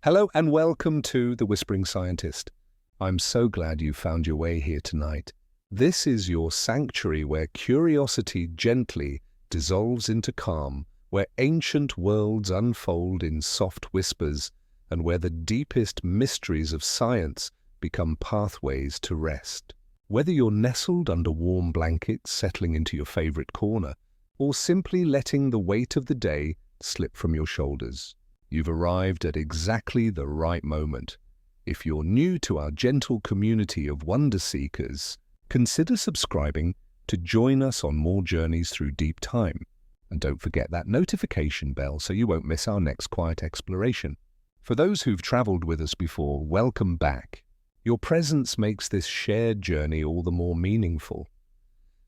Hello and welcome to The Whispering Scientist. I'm so glad you found your way here tonight. This is your sanctuary where curiosity gently dissolves into calm, where ancient worlds unfold in soft whispers, and where the deepest mysteries of science become pathways to rest. Whether you're nestled under warm blankets settling into your favorite corner, or simply letting the weight of the day slip from your shoulders, you've arrived at exactly the right moment. If you're new to our gentle community of wonder seekers, consider subscribing to join us on more journeys through deep time. And don't forget that notification bell so you won't miss our next quiet exploration. For those who've traveled with us before, welcome back. Your presence makes this shared journey all the more meaningful.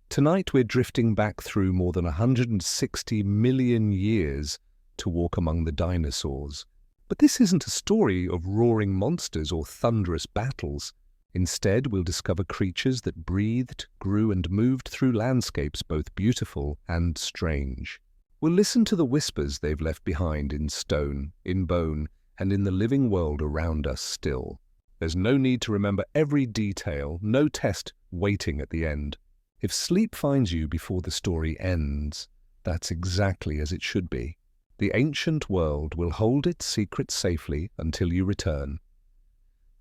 Tonight we're drifting back through more than 160 million years to walk among the dinosaurs. But this isn't a story of roaring monsters or thunderous battles. Instead, we'll discover creatures that breathed, grew and moved through landscapes both beautiful and strange. We'll listen to the whispers they've left behind in stone, in bone, and in the living world around us still. There's no need to remember every detail, no test waiting at the end. If sleep finds you before the story ends, that's exactly as it should be. The ancient world will hold its secrets safely until you return.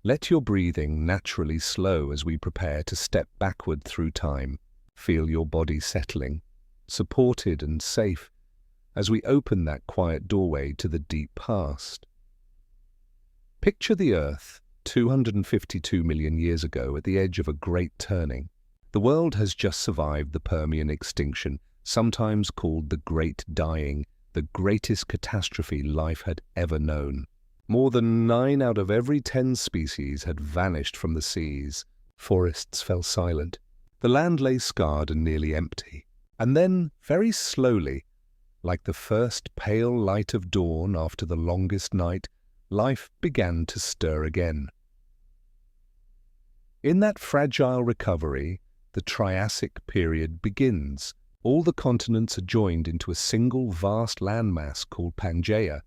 Let your breathing naturally slow as we prepare to step backward through time. Feel your body settling, supported and safe, as we open that quiet doorway to the deep past. Picture the Earth 252 million years ago at the edge of a great turning. The world has just survived the Permian extinction, sometimes called the Great Dying, the greatest catastrophe life had ever known. More than 9 out of every 10 species had vanished from the seas. Forests fell silent. The land lay scarred and nearly empty. And then, very slowly, like the first pale light of dawn after the longest night, life began to stir again. In that fragile recovery, the Triassic period begins. All the continents are joined into a single vast landmass called Pangaea,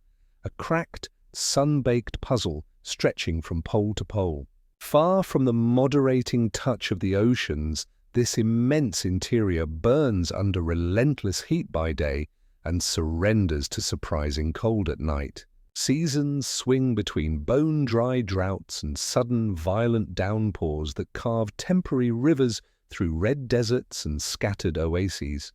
a cracked, sun-baked puzzle stretching from pole to pole. Far from the moderating touch of the oceans, this immense interior burns under relentless heat by day and surrenders to surprising cold at night. Seasons swing between bone-dry droughts and sudden violent downpours that carve temporary rivers through red deserts and scattered oases.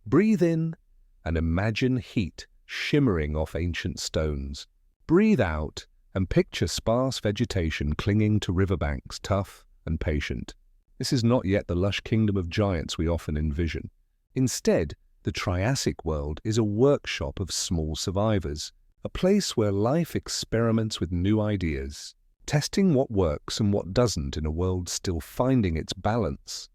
Breathe in and imagine heat shimmering off ancient stones. Breathe out and picture sparse vegetation clinging to riverbanks, tough and patient. This is not yet the lush kingdom of giants we often envision. Instead, the Triassic world is a workshop of small survivors, a place where life experiments with new ideas, testing what works and what doesn't in a world still finding its balance.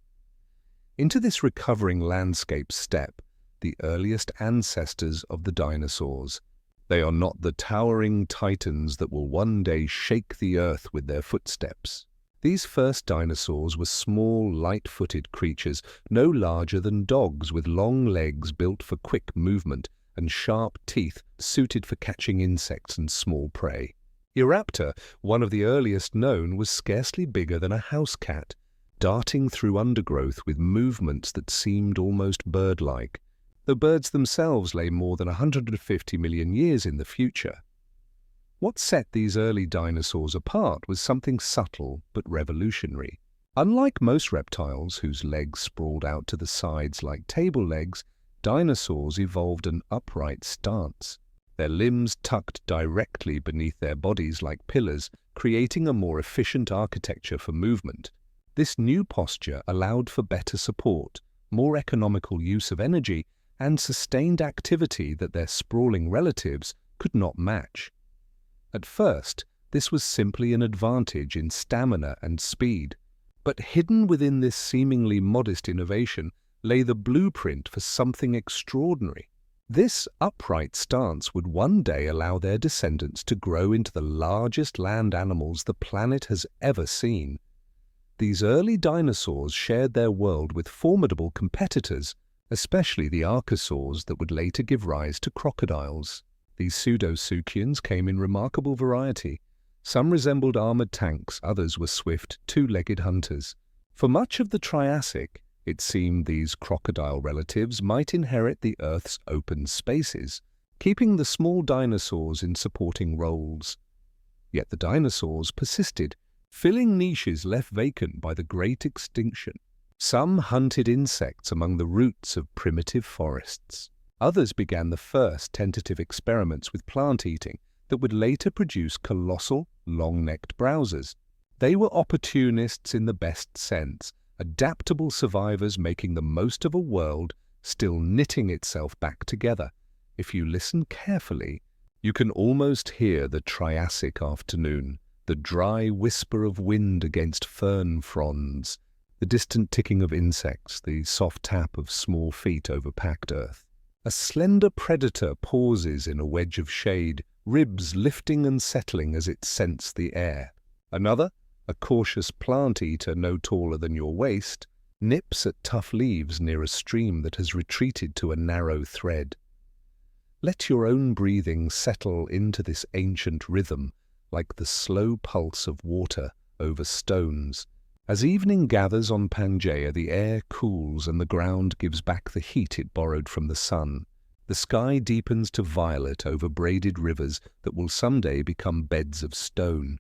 Into this recovering landscape step the earliest ancestors of the dinosaurs. They are not the towering titans that will one day shake the earth with their footsteps. These first dinosaurs were small, light-footed creatures, no larger than dogs, with long legs built for quick movement and sharp teeth suited for catching insects and small prey. Eoraptor, one of the earliest known, was scarcely bigger than a house cat, darting through undergrowth with movements that seemed almost bird-like, though birds themselves lay more than 150 million years in the future. What set these early dinosaurs apart was something subtle but revolutionary. Unlike most reptiles whose legs sprawled out to the sides like table legs, dinosaurs evolved an upright stance. Their limbs tucked directly beneath their bodies like pillars, creating a more efficient architecture for movement. This new posture allowed for better support, more economical use of energy, and sustained activity that their sprawling relatives could not match. At first, this was simply an advantage in stamina and speed, but hidden within this seemingly modest innovation lay the blueprint for something extraordinary. This upright stance would one day allow their descendants to grow into the largest land animals the planet has ever seen. These early dinosaurs shared their world with formidable competitors, especially the archosaurs that would later give rise to crocodiles. These pseudo-suchians came in remarkable variety. Some resembled armored tanks, others were swift, two-legged hunters. For much of the Triassic, it seemed these crocodile relatives might inherit the Earth's open spaces, keeping the small dinosaurs in supporting roles. Yet the dinosaurs persisted, filling niches left vacant by the Great Extinction. Some hunted insects among the roots of primitive forests. Others began the first tentative experiments with plant eating that would later produce colossal, long-necked browsers. They were opportunists in the best sense, adaptable survivors making the most of a world still knitting itself back together. If you listen carefully, you can almost hear the Triassic afternoon, the dry whisper of wind against fern fronds, the distant ticking of insects, the soft tap of small feet over packed earth. A slender predator pauses in a wedge of shade, ribs lifting and settling as it scents the air. Another, a cautious plant eater no taller than your waist, nips at tough leaves near a stream that has retreated to a narrow thread. Let your own breathing settle into this ancient rhythm, like the slow pulse of water over stones. As evening gathers on Pangaea, the air cools and the ground gives back the heat it borrowed from the sun. The sky deepens to violet over braided rivers that will someday become beds of stone.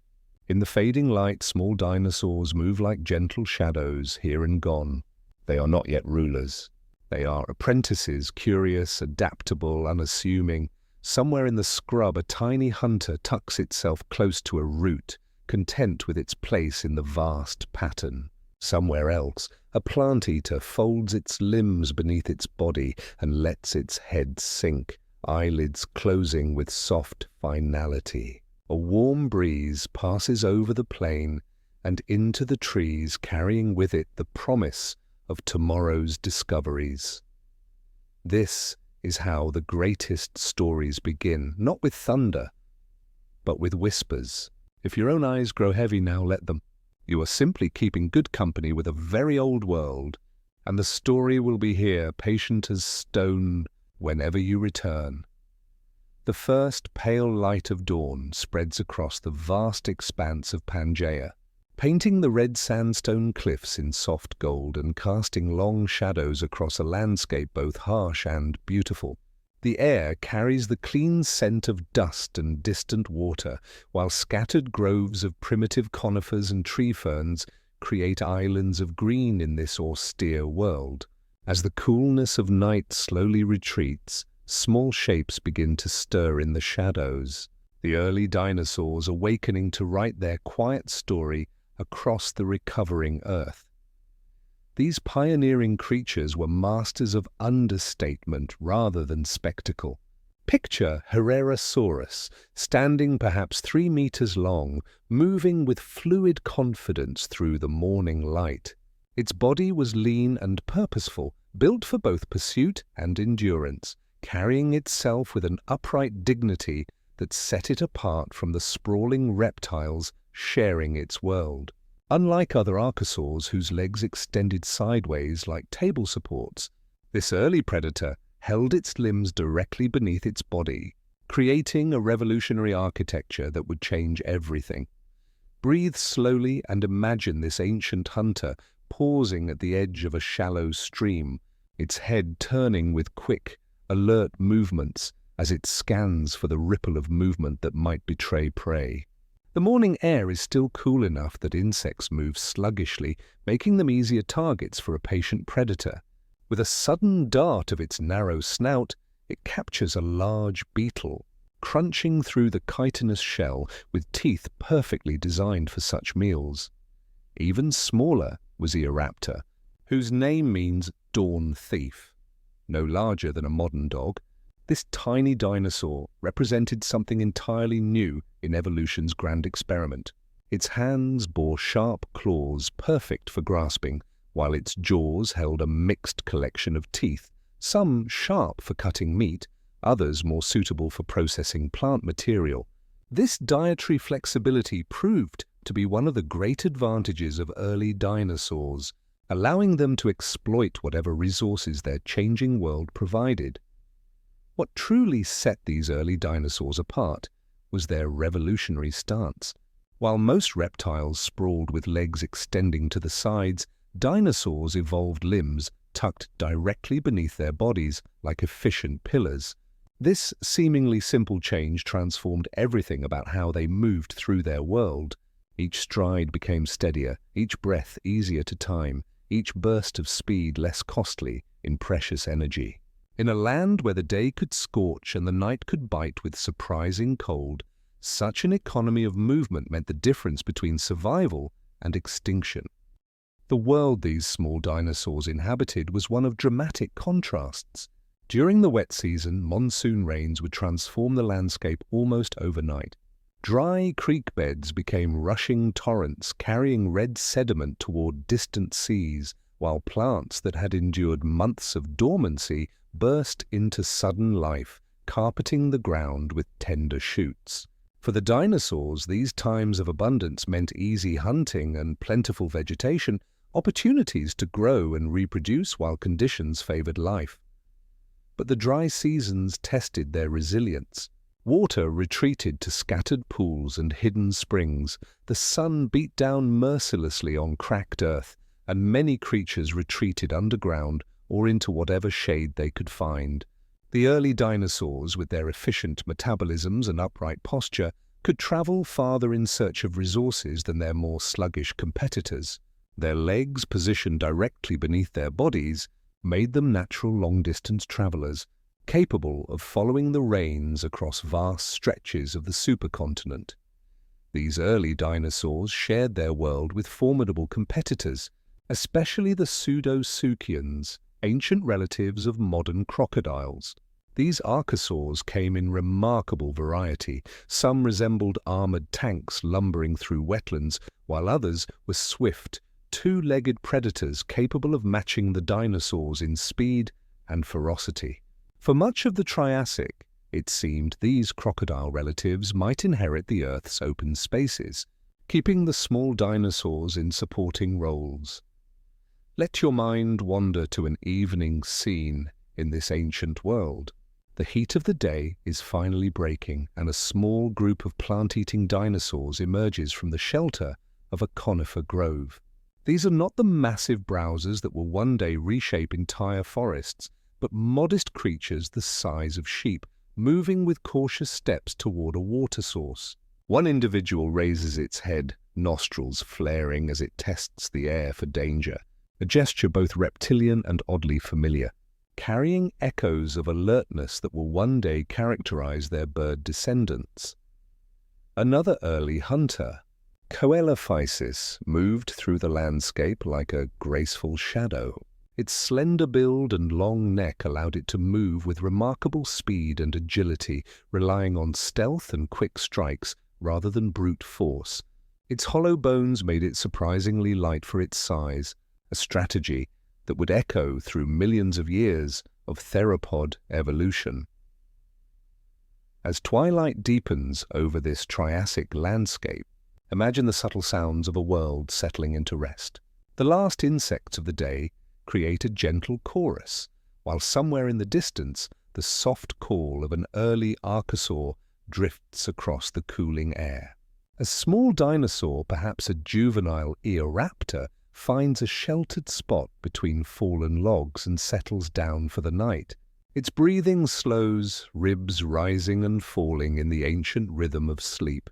In the fading light, small dinosaurs move like gentle shadows, here and gone. They are not yet rulers. They are apprentices, curious, adaptable, unassuming. Somewhere in the scrub, a tiny hunter tucks itself close to a root, content with its place in the vast pattern. Somewhere else, a plant eater folds its limbs beneath its body and lets its head sink, eyelids closing with soft finality. A warm breeze passes over the plain and into the trees, carrying with it the promise of tomorrow's discoveries. This is how the greatest stories begin, not with thunder, but with whispers. If your own eyes grow heavy now, let them. You are simply keeping good company with a very old world, and the story will be here, patient as stone, whenever you return. The first pale light of dawn spreads across the vast expanse of Pangaea, painting the red sandstone cliffs in soft gold and casting long shadows across a landscape both harsh and beautiful. The air carries the clean scent of dust and distant water, while scattered groves of primitive conifers and tree ferns create islands of green in this austere world. As the coolness of night slowly retreats, small shapes begin to stir in the shadows, the early dinosaurs awakening to write their quiet story across the recovering earth. These pioneering creatures were masters of understatement rather than spectacle. Picture Herrerasaurus, standing perhaps 3 meters long, moving with fluid confidence through the morning light. Its body was lean and purposeful, built for both pursuit and endurance, carrying itself with an upright dignity that set it apart from the sprawling reptiles sharing its world. Unlike other archosaurs whose legs extended sideways like table supports, this early predator held its limbs directly beneath its body, creating a revolutionary architecture that would change everything. Breathe slowly and imagine this ancient hunter pausing at the edge of a shallow stream, its head turning with quick, alert movements as it scans for the ripple of movement that might betray prey. The morning air is still cool enough that insects move sluggishly, making them easier targets for a patient predator. With a sudden dart of its narrow snout, it captures a large beetle, crunching through the chitinous shell with teeth perfectly designed for such meals. Even smaller was Eoraptor, whose name means dawn thief. No larger than a modern dog, this tiny dinosaur represented something entirely new in evolution's grand experiment. Its hands bore sharp claws perfect for grasping, while its jaws held a mixed collection of teeth, some sharp for cutting meat, others more suitable for processing plant material. This dietary flexibility proved to be one of the great advantages of early dinosaurs, allowing them to exploit whatever resources their changing world provided. What truly set these early dinosaurs apart was their revolutionary stance. While most reptiles sprawled with legs extending to the sides, dinosaurs evolved limbs tucked directly beneath their bodies like efficient pillars. This seemingly simple change transformed everything about how they moved through their world. Each stride became steadier, each breath easier to time, each burst of speed less costly in precious energy. In a land where the day could scorch and the night could bite with surprising cold, such an economy of movement meant the difference between survival and extinction. The world these small dinosaurs inhabited was one of dramatic contrasts. During the wet season, monsoon rains would transform the landscape almost overnight. Dry creek beds became rushing torrents carrying red sediment toward distant seas, while plants that had endured months of dormancy burst into sudden life, carpeting the ground with tender shoots. For the dinosaurs, these times of abundance meant easy hunting and plentiful vegetation, opportunities to grow and reproduce while conditions favored life. But the dry seasons tested their resilience. Water retreated to scattered pools and hidden springs, the sun beat down mercilessly on cracked earth, and many creatures retreated underground or into whatever shade they could find. The early dinosaurs, with their efficient metabolisms and upright posture, could travel farther in search of resources than their more sluggish competitors. Their legs, positioned directly beneath their bodies, made them natural long-distance travelers, capable of following the rains across vast stretches of the supercontinent. These early dinosaurs shared their world with formidable competitors, especially the pseudosuchians, ancient relatives of modern crocodiles. These archosaurs came in remarkable variety. Some resembled armored tanks lumbering through wetlands, while others were swift, two-legged predators capable of matching the dinosaurs in speed and ferocity. For much of the Triassic, it seemed these crocodile relatives might inherit the Earth's open spaces, keeping the small dinosaurs in supporting roles. Let your mind wander to an evening scene in this ancient world. The heat of the day is finally breaking, and a small group of plant-eating dinosaurs emerges from the shelter of a conifer grove. These are not the massive browsers that will one day reshape entire forests, but modest creatures the size of sheep, moving with cautious steps toward a water source. One individual raises its head, nostrils flaring as it tests the air for danger, a gesture both reptilian and oddly familiar, carrying echoes of alertness that will one day characterize their bird descendants. Another early hunter, Coelophysis, moved through the landscape like a graceful shadow. Its slender build and long neck allowed it to move with remarkable speed and agility, relying on stealth and quick strikes rather than brute force. Its hollow bones made it surprisingly light for its size, a strategy that would echo through millions of years of theropod evolution. As twilight deepens over this Triassic landscape, imagine the subtle sounds of a world settling into rest. The last insects of the day create a gentle chorus, while somewhere in the distance the soft call of an early archosaur drifts across the cooling air. A small dinosaur, perhaps a juvenile Eoraptor, finds a sheltered spot between fallen logs and settles down for the night. Its breathing slows, ribs rising and falling in the ancient rhythm of sleep.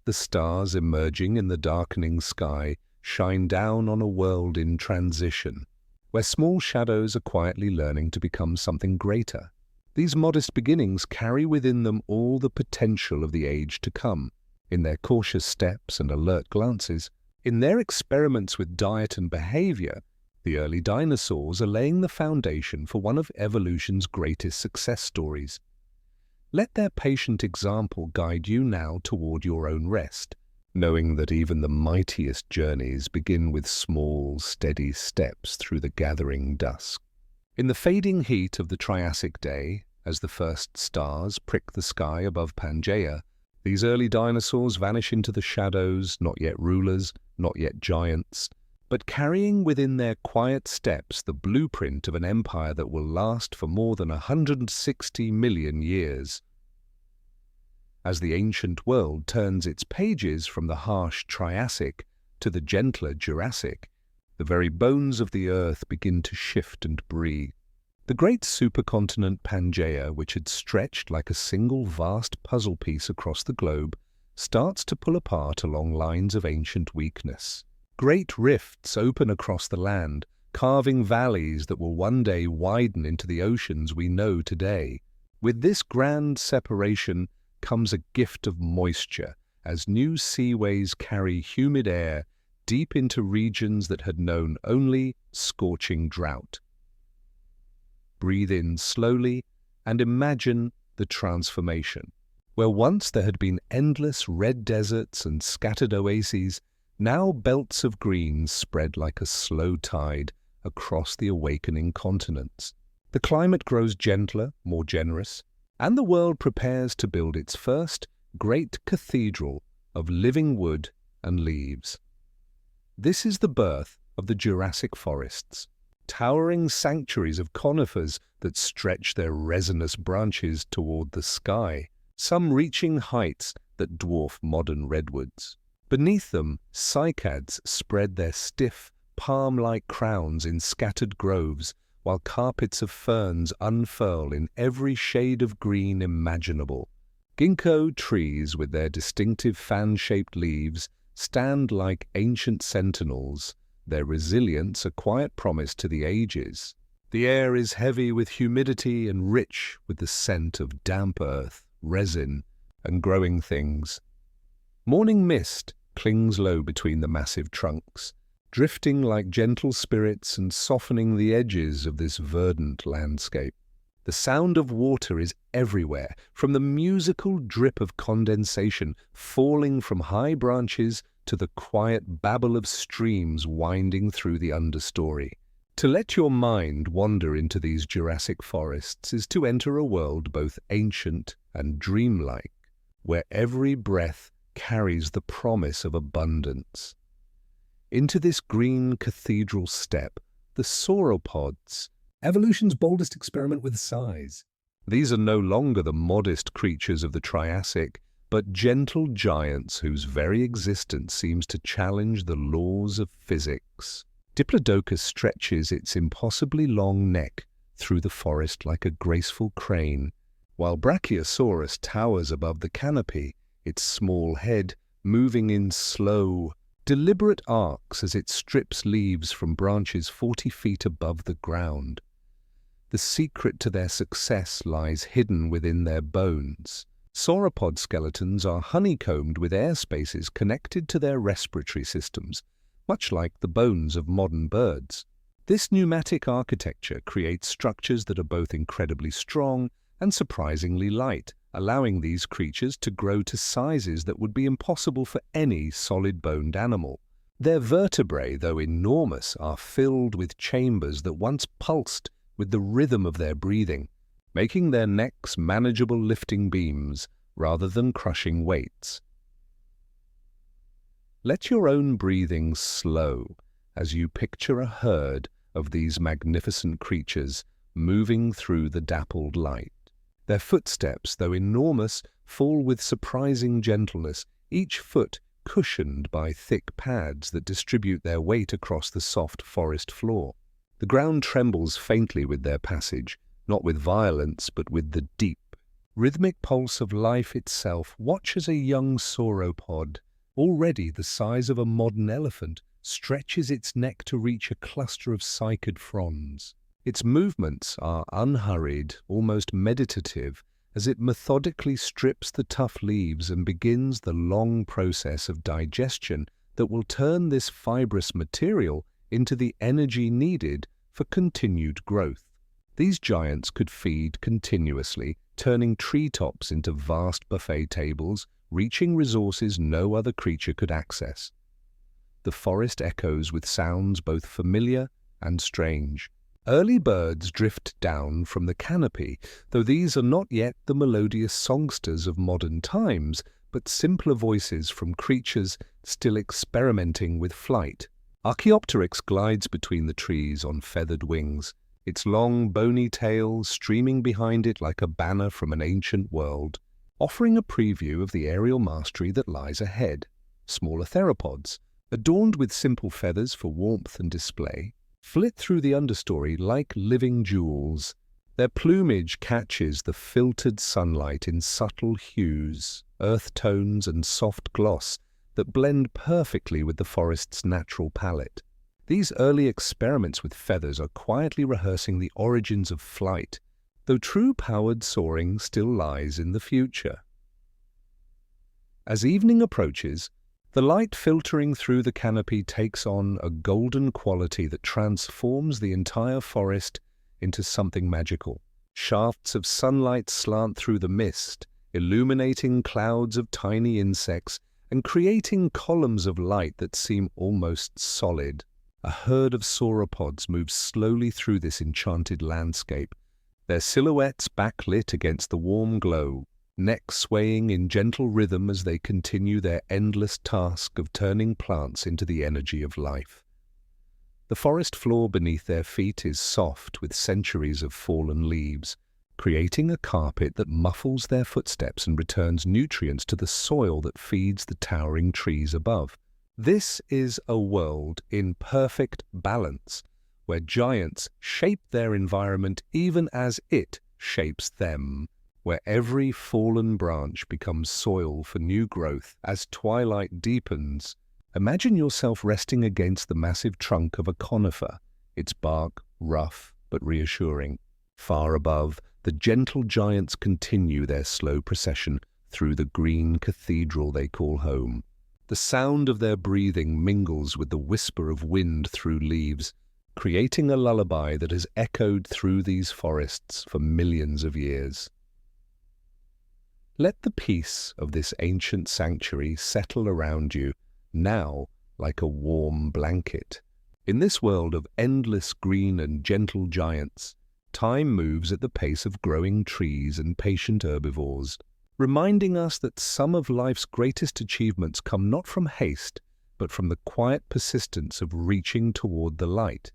The stars emerging in the darkening sky shine down on a world in transition, where small shadows are quietly learning to become something greater. These modest beginnings carry within them all the potential of the age to come. In their cautious steps and alert glances, in their experiments with diet and behavior, the early dinosaurs are laying the foundation for one of evolution's greatest success stories. Let their patient example guide you now toward your own rest, knowing that even the mightiest journeys begin with small, steady steps through the gathering dusk. In the fading heat of the Triassic day, as the first stars prick the sky above Pangaea, these early dinosaurs vanish into the shadows, not yet rulers, not yet giants, but carrying within their quiet steps the blueprint of an empire that will last for more than 160 million years. As the ancient world turns its pages from the harsh Triassic to the gentler Jurassic, the very bones of the Earth begin to shift and breathe. The great supercontinent Pangaea, which had stretched like a single vast puzzle piece across the globe, starts to pull apart along lines of ancient weakness. Great rifts open across the land, carving valleys that will one day widen into the oceans we know today. With this grand separation comes a gift of moisture, as new seaways carry humid air deep into regions that had known only scorching drought. Breathe in slowly and imagine the transformation. Where once there had been endless red deserts and scattered oases, now belts of green spread like a slow tide across the awakening continents. The climate grows gentler, more generous, and the world prepares to build its first great cathedral of living wood and leaves. This is the birth of the Jurassic forests, towering sanctuaries of conifers that stretch their resinous branches toward the sky, some reaching heights that dwarf modern redwoods. Beneath them, cycads spread their stiff, palm-like crowns in scattered groves, while carpets of ferns unfurl in every shade of green imaginable. Ginkgo trees, with their distinctive fan-shaped leaves, stand like ancient sentinels, their resilience a quiet promise to the ages. The air is heavy with humidity and rich with the scent of damp earth, resin, and growing things. Morning mist clings low between the massive trunks, drifting like gentle spirits and softening the edges of this verdant landscape. The sound of water is everywhere, from the musical drip of condensation falling from high branches to the quiet babble of streams winding through the understory. To let your mind wander into these Jurassic forests is to enter a world both ancient and dreamlike, where every breath carries the promise of abundance. Into this green cathedral step, the sauropods, evolution's boldest experiment with size. These are no longer the modest creatures of the Triassic, but gentle giants whose very existence seems to challenge the laws of physics. Diplodocus stretches its impossibly long neck through the forest like a graceful crane, while Brachiosaurus towers above the canopy, its small head moving in slow, deliberate arcs as it strips leaves from branches 40 feet above the ground. The secret to their success lies hidden within their bones. Sauropod skeletons are honeycombed with air spaces connected to their respiratory systems, much like the bones of modern birds. This pneumatic architecture creates structures that are both incredibly strong and surprisingly light, allowing these creatures to grow to sizes that would be impossible for any solid-boned animal. Their vertebrae, though enormous, are filled with chambers that once pulsed with the rhythm of their breathing, making their necks manageable lifting beams rather than crushing weights. Let your own breathing slow as you picture a herd of these magnificent creatures moving through the dappled light. Their footsteps, though enormous, fall with surprising gentleness, each foot cushioned by thick pads that distribute their weight across the soft forest floor. The ground trembles faintly with their passage, not with violence, but with the deep, rhythmic pulse of life itself. Watch as a young sauropod, already the size of a modern elephant, stretches its neck to reach a cluster of cycad fronds. Its movements are unhurried, almost meditative, as it methodically strips the tough leaves and begins the long process of digestion that will turn this fibrous material into the energy needed for continued growth. These giants could feed continuously, turning treetops into vast buffet tables, reaching resources no other creature could access. The forest echoes with sounds both familiar and strange. Early birds drift down from the canopy, though these are not yet the melodious songsters of modern times, but simpler voices from creatures still experimenting with flight. Archaeopteryx glides between the trees on feathered wings, its long, bony tail streaming behind it like a banner from an ancient world, offering a preview of the aerial mastery that lies ahead. Smaller theropods, adorned with simple feathers for warmth and display, flit through the understory like living jewels. Their plumage catches the filtered sunlight in subtle hues, earth tones and soft gloss that blend perfectly with the forest's natural palette. These early experiments with feathers are quietly rehearsing the origins of flight, though true powered soaring still lies in the future. As evening approaches, the light filtering through the canopy takes on a golden quality that transforms the entire forest into something magical. Shafts of sunlight slant through the mist, illuminating clouds of tiny insects and creating columns of light that seem almost solid. A herd of sauropods moves slowly through this enchanted landscape, their silhouettes backlit against the warm glow, necks swaying in gentle rhythm as they continue their endless task of turning plants into the energy of life. The forest floor beneath their feet is soft with centuries of fallen leaves, creating a carpet that muffles their footsteps and returns nutrients to the soil that feeds the towering trees above. This is a world in perfect balance, where giants shape their environment even as it shapes them, where every fallen branch becomes soil for new growth as twilight deepens. Imagine yourself resting against the massive trunk of a conifer, its bark rough but reassuring. Far above, the gentle giants continue their slow procession through the green cathedral they call home. The sound of their breathing mingles with the whisper of wind through leaves, creating a lullaby that has echoed through these forests for millions of years. Let the peace of this ancient sanctuary settle around you, now like a warm blanket. In this world of endless green and gentle giants, time moves at the pace of growing trees and patient herbivores, reminding us that some of life's greatest achievements come not from haste, but from the quiet persistence of reaching toward the light.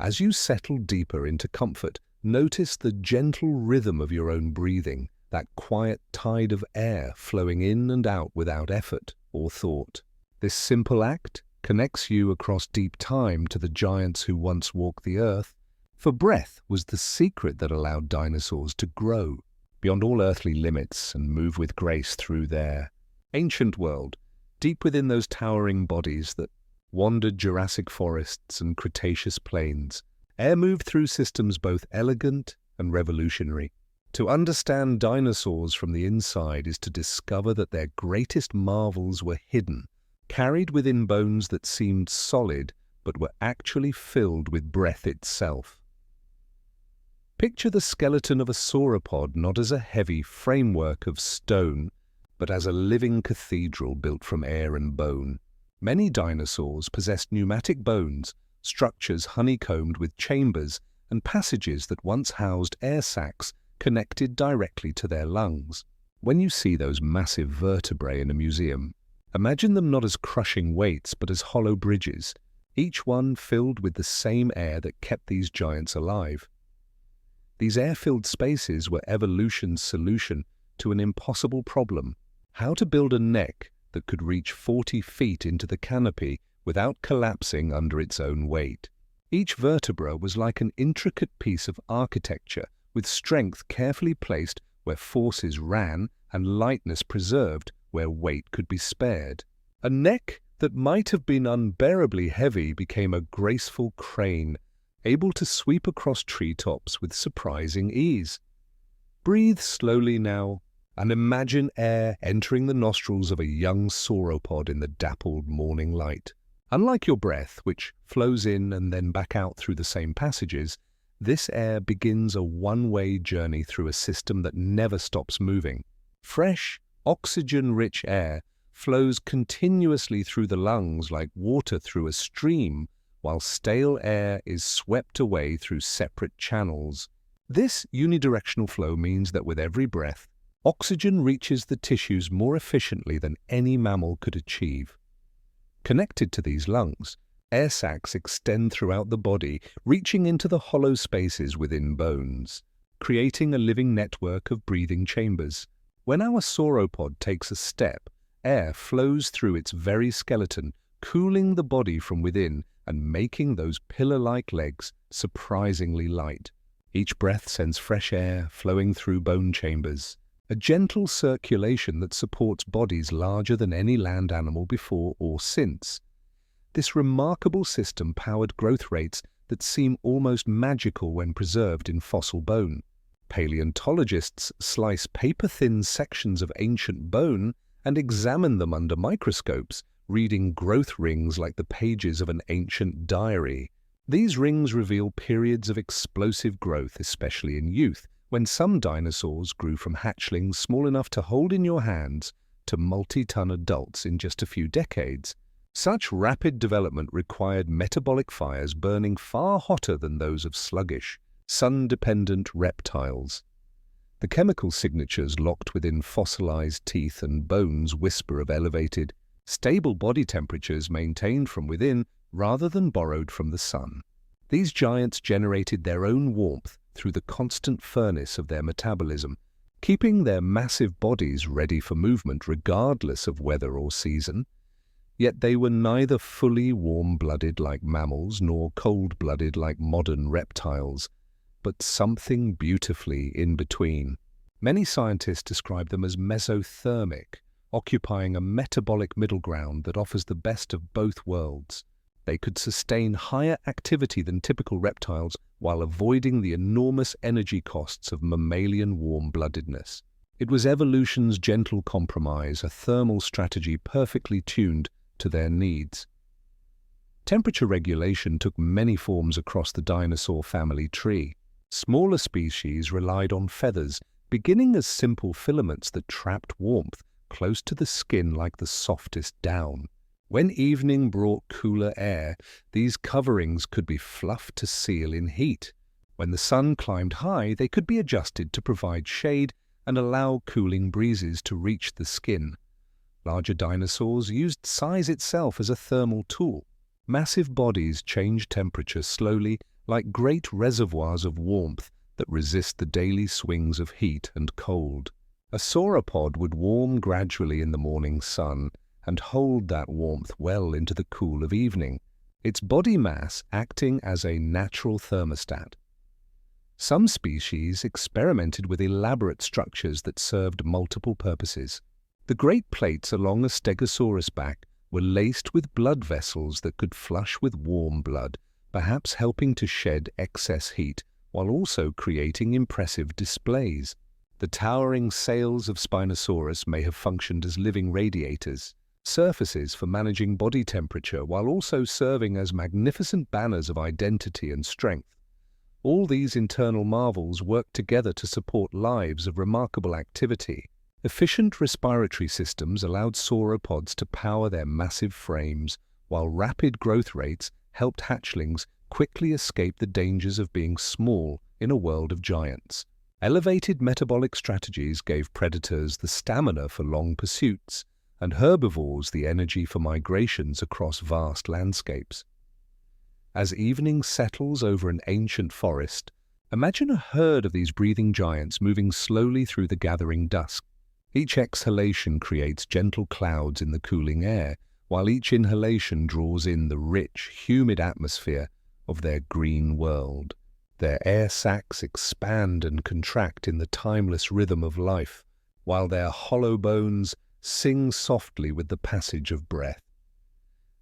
As you settle deeper into comfort, notice the gentle rhythm of your own breathing, that quiet tide of air flowing in and out without effort or thought. This simple act connects you across deep time to the giants who once walked the earth, for breath was the secret that allowed dinosaurs to grow beyond all earthly limits and move with grace through their ancient world, deep within those towering bodies that wandered Jurassic forests and Cretaceous plains. Air moved through systems both elegant and revolutionary. To understand dinosaurs from the inside is to discover that their greatest marvels were hidden, carried within bones that seemed solid but were actually filled with breath itself. Picture the skeleton of a sauropod not as a heavy framework of stone, but as a living cathedral built from air and bone. Many dinosaurs possessed pneumatic bones, structures honeycombed with chambers and passages that once housed air sacs connected directly to their lungs. When you see those massive vertebrae in a museum, imagine them not as crushing weights but as hollow bridges, each one filled with the same air that kept these giants alive. These air-filled spaces were evolution's solution to an impossible problem: how to build a neck that could reach 40 feet into the canopy without collapsing under its own weight. Each vertebra was like an intricate piece of architecture, with strength carefully placed where forces ran and lightness preserved where weight could be spared. A neck that might have been unbearably heavy became a graceful crane, able to sweep across treetops with surprising ease. Breathe slowly now, and imagine air entering the nostrils of a young sauropod in the dappled morning light. Unlike your breath, which flows in and then back out through the same passages, this air begins a one-way journey through a system that never stops moving. Fresh, oxygen-rich air flows continuously through the lungs like water through a stream, while stale air is swept away through separate channels. This unidirectional flow means that with every breath, oxygen reaches the tissues more efficiently than any mammal could achieve. Connected to these lungs, Air sacs extend throughout the body, reaching into the hollow spaces within bones, creating a living network of breathing chambers. When our sauropod takes a step, air flows through its very skeleton, cooling the body from within and making those pillar-like legs surprisingly light. Each breath sends fresh air flowing through bone chambers, a gentle circulation that supports bodies larger than any land animal before or since. This remarkable system powered growth rates that seem almost magical when preserved in fossil bone. Paleontologists slice paper-thin sections of ancient bone and examine them under microscopes, reading growth rings like the pages of an ancient diary. These rings reveal periods of explosive growth, especially in youth, when some dinosaurs grew from hatchlings small enough to hold in your hands to multi-ton adults in just a few decades. Such rapid development required metabolic fires burning far hotter than those of sluggish, sun-dependent reptiles. The chemical signatures locked within fossilized teeth and bones whisper of elevated, stable body temperatures maintained from within rather than borrowed from the sun. These giants generated their own warmth through the constant furnace of their metabolism, keeping their massive bodies ready for movement regardless of weather or season. Yet they were neither fully warm-blooded like mammals nor cold-blooded like modern reptiles, but something beautifully in between. Many scientists describe them as mesothermic, occupying a metabolic middle ground that offers the best of both worlds. They could sustain higher activity than typical reptiles while avoiding the enormous energy costs of mammalian warm-bloodedness. It was evolution's gentle compromise, a thermal strategy perfectly tuned to their needs. Temperature regulation took many forms across the dinosaur family tree. Smaller species relied on feathers, beginning as simple filaments that trapped warmth close to the skin like the softest down. When evening brought cooler air, these coverings could be fluffed to seal in heat. When the sun climbed high, they could be adjusted to provide shade and allow cooling breezes to reach the skin. Larger dinosaurs used size itself as a thermal tool. Massive bodies changed temperature slowly, like great reservoirs of warmth that resist the daily swings of heat and cold. A sauropod would warm gradually in the morning sun and hold that warmth well into the cool of evening, its body mass acting as a natural thermostat. Some species experimented with elaborate structures that served multiple purposes. The great plates along a stegosaurus back were laced with blood vessels that could flush with warm blood, perhaps helping to shed excess heat while also creating impressive displays. The towering sails of Spinosaurus may have functioned as living radiators, surfaces for managing body temperature while also serving as magnificent banners of identity and strength. All these internal marvels work together to support lives of remarkable activity. Efficient respiratory systems allowed sauropods to power their massive frames, while rapid growth rates helped hatchlings quickly escape the dangers of being small in a world of giants. Elevated metabolic strategies gave predators the stamina for long pursuits, and herbivores the energy for migrations across vast landscapes. As evening settles over an ancient forest, imagine a herd of these breathing giants moving slowly through the gathering dusk. Each exhalation creates gentle clouds in the cooling air, while each inhalation draws in the rich, humid atmosphere of their green world. Their air sacs expand and contract in the timeless rhythm of life, while their hollow bones sing softly with the passage of breath.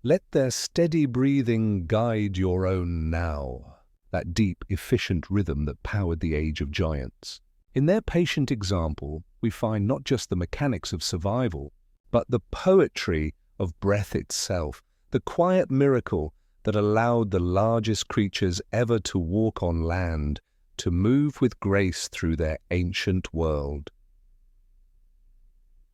Let their steady breathing guide your own now, that deep, efficient rhythm that powered the age of giants. In their patient example, we find not just the mechanics of survival, but the poetry of breath itself, the quiet miracle that allowed the largest creatures ever to walk on land, to move with grace through their ancient world.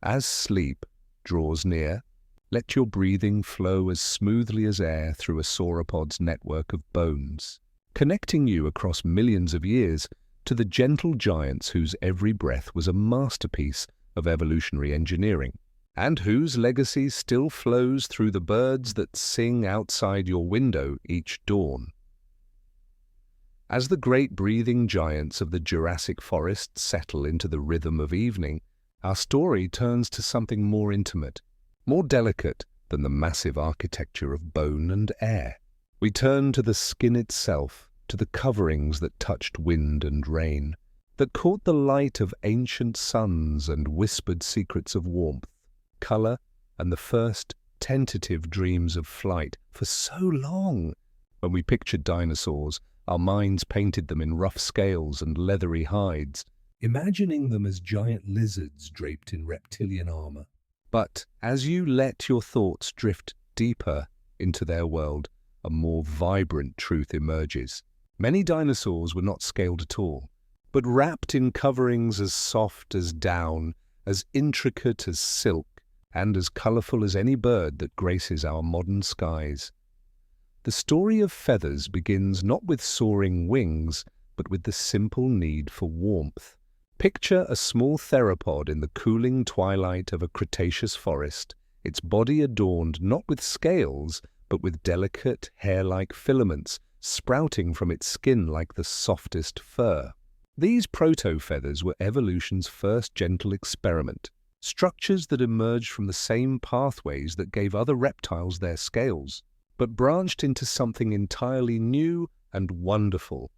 As sleep draws near, let your breathing flow as smoothly as air through a sauropod's network of bones, connecting you across millions of years to the gentle giants whose every breath was a masterpiece of evolutionary engineering. and whose legacy still flows through the birds that sing outside your window each dawn. As the great breathing giants of the Jurassic forest settle into the rhythm of evening, our story turns to something more intimate, more delicate than the massive architecture of bone and air. We turn to the skin itself, to the coverings that touched wind and rain, that caught the light of ancient suns and whispered secrets of warmth, color, and the first tentative dreams of flight. For so long, when we pictured dinosaurs, our minds painted them in rough scales and leathery hides, imagining them as giant lizards draped in reptilian armor. But as you let your thoughts drift deeper into their world, a more vibrant truth emerges. Many dinosaurs were not scaled at all, but wrapped in coverings as soft as down, as intricate as silk, and as colorful as any bird that graces our modern skies. The story of feathers begins not with soaring wings, but with the simple need for warmth. Picture a small theropod in the cooling twilight of a Cretaceous forest, its body adorned not with scales, but with delicate, hair-like filaments sprouting from its skin like the softest fur. These proto-feathers were evolution's first gentle experiment, structures that emerged from the same pathways that gave other reptiles their scales, but branched into something entirely new and wonderful.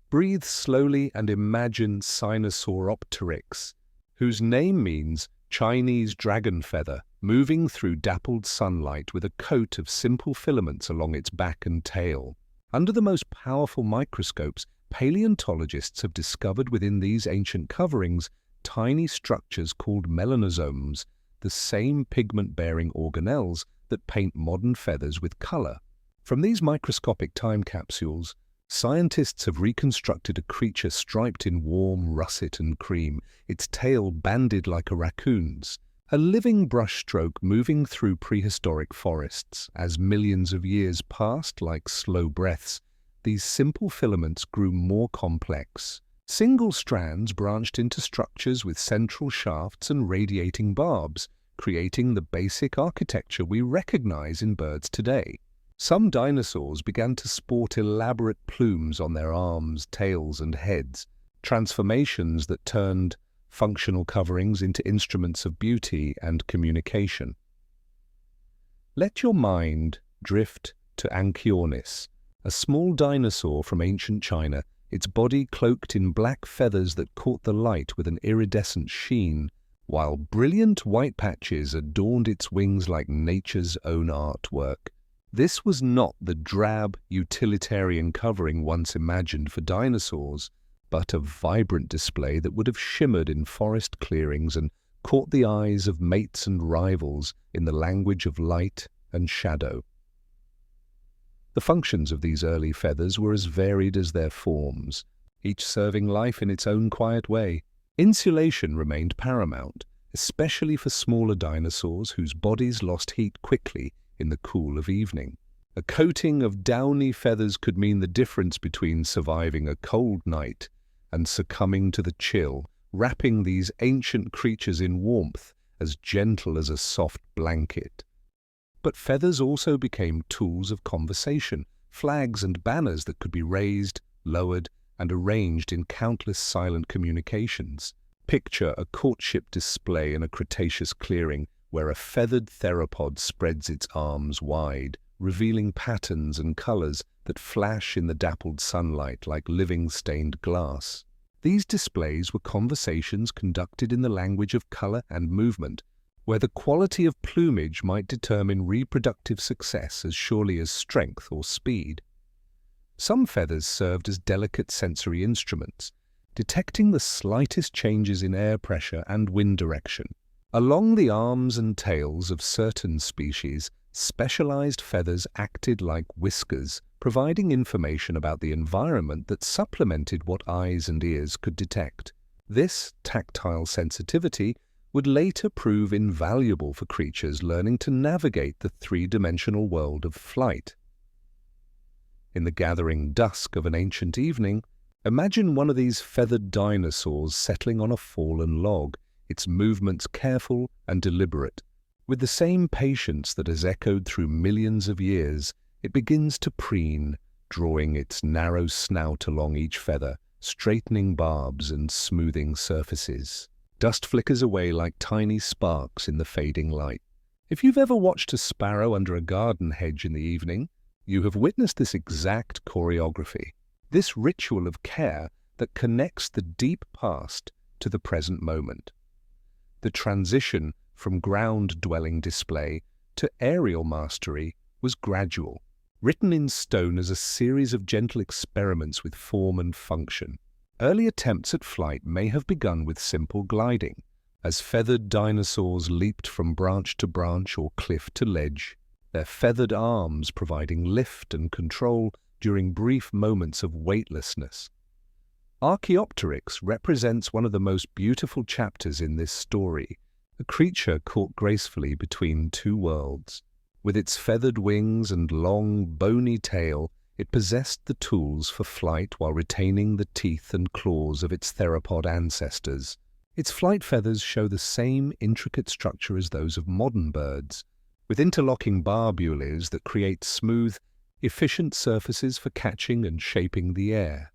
Breathe slowly and imagine Sinosauropteryx, whose name means Chinese dragon feather, moving through dappled sunlight with a coat of simple filaments along its back and tail. Under the most powerful microscopes, paleontologists have discovered within these ancient coverings tiny structures called melanosomes, the same pigment-bearing organelles that paint modern feathers with color. From these microscopic time capsules, scientists have reconstructed a creature striped in warm russet and cream, its tail banded like a raccoon's, a living brushstroke moving through prehistoric forests. As millions of years passed like slow breaths, these simple filaments grew more complex. Single strands branched into structures with central shafts and radiating barbs, creating the basic architecture we recognize in birds today. Some dinosaurs began to sport elaborate plumes on their arms, tails, and heads, transformations that turned functional coverings into instruments of beauty and communication. Let your mind drift to Anchiornis, a small dinosaur from ancient China, its body cloaked in black feathers that caught the light with an iridescent sheen, while brilliant white patches adorned its wings like nature's own artwork. This was not the drab, utilitarian covering once imagined for dinosaurs, but a vibrant display that would have shimmered in forest clearings and caught the eyes of mates and rivals in the language of light and shadow. The functions of these early feathers were as varied as their forms, each serving life in its own quiet way. Insulation remained paramount, especially for smaller dinosaurs whose bodies lost heat quickly in the cool of evening. A coating of downy feathers could mean the difference between surviving a cold night and succumbing to the chill, wrapping these ancient creatures in warmth as gentle as a soft blanket. But feathers also became tools of conversation, flags and banners that could be raised, lowered, and arranged in countless silent communications. Picture a courtship display in a Cretaceous clearing where a feathered theropod spreads its arms wide, revealing patterns and colors that flash in the dappled sunlight like living stained glass. These displays were conversations conducted in the language of color and movement, where the quality of plumage might determine reproductive success as surely as strength or speed. Some feathers served as delicate sensory instruments, detecting the slightest changes in air pressure and wind direction. Along the arms and tails of certain species, specialized feathers acted like whiskers, providing information about the environment that supplemented what eyes and ears could detect. This tactile sensitivity would later prove invaluable for creatures learning to navigate the three-dimensional world of flight. In the gathering dusk of an ancient evening, imagine one of these feathered dinosaurs settling on a fallen log, its movements careful and deliberate. With the same patience that has echoed through millions of years, it begins to preen, drawing its narrow snout along each feather, straightening barbs and smoothing surfaces. Dust flickers away like tiny sparks in the fading light. If you've ever watched a sparrow under a garden hedge in the evening, you have witnessed this exact choreography, this ritual of care that connects the deep past to the present moment. The transition from ground-dwelling display to aerial mastery was gradual, written in stone as a series of gentle experiments with form and function. Early attempts at flight may have begun with simple gliding, as feathered dinosaurs leaped from branch to branch or cliff to ledge, their feathered arms providing lift and control during brief moments of weightlessness. Archaeopteryx represents one of the most beautiful chapters in this story, a creature caught gracefully between two worlds. With its feathered wings and long, bony tail, it possessed the tools for flight while retaining the teeth and claws of its theropod ancestors. Its flight feathers show the same intricate structure as those of modern birds, with interlocking barbules that create smooth, efficient surfaces for catching and shaping the air.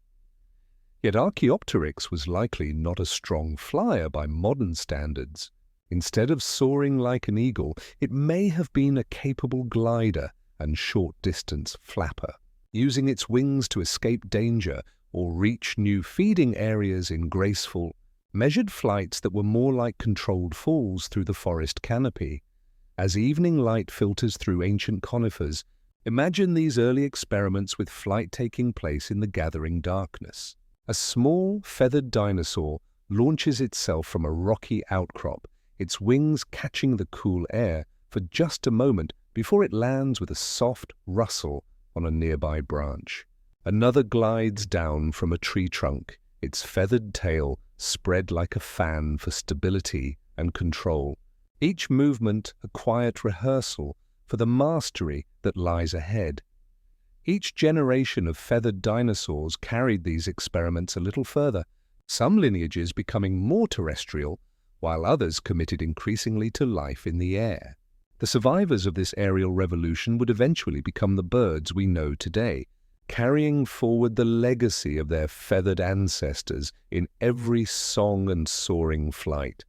Yet Archaeopteryx was likely not a strong flyer by modern standards. Instead of soaring like an eagle, it may have been a capable glider and short-distance flapper, using its wings to escape danger or reach new feeding areas in graceful, measured flights that were more like controlled falls through the forest canopy. As evening light filters through ancient conifers, imagine these early experiments with flight taking place in the gathering darkness. A small, feathered dinosaur launches itself from a rocky outcrop, its wings catching the cool air for just a moment before it lands with a soft rustle on a nearby branch. Another glides down from a tree trunk, its feathered tail spread like a fan for stability and control. Each movement a quiet rehearsal for the mastery that lies ahead. Each generation of feathered dinosaurs carried these experiments a little further, some lineages becoming more terrestrial, while others committed increasingly to life in the air. The survivors of this aerial revolution would eventually become the birds we know today, carrying forward the legacy of their feathered ancestors in every song and soaring flight.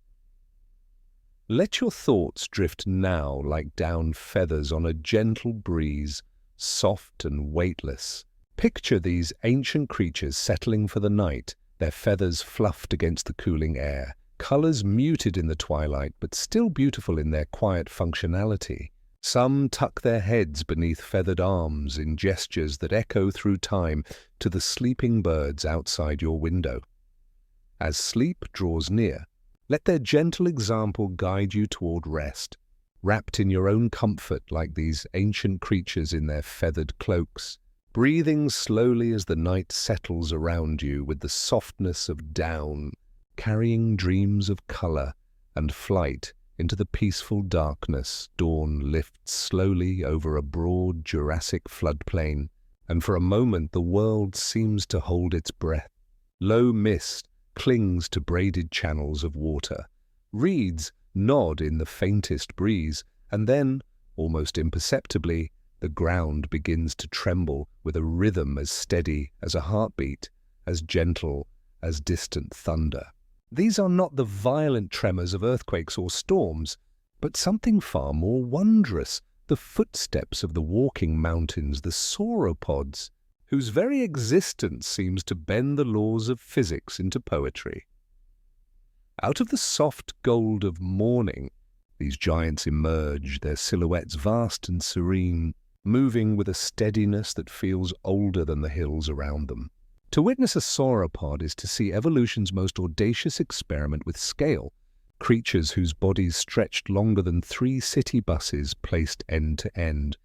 Let your thoughts drift now like down feathers on a gentle breeze, soft and weightless. Picture these ancient creatures settling for the night, their feathers fluffed against the cooling air, colors muted in the twilight but still beautiful in their quiet functionality. Some tuck their heads beneath feathered arms in gestures that echo through time to the sleeping birds outside your window. As sleep draws near, let their gentle example guide you toward rest, wrapped in your own comfort like these ancient creatures in their feathered cloaks, breathing slowly as the night settles around you with the softness of down, carrying dreams of color and flight into the peaceful darkness. Dawn lifts slowly over a broad Jurassic floodplain, and for a moment the world seems to hold its breath. Low mist clings to braided channels of water. Reeds nod in the faintest breeze, and then, almost imperceptibly, the ground begins to tremble with a rhythm as steady as a heartbeat, as gentle as distant thunder. These are not the violent tremors of earthquakes or storms, but something far more wondrous, the footsteps of the walking mountains, the sauropods, whose very existence seems to bend the laws of physics into poetry. Out of the soft gold of morning, these giants emerge, their silhouettes vast and serene, moving with a steadiness that feels older than the hills around them. To witness a sauropod is to see evolution's most audacious experiment with scale, creatures whose bodies stretched longer than 3 city buses placed end to end,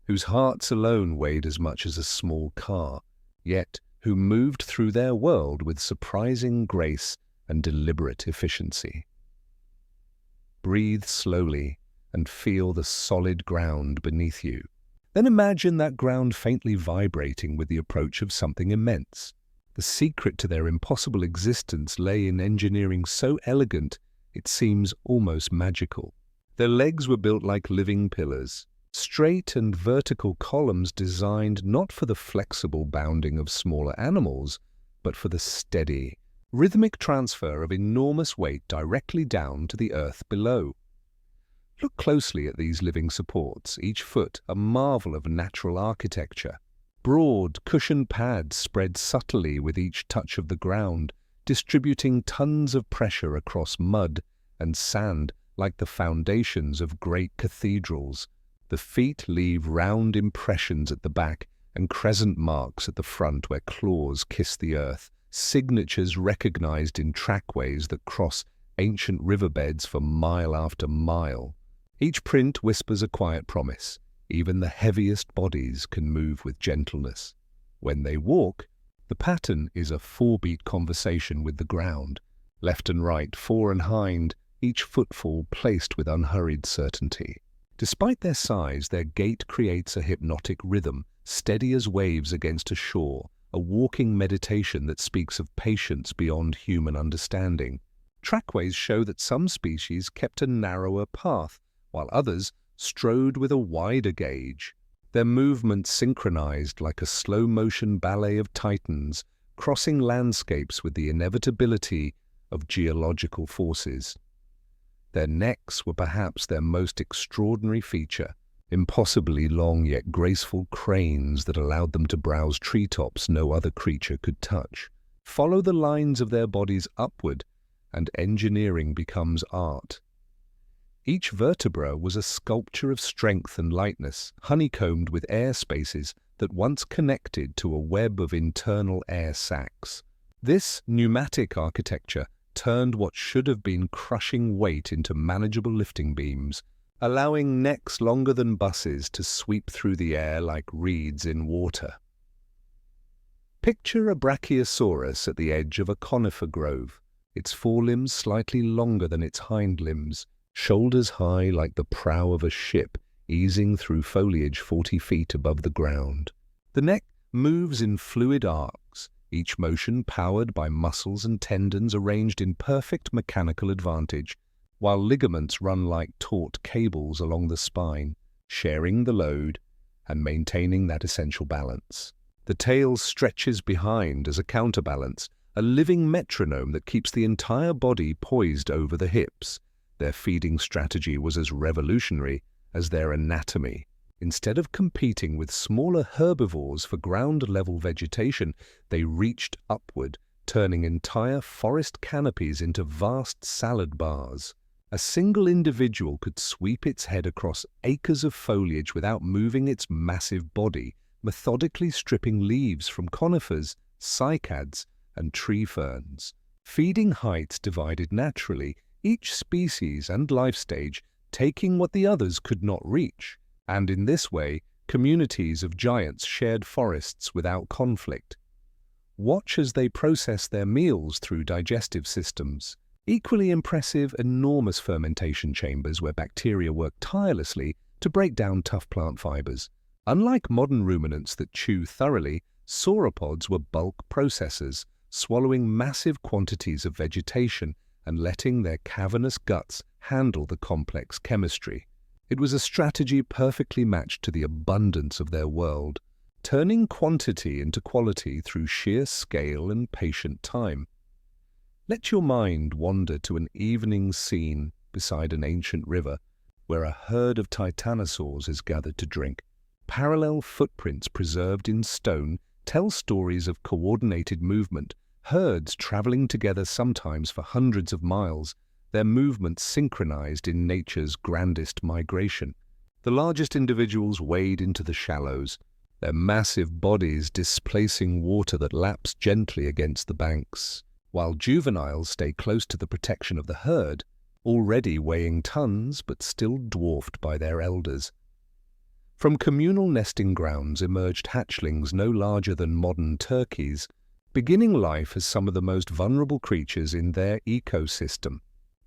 whose hearts alone weighed as much as a small car, yet who moved through their world with surprising grace and deliberate efficiency. Breathe slowly and feel the solid ground beneath you. Then imagine that ground faintly vibrating with the approach of something immense. The secret to their impossible existence lay in engineering so elegant It seems almost magical. Their legs were built like living pillars, straight and vertical columns designed not for the flexible bounding of smaller animals, but for the steady, rhythmic transfer of enormous weight directly down to the earth below. Look closely at these living supports, each foot a marvel of natural architecture. Broad, cushioned pads spread subtly with each touch of the ground, distributing tons of pressure across mud and sand like the foundations of great cathedrals. The feet leave round impressions at the back and crescent marks at the front where claws kiss the earth, signatures recognized in trackways that cross ancient riverbeds for mile after mile. Each print whispers a quiet promise. Even the heaviest bodies can move with gentleness. When they walk, the pattern is a four-beat conversation with the ground, left and right, fore and hind, each footfall placed with unhurried certainty. Despite their size, their gait creates a hypnotic rhythm, steady as waves against a shore, a walking meditation that speaks of patience beyond human understanding. Trackways show that some species kept a narrower path, while others strode with a wider gauge. Their movements synchronized like a slow-motion ballet of titans, crossing landscapes with the inevitability of geological forces. Their necks were perhaps their most extraordinary feature, impossibly long yet graceful cranes that allowed them to browse treetops no other creature could touch. Follow the lines of their bodies upward, and engineering becomes art. Each vertebra was a sculpture of strength and lightness, honeycombed with air spaces that once connected to a web of internal air sacs. This pneumatic architecture turned what should have been crushing weight into manageable lifting beams, allowing necks longer than buses to sweep through the air like reeds in water. Picture a brachiosaurus at the edge of a conifer grove, its forelimbs slightly longer than its hind limbs, shoulders high like the prow of a ship easing through foliage 40 feet above the ground. The neck moves in fluid arcs, each motion powered by muscles and tendons arranged in perfect mechanical advantage, while ligaments run like taut cables along the spine, sharing the load and maintaining that essential balance. The tail stretches behind as a counterbalance, a living metronome that keeps the entire body poised over the hips. Their feeding strategy was as revolutionary as their anatomy. Instead of competing with smaller herbivores for ground-level vegetation, they reached upward, turning entire forest canopies into vast salad bars. A single individual could sweep its head across acres of foliage without moving its massive body, methodically stripping leaves from conifers, cycads, and tree ferns. Feeding heights divided naturally, each species and life stage taking what the others could not reach. And in this way, communities of giants shared forests without conflict. Watch as they process their meals through digestive systems. Equally impressive, enormous fermentation chambers where bacteria work tirelessly to break down tough plant fibers. Unlike modern ruminants that chew thoroughly, sauropods were bulk processors, swallowing massive quantities of vegetation and letting their cavernous guts handle the complex chemistry. It was a strategy perfectly matched to the abundance of their world, turning quantity into quality through sheer scale and patient time. Let your mind wander to an evening scene beside an ancient river where a herd of titanosaurs is gathered to drink. Parallel footprints preserved in stone tell stories of coordinated movement, herds traveling together sometimes for hundreds of miles, their movements synchronized in nature's grandest migration. The largest individuals wade into the shallows, their massive bodies displacing water that laps gently against the banks, while juveniles stay close to the protection of the herd, already weighing tons but still dwarfed by their elders. From communal nesting grounds emerged hatchlings no larger than modern turkeys, beginning life as some of the most vulnerable creatures in their ecosystem.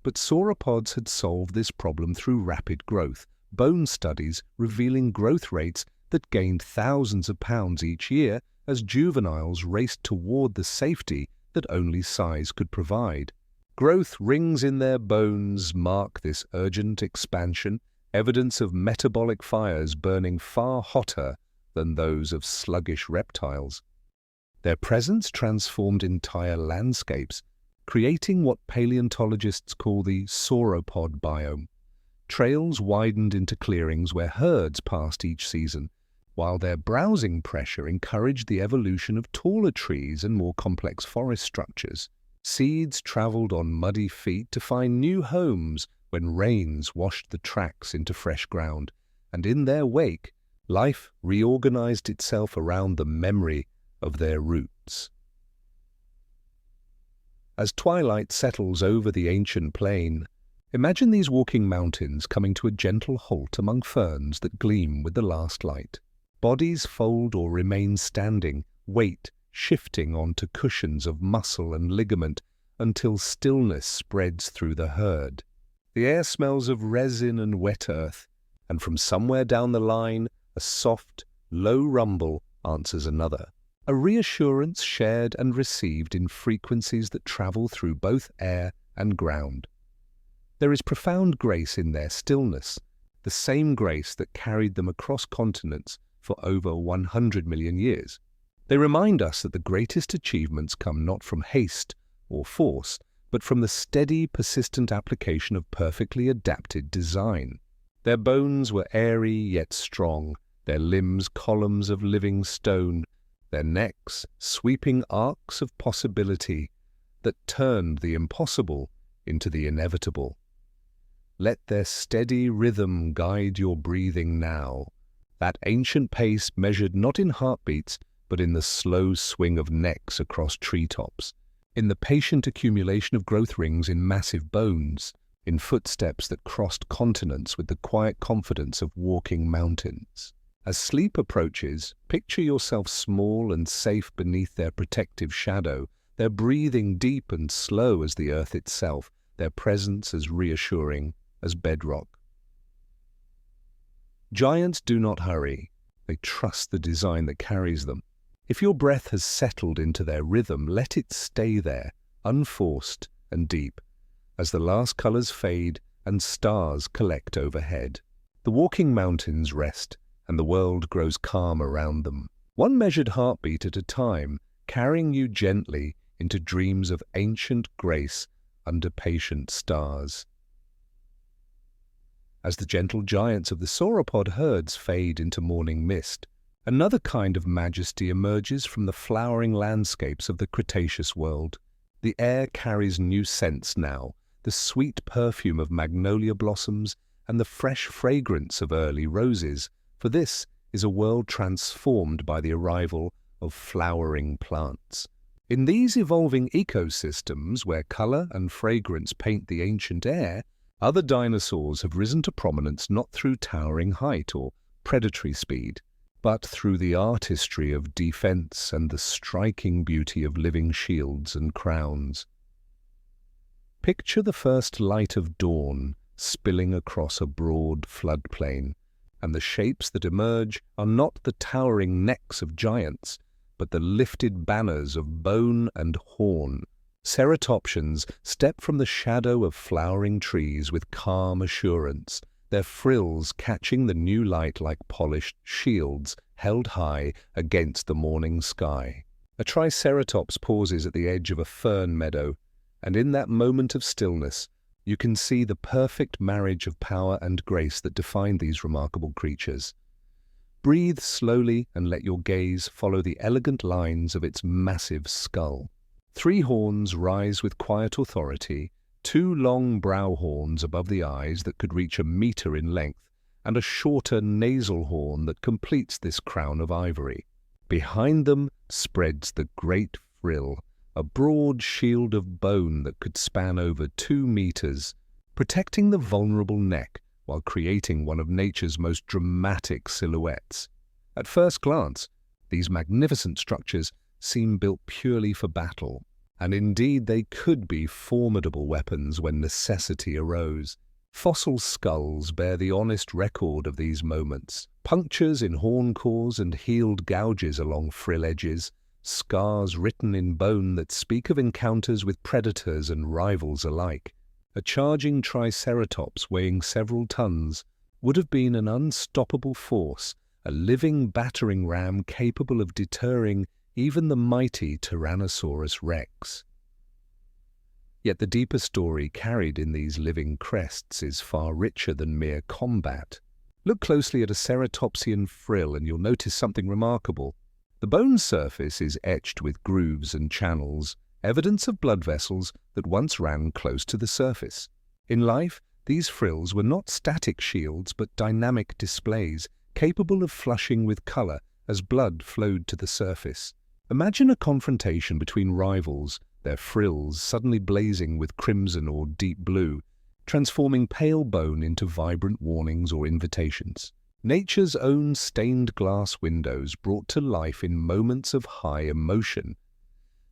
But sauropods had solved this problem through rapid growth, bone studies revealing growth rates that gained thousands of pounds each year as juveniles raced toward the safety that only size could provide. Growth rings in their bones mark this urgent expansion, evidence of metabolic fires burning far hotter than those of sluggish reptiles. Their presence transformed entire landscapes, creating what paleontologists call the sauropod biome. Trails widened into clearings where herds passed each season, while their browsing pressure encouraged the evolution of taller trees and more complex forest structures. Seeds traveled on muddy feet to find new homes when rains washed the tracks into fresh ground, and in their wake, life reorganized itself around the memory of their roots. As twilight settles over the ancient plain, imagine these walking mountains coming to a gentle halt among ferns that gleam with the last light. Bodies fold or remain standing, weight shifting onto cushions of muscle and ligament until stillness spreads through the herd. The air smells of resin and wet earth, and from somewhere down the line, a soft, low rumble answers another. A reassurance shared and received in frequencies that travel through both air and ground. There is profound grace in their stillness, the same grace that carried them across continents for over 100 million years. They remind us that the greatest achievements come not from haste or force, but from the steady, persistent application of perfectly adapted design. Their bones were airy yet strong, their limbs columns of living stone, their necks sweeping arcs of possibility that turned the impossible into the inevitable. Let their steady rhythm guide your breathing now, that ancient pace measured not in heartbeats, but in the slow swing of necks across treetops, in the patient accumulation of growth rings in massive bones, in footsteps that crossed continents with the quiet confidence of walking mountains. As sleep approaches, picture yourself small and safe beneath their protective shadow, their breathing deep and slow as the earth itself, their presence as reassuring as bedrock. Giants do not hurry. They trust the design that carries them. If your breath has settled into their rhythm, let it stay there, unforced and deep, as the last colors fade and stars collect overhead. The walking mountains rest, and the world grows calm around them, one measured heartbeat at a time, carrying you gently into dreams of ancient grace under patient stars. As the gentle giants of the sauropod herds fade into morning mist, another kind of majesty emerges from the flowering landscapes of the Cretaceous world. The air carries new scents now, the sweet perfume of magnolia blossoms and the fresh fragrance of early roses, for this is a world transformed by the arrival of flowering plants. In these evolving ecosystems where color and fragrance paint the ancient air, other dinosaurs have risen to prominence not through towering height or predatory speed, but through the artistry of defense and the striking beauty of living shields and crowns. Picture the first light of dawn spilling across a broad floodplain, and the shapes that emerge are not the towering necks of giants, but the lifted banners of bone and horn. Ceratopsians step from the shadow of flowering trees with calm assurance, their frills catching the new light like polished shields held high against the morning sky. A triceratops pauses at the edge of a fern meadow, and in that moment of stillness, you can see the perfect marriage of power and grace that define these remarkable creatures. Breathe slowly and let your gaze follow the elegant lines of its massive skull. 3 horns rise with quiet authority, 2 long brow horns above the eyes that could reach a meter in length, and a shorter nasal horn that completes this crown of ivory. Behind them spreads the great frill, a broad shield of bone that could span over 2 meters, protecting the vulnerable neck while creating one of nature's most dramatic silhouettes. At first glance, these magnificent structures seem built purely for battle, and indeed they could be formidable weapons when necessity arose. Fossil skulls bear the honest record of these moments. Punctures in horn cores and healed gouges along frill edges, scars written in bone that speak of encounters with predators and rivals alike. A charging triceratops weighing several tons would have been an unstoppable force, a living battering ram capable of deterring even the mighty Tyrannosaurus rex. Yet the deeper story carried in these living crests is far richer than mere combat. Look closely at a ceratopsian frill and you'll notice something remarkable. The bone surface is etched with grooves and channels, evidence of blood vessels that once ran close to the surface. In life, these frills were not static shields but dynamic displays, capable of flushing with color as blood flowed to the surface. Imagine a confrontation between rivals, their frills suddenly blazing with crimson or deep blue, transforming pale bone into vibrant warnings or invitations. Nature's own stained glass windows brought to life in moments of high emotion.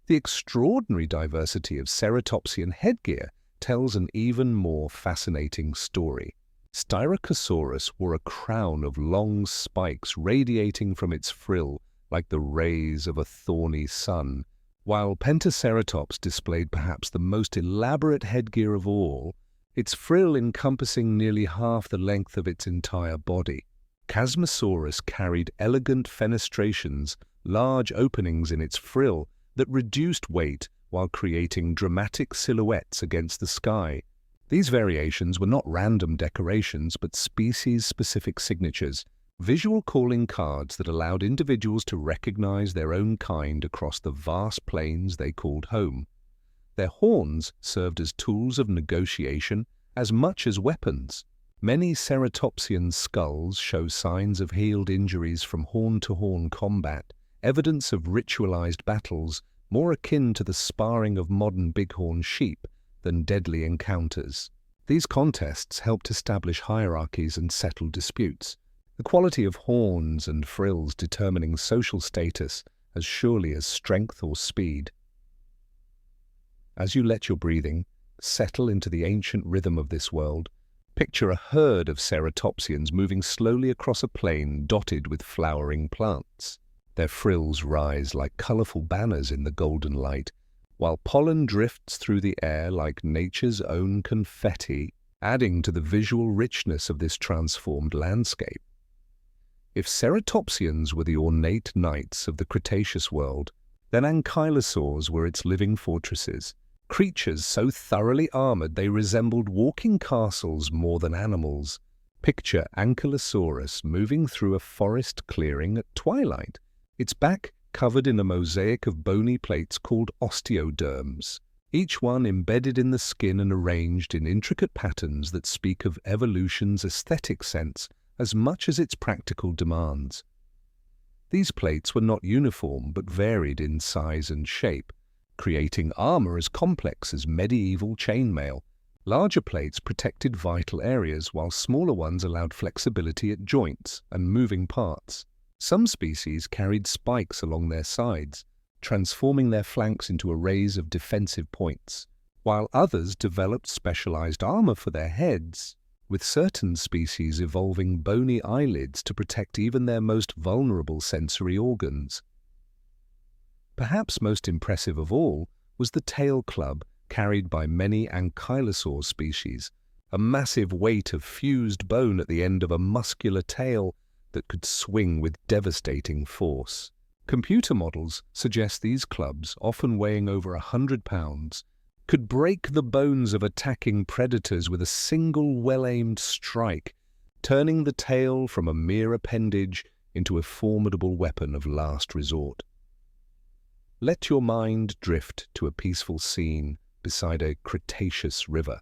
The extraordinary diversity of ceratopsian headgear tells an even more fascinating story. Styracosaurus wore a crown of long spikes radiating from its frill like the rays of a thorny sun, while Pentaceratops displayed perhaps the most elaborate headgear of all, its frill encompassing nearly half the length of its entire body. Chasmosaurus carried elegant fenestrations, large openings in its frill that reduced weight while creating dramatic silhouettes against the sky. These variations were not random decorations but species-specific signatures, visual calling cards that allowed individuals to recognize their own kind across the vast plains they called home. Their horns served as tools of negotiation as much as weapons. Many ceratopsian skulls show signs of healed injuries from horn-to-horn combat, evidence of ritualized battles more akin to the sparring of modern bighorn sheep than deadly encounters. These contests helped establish hierarchies and settle disputes, the quality of horns and frills determining social status as surely as strength or speed. As you let your breathing settle into the ancient rhythm of this world, picture a herd of ceratopsians moving slowly across a plain dotted with flowering plants. Their frills rise like colorful banners in the golden light, while pollen drifts through the air like nature's own confetti, adding to the visual richness of this transformed landscape. If ceratopsians were the ornate knights of the Cretaceous world, then ankylosaurs were its living fortresses, creatures so thoroughly armored they resembled walking castles more than animals. Picture Ankylosaurus moving through a forest clearing at twilight, its back covered in a mosaic of bony plates called osteoderms, each one embedded in the skin and arranged in intricate patterns that speak of evolution's aesthetic sense as much as its practical demands. These plates were not uniform but varied in size and shape, creating armor as complex as medieval chainmail. Larger plates protected vital areas while smaller ones allowed flexibility at joints and moving parts. Some species carried spikes along their sides, transforming their flanks into arrays of defensive points, while others developed specialized armor for their heads, with certain species evolving bony eyelids to protect even their most vulnerable sensory organs. Perhaps most impressive of all was the tail club carried by many ankylosaur species, a massive weight of fused bone at the end of a muscular tail that could swing with devastating force. Computer models suggest these clubs, often weighing over 100 pounds, could break the bones of attacking predators with a single well-aimed strike, turning the tail from a mere appendage into a formidable weapon of last resort. Let your mind drift to a peaceful scene beside a Cretaceous river,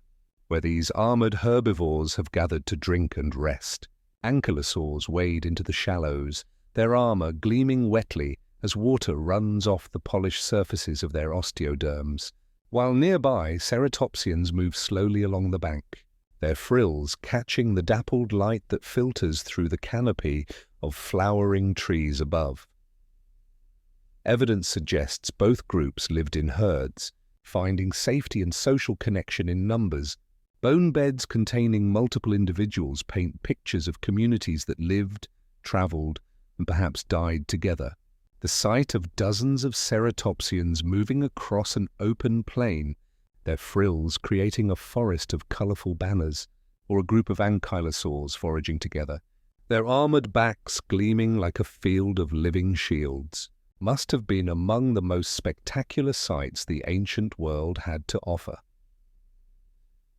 where these armored herbivores have gathered to drink and rest. Ankylosaurs wade into the shallows, their armor gleaming wetly as water runs off the polished surfaces of their osteoderms, while nearby ceratopsians move slowly along the bank, their frills catching the dappled light that filters through the canopy of flowering trees above. Evidence suggests both groups lived in herds, finding safety and social connection in numbers. Bone beds containing multiple individuals paint pictures of communities that lived, traveled, and perhaps died together. The sight of dozens of ceratopsians moving across an open plain, their frills creating a forest of colorful banners, or a group of ankylosaurs foraging together, their armored backs gleaming like a field of living shields, must have been among the most spectacular sights the ancient world had to offer.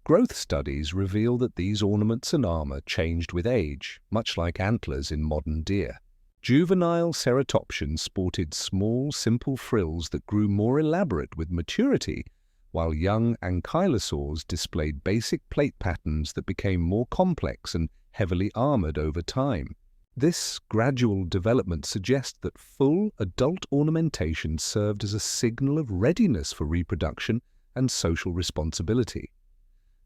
Growth studies reveal that these ornaments and armor changed with age, much like antlers in modern deer. Juvenile ceratopsians sported small, simple frills that grew more elaborate with maturity, while young ankylosaurs displayed basic plate patterns that became more complex and heavily armored over time. This gradual development suggests that full adult ornamentation served as a signal of readiness for reproduction and social responsibility.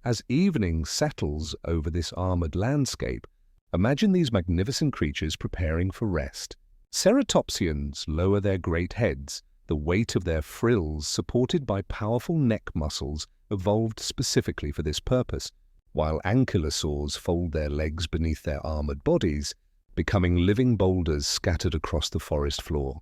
As evening settles over this armored landscape, imagine these magnificent creatures preparing for rest. Ceratopsians lower their great heads, the weight of their frills supported by powerful neck muscles evolved specifically for this purpose, while ankylosaurs fold their legs beneath their armored bodies, becoming living boulders scattered across the forest floor.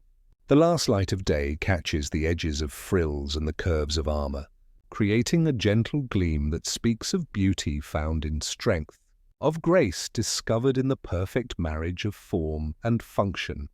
The last light of day catches the edges of frills and the curves of armor, creating a gentle gleam that speaks of beauty found in strength, of grace discovered in the perfect marriage of form and function.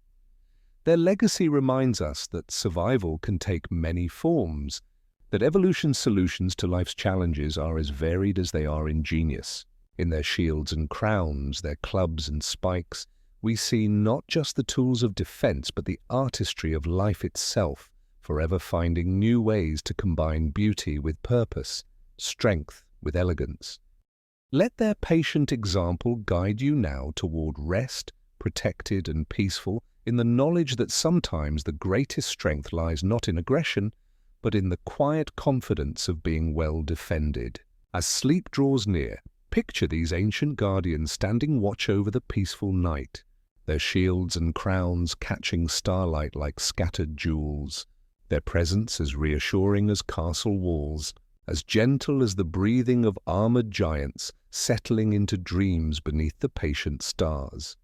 Their legacy reminds us that survival can take many forms, that evolution's solutions to life's challenges are as varied as they are ingenious. In their shields and crowns, their clubs and spikes, we see not just the tools of defense, but the artistry of life itself, forever finding new ways to combine beauty with purpose, strength with elegance. Let their patient example guide you now toward rest, protected and peaceful, in the knowledge that sometimes the greatest strength lies not in aggression, but in the quiet confidence of being well defended. As sleep draws near, picture these ancient guardians standing watch over the peaceful night, their shields and crowns catching starlight like scattered jewels, their presence as reassuring as castle walls, as gentle as the breathing of armored giants settling into dreams beneath the patient stars.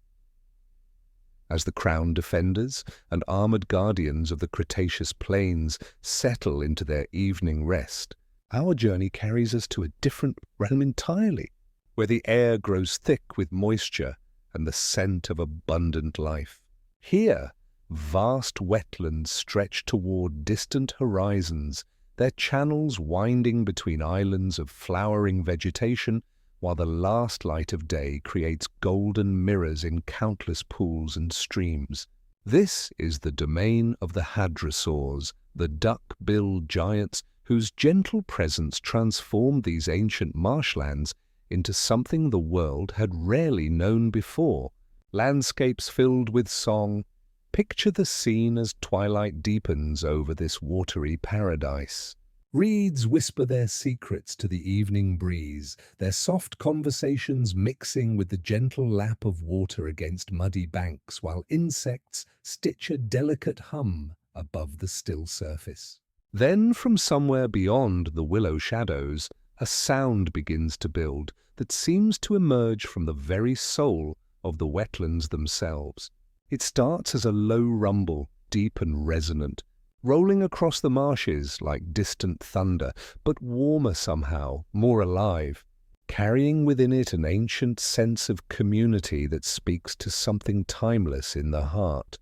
As the crowned defenders and armored guardians of the Cretaceous plains settle into their evening rest, our journey carries us to a different realm entirely, where the air grows thick with moisture and the scent of abundant life. Here, vast wetlands stretch toward distant horizons, their channels winding between islands of flowering vegetation, while the last light of day creates golden mirrors in countless pools and streams. This is the domain of the hadrosaurs, the duck-billed giants whose gentle presence transformed these ancient marshlands into something the world had rarely known before. Landscapes filled with song. Picture the scene as twilight deepens over this watery paradise. Reeds whisper their secrets to the evening breeze, their soft conversations mixing with the gentle lap of water against muddy banks, while insects stitch a delicate hum above the still surface. Then, from somewhere beyond the willow shadows, a sound begins to build that seems to emerge from the very soul of the wetlands themselves. It starts as a low rumble, deep and resonant, rolling across the marshes like distant thunder, but warmer somehow, more alive, carrying within it an ancient sense of community that speaks to something timeless in the heart.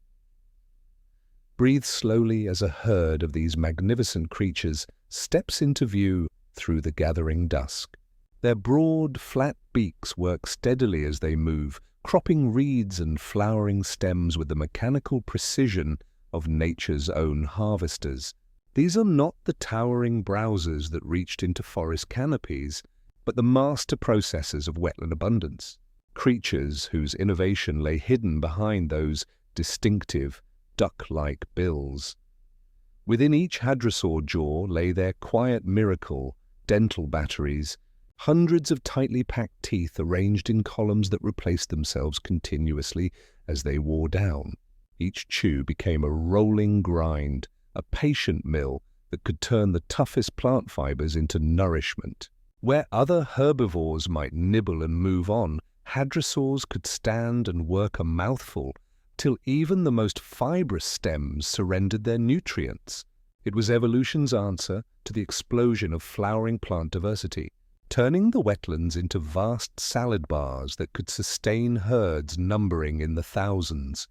Breathe slowly as a herd of these magnificent creatures steps into view through the gathering dusk. Their broad, flat beaks work steadily as they move, cropping reeds and flowering stems with the mechanical precision of nature's own harvesters. These are not the towering browsers that reached into forest canopies, but the master processors of wetland abundance, creatures whose innovation lay hidden behind those distinctive, duck-like bills. Within each hadrosaur jaw lay their quiet miracle, dental batteries, hundreds of tightly packed teeth arranged in columns that replaced themselves continuously as they wore down. Each chew became a rolling grind, a patient mill that could turn the toughest plant fibers into nourishment. Where other herbivores might nibble and move on, hadrosaurs could stand and work a mouthful, till even the most fibrous stems surrendered their nutrients. It was evolution's answer to the explosion of flowering plant diversity, turning the wetlands into vast salad bars that could sustain herds numbering in the thousands.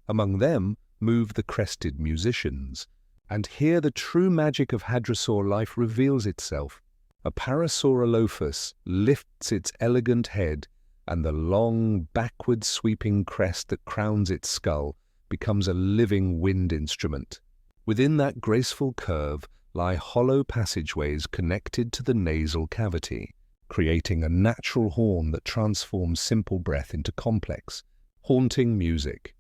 Among them moved the crested musicians, and here the true magic of hadrosaur life reveals itself. A Parasaurolophus lifts its elegant head, and the long, backward-sweeping crest that crowns its skull becomes a living wind instrument. Within that graceful curve lie hollow passageways connected to the nasal cavity, creating a natural horn that transforms simple breath into complex, haunting music.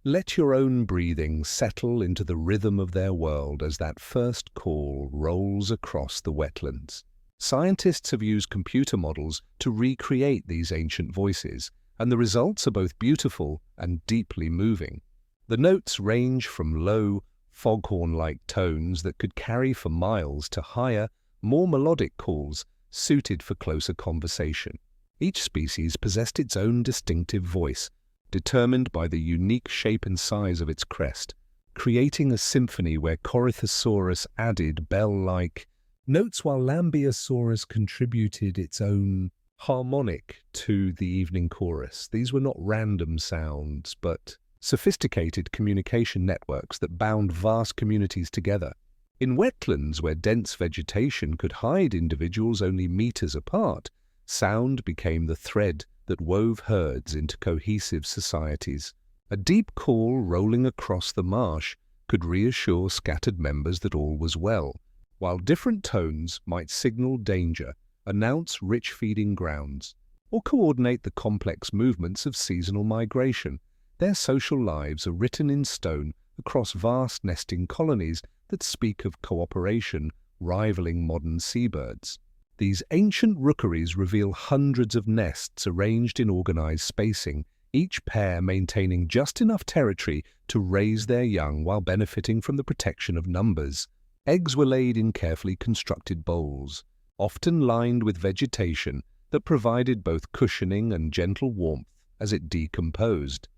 Let your own breathing settle into the rhythm of their world as that first call rolls across the wetlands. Scientists have used computer models to recreate these ancient voices, and the results are both beautiful and deeply moving. The notes range from low, foghorn-like tones that could carry for miles to higher, more melodic calls suited for closer conversation. Each species possessed its own distinctive voice, determined by the unique shape and size of its crest, creating a symphony where Corythosaurus added bell-like notes while Lambeosaurus contributed its own harmonic to the evening chorus. These were not random sounds, but sophisticated communication networks that bound vast communities together. In wetlands where dense vegetation could hide individuals only meters apart, sound became the thread that wove herds into cohesive societies. A deep call rolling across the marsh could reassure scattered members that all was well, while different tones might signal danger, announce rich feeding grounds, or coordinate the complex movements of seasonal migration. Their social lives are written in stone across vast nesting colonies that speak of cooperation rivaling modern seabirds. These ancient rookeries reveal hundreds of nests arranged in organized spacing, each pair maintaining just enough territory to raise their young while benefiting from the protection of numbers. Eggs were laid in carefully constructed bowls, often lined with vegetation that provided both cushioning and gentle warmth as it decomposed.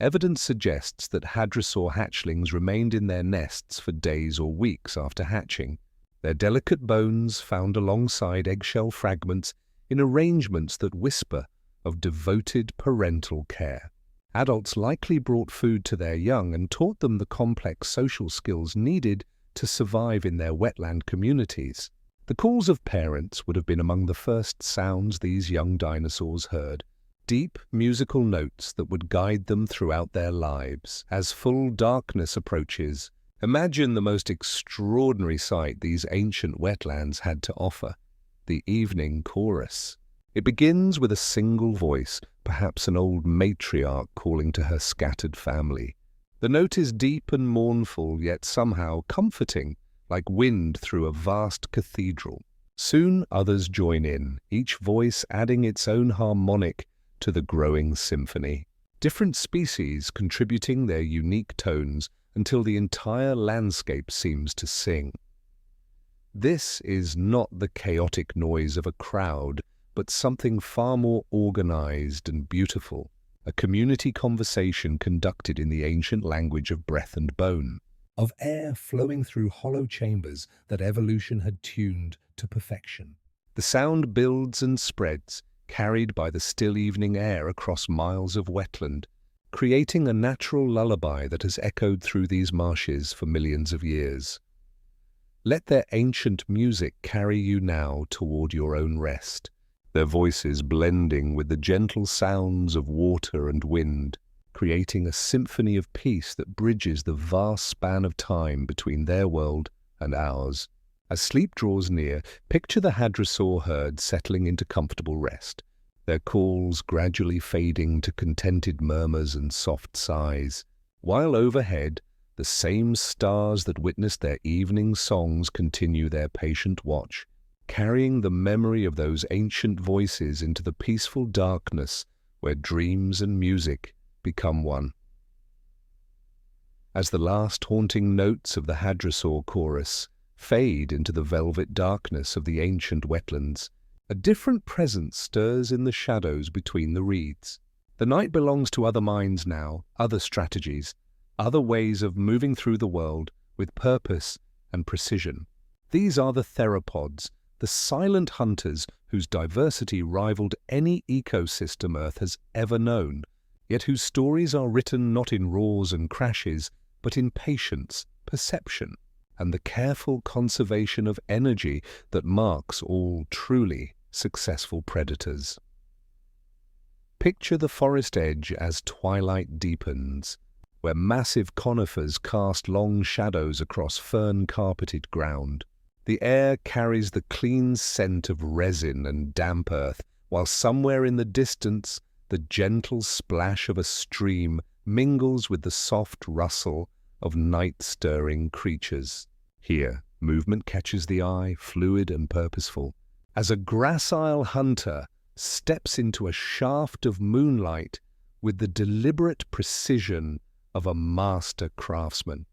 Evidence suggests that hadrosaur hatchlings remained in their nests for days or weeks after hatching, their delicate bones found alongside eggshell fragments in arrangements that whisper of devoted parental care. Adults likely brought food to their young and taught them the complex social skills needed to survive in their wetland communities. The calls of parents would have been among the first sounds these young dinosaurs heard, deep musical notes that would guide them throughout their lives. As full darkness approaches, imagine the most extraordinary sight these ancient wetlands had to offer: the evening chorus. It begins with a single voice, perhaps an old matriarch calling to her scattered family. The note is deep and mournful, yet somehow comforting, like wind through a vast cathedral. Soon others join in, each voice adding its own harmonic to the growing symphony. Different species contributing their unique tones until the entire landscape seems to sing. This is not the chaotic noise of a crowd, but something far more organized and beautiful, a community conversation conducted in the ancient language of breath and bone, of air flowing through hollow chambers that evolution had tuned to perfection. The sound builds and spreads, carried by the still evening air across miles of wetland, creating a natural lullaby that has echoed through these marshes for millions of years. Let their ancient music carry you now toward your own rest, their voices blending with the gentle sounds of water and wind, creating a symphony of peace that bridges the vast span of time between their world and ours. As sleep draws near, picture the hadrosaur herd settling into comfortable rest, their calls gradually fading to contented murmurs and soft sighs, while overhead, the same stars that witness their evening songs continue their patient watch, carrying the memory of those ancient voices into the peaceful darkness where dreams and music become one. As the last haunting notes of the hadrosaur chorus fade into the velvet darkness of the ancient wetlands, a different presence stirs in the shadows between the reeds. The night belongs to other minds now, other strategies, other ways of moving through the world with purpose and precision. These are the theropods, the silent hunters whose diversity rivaled any ecosystem Earth has ever known, yet whose stories are written not in roars and crashes, but in patience, perception, and the careful conservation of energy that marks all truly successful predators. Picture the forest edge as twilight deepens, where massive conifers cast long shadows across fern-carpeted ground. The air carries the clean scent of resin and damp earth, while somewhere in the distance the gentle splash of a stream mingles with the soft rustle of night-stirring creatures. Here, movement catches the eye, fluid and purposeful, as a gracile hunter steps into a shaft of moonlight with the deliberate precision of a master craftsman.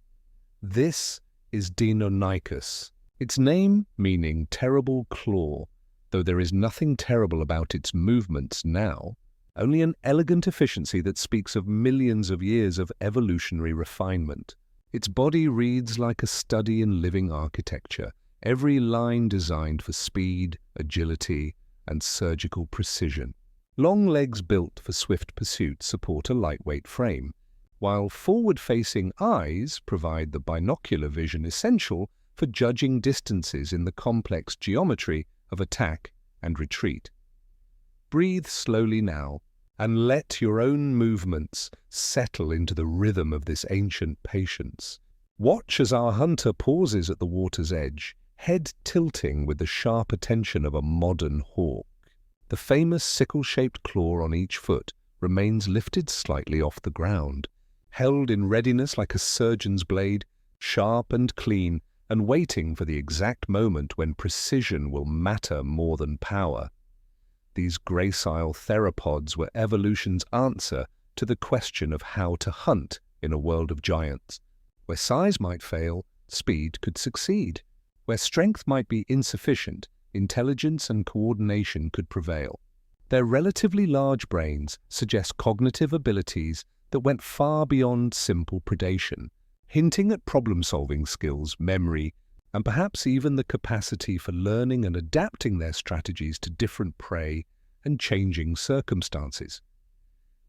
This is Deinonychus, its name meaning terrible claw, though there is nothing terrible about its movements now, only an elegant efficiency that speaks of millions of years of evolutionary refinement. Its body reads like a study in living architecture, every line designed for speed, agility, and surgical precision. Long legs built for swift pursuit support a lightweight frame, while forward-facing eyes provide the binocular vision essential for judging distances in the complex geometry of attack and retreat. Breathe slowly now, and let your own movements settle into the rhythm of this ancient patience. Watch as our hunter pauses at the water's edge, head tilting with the sharp attention of a modern hawk. The famous sickle-shaped claw on each foot remains lifted slightly off the ground, held in readiness like a surgeon's blade, sharp and clean, and waiting for the exact moment when precision will matter more than power. These gracile theropods were evolution's answer to the question of how to hunt in a world of giants. Where size might fail, speed could succeed. Where strength might be insufficient, intelligence and coordination could prevail. Their relatively large brains suggest cognitive abilities that went far beyond simple predation, hinting at problem-solving skills, memory, and perhaps even the capacity for learning and adapting their strategies to different prey and changing circumstances.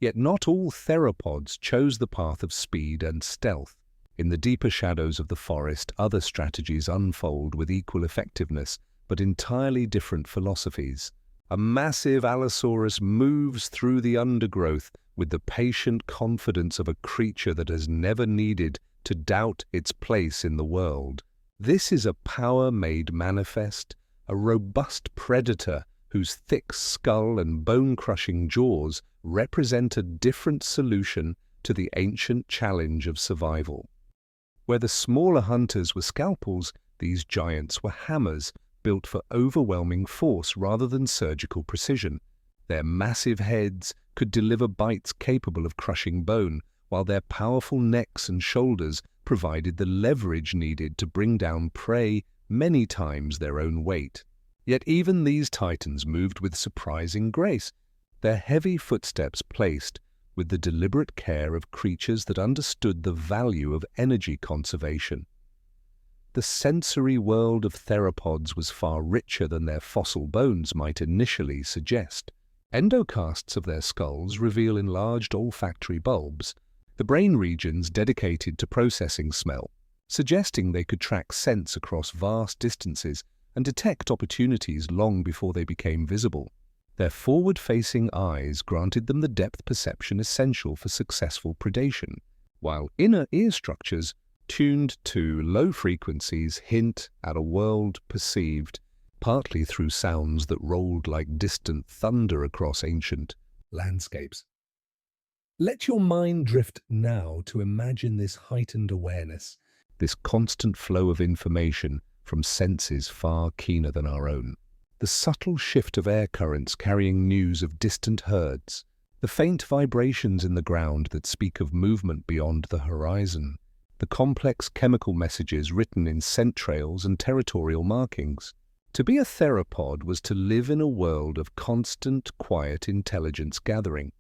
Yet not all theropods chose the path of speed and stealth. In the deeper shadows of the forest, other strategies unfold with equal effectiveness, but entirely different philosophies. A massive Allosaurus moves through the undergrowth with the patient confidence of a creature that has never needed to doubt its place in the world. This is a power made manifest, a robust predator whose thick skull and bone-crushing jaws represent a different solution to the ancient challenge of survival. Where the smaller hunters were scalpels, these giants were hammers built for overwhelming force rather than surgical precision. Their massive heads could deliver bites capable of crushing bone, while their powerful necks and shoulders provided the leverage needed to bring down prey many times their own weight. Yet even these titans moved with surprising grace, their heavy footsteps placed with the deliberate care of creatures that understood the value of energy conservation. The sensory world of theropods was far richer than their fossil bones might initially suggest. Endocasts of their skulls reveal enlarged olfactory bulbs, the brain regions dedicated to processing smell, suggesting they could track scents across vast distances and detect opportunities long before they became visible. Their forward-facing eyes granted them the depth perception essential for successful predation, while inner ear structures, tuned to low frequencies, hint at a world perceived partly through sounds that rolled like distant thunder across ancient landscapes. Let your mind drift now to imagine this heightened awareness, this constant flow of information from senses far keener than our own. The subtle shift of air currents carrying news of distant herds, the faint vibrations in the ground that speak of movement beyond the horizon, the complex chemical messages written in scent trails and territorial markings. To be a theropod was to live in a world of constant, quiet intelligence gathering.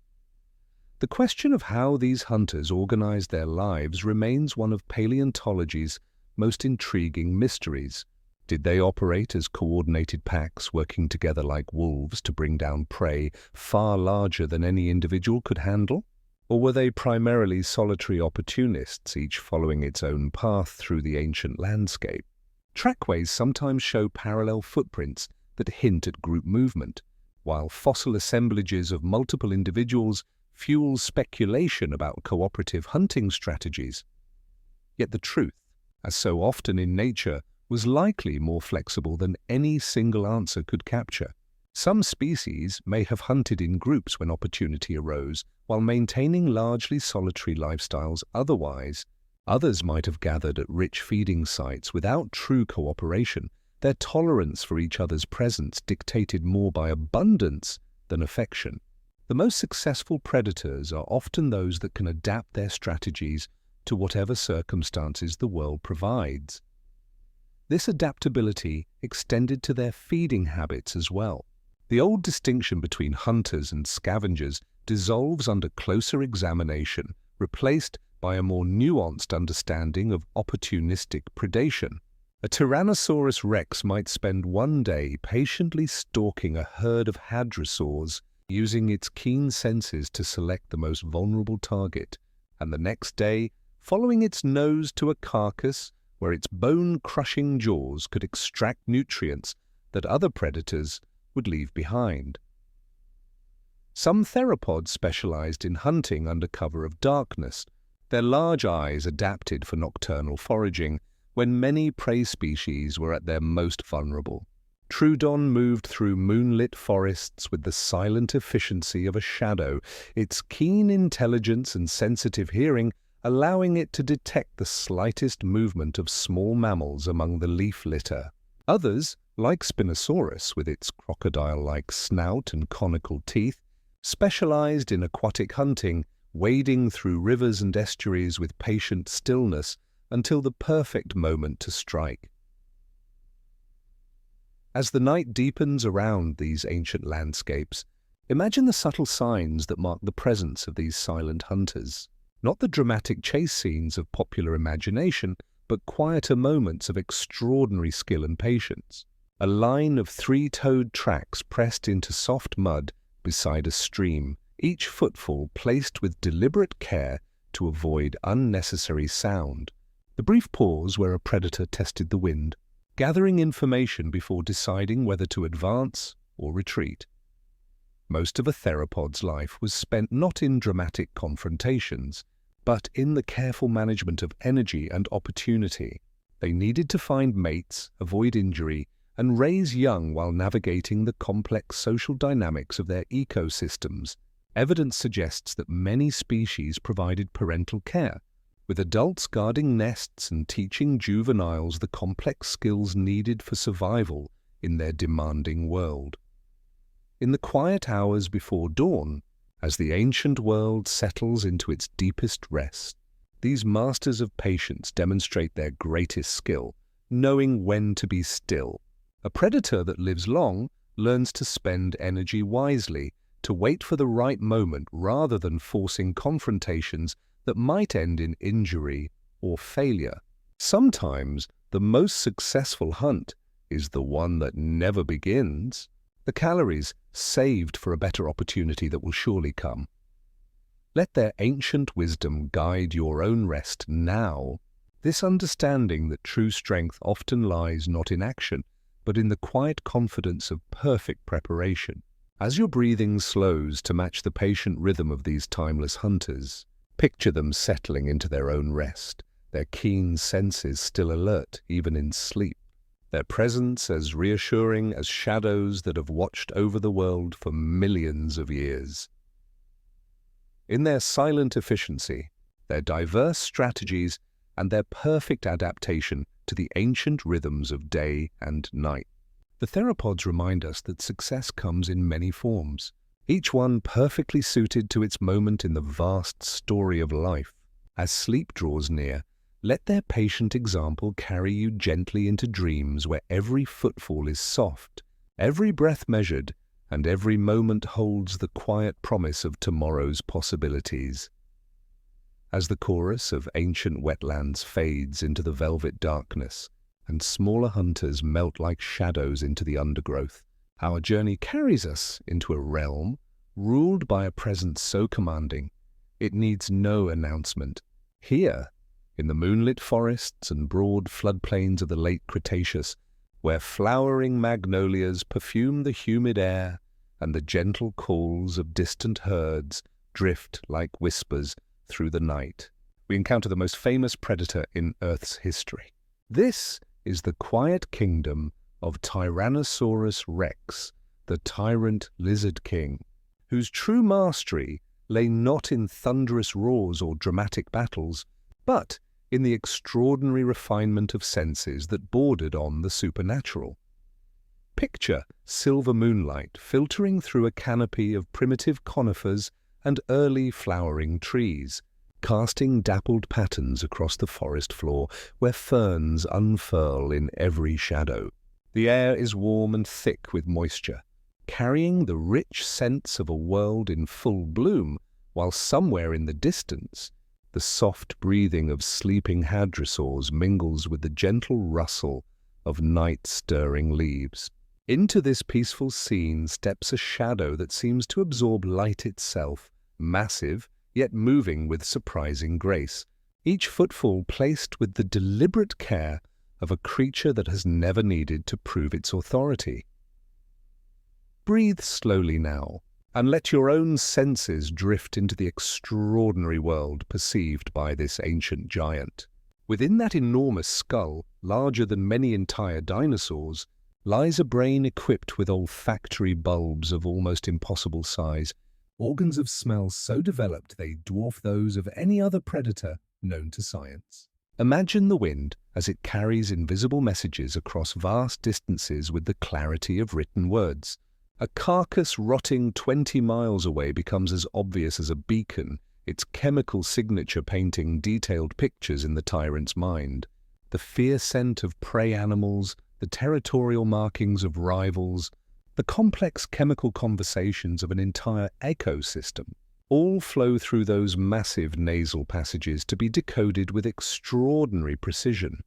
The question of how these hunters organized their lives remains one of paleontology's most intriguing mysteries. Did they operate as coordinated packs, working together like wolves to bring down prey far larger than any individual could handle? Or were they primarily solitary opportunists, each following its own path through the ancient landscape? Trackways sometimes show parallel footprints that hint at group movement, while fossil assemblages of multiple individuals fuel speculation about cooperative hunting strategies. Yet the truth, as so often in nature, was likely more flexible than any single answer could capture. Some species may have hunted in groups when opportunity arose, while maintaining largely solitary lifestyles otherwise. Others might have gathered at rich feeding sites without true cooperation, their tolerance for each other's presence dictated more by abundance than affection. The most successful predators are often those that can adapt their strategies to whatever circumstances the world provides. This adaptability extended to their feeding habits as well. The old distinction between hunters and scavengers dissolves under closer examination, replaced by a more nuanced understanding of opportunistic predation. A Tyrannosaurus rex might spend one day patiently stalking a herd of hadrosaurs, using its keen senses to select the most vulnerable target, and the next day following its nose to a carcass where its bone-crushing jaws could extract nutrients that other predators would leave behind. Some theropods specialized in hunting under cover of darkness, their large eyes adapted for nocturnal foraging when many prey species were at their most vulnerable. Troodon moved through moonlit forests with the silent efficiency of a shadow, its keen intelligence and sensitive hearing allowing it to detect the slightest movement of small mammals among the leaf litter. Others, like Spinosaurus with its crocodile-like snout and conical teeth, specialized in aquatic hunting, wading through rivers and estuaries with patient stillness until the perfect moment to strike. As the night deepens around these ancient landscapes, imagine the subtle signs that mark the presence of these silent hunters. Not the dramatic chase scenes of popular imagination, but quieter moments of extraordinary skill and patience. A line of three-toed tracks pressed into soft mud beside a stream, each footfall placed with deliberate care to avoid unnecessary sound. The brief pause where a predator tested the wind, gathering information before deciding whether to advance or retreat. Most of a theropod's life was spent not in dramatic confrontations, but in the careful management of energy and opportunity. They needed to find mates, avoid injury, and raise young while navigating the complex social dynamics of their ecosystems. Evidence suggests that many species provided parental care, with adults guarding nests and teaching juveniles the complex skills needed for survival in their demanding world. In the quiet hours before dawn, as the ancient world settles into its deepest rest, these masters of patience demonstrate their greatest skill, knowing when to be still. A predator that lives long learns to spend energy wisely, to wait for the right moment rather than forcing confrontations that might end in injury or failure. Sometimes the most successful hunt is the one that never begins. The calories saved for a better opportunity that will surely come. Let their ancient wisdom guide your own rest now. This understanding that true strength often lies not in action, but in the quiet confidence of perfect preparation. As your breathing slows to match the patient rhythm of these timeless hunters, picture them settling into their own rest, their keen senses still alert even in sleep, their presence as reassuring as shadows that have watched over the world for millions of years. In their silent efficiency, their diverse strategies, and their perfect adaptation to the ancient rhythms of day and night, the theropods remind us that success comes in many forms, each one perfectly suited to its moment in the vast story of life. As sleep draws near, let their patient example carry you gently into dreams where every footfall is soft, every breath measured, and every moment holds the quiet promise of tomorrow's possibilities. As the chorus of ancient wetlands fades into the velvet darkness, and smaller hunters melt like shadows into the undergrowth, our journey carries us into a realm ruled by a presence so commanding, it needs no announcement. Here, in the moonlit forests and broad floodplains of the late Cretaceous, where flowering magnolias perfume the humid air and the gentle calls of distant herds drift like whispers through the night, we encounter the most famous predator in Earth's history. This is the quiet kingdom of Tyrannosaurus rex, the tyrant lizard king, whose true mastery lay not in thunderous roars or dramatic battles, but in the extraordinary refinement of senses that bordered on the supernatural. Picture silver moonlight filtering through a canopy of primitive conifers and early flowering trees, casting dappled patterns across the forest floor where ferns unfurl in every shadow. The air is warm and thick with moisture, carrying the rich scents of a world in full bloom, while somewhere in the distance, the soft breathing of sleeping hadrosaurs mingles with the gentle rustle of night-stirring leaves. Into this peaceful scene steps a shadow that seems to absorb light itself, massive, yet moving with surprising grace, each footfall placed with the deliberate care of a creature that has never needed to prove its authority. Breathe slowly now, and let your own senses drift into the extraordinary world perceived by this ancient giant. Within that enormous skull, larger than many entire dinosaurs, lies a brain equipped with olfactory bulbs of almost impossible size, organs of smell so developed they dwarf those of any other predator known to science. Imagine the wind as it carries invisible messages across vast distances with the clarity of written words. A carcass rotting 20 miles away becomes as obvious as a beacon, its chemical signature painting detailed pictures in the tyrant's mind. The fear scent of prey animals, the territorial markings of rivals, the complex chemical conversations of an entire ecosystem, all flow through those massive nasal passages to be decoded with extraordinary precision.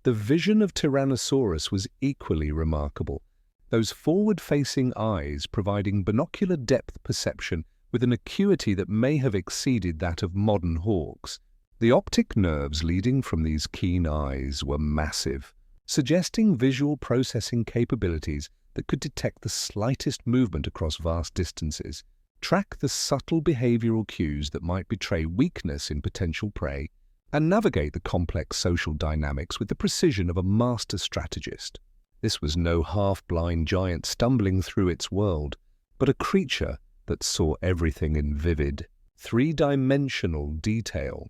The vision of Tyrannosaurus was equally remarkable, those forward-facing eyes providing binocular depth perception with an acuity that may have exceeded that of modern hawks. The optic nerves leading from these keen eyes were massive, suggesting visual processing capabilities that could detect the slightest movement across vast distances, track the subtle behavioral cues that might betray weakness in potential prey, and navigate the complex social dynamics with the precision of a master strategist. This was no half-blind giant stumbling through its world, but a creature that saw everything in vivid, three-dimensional detail.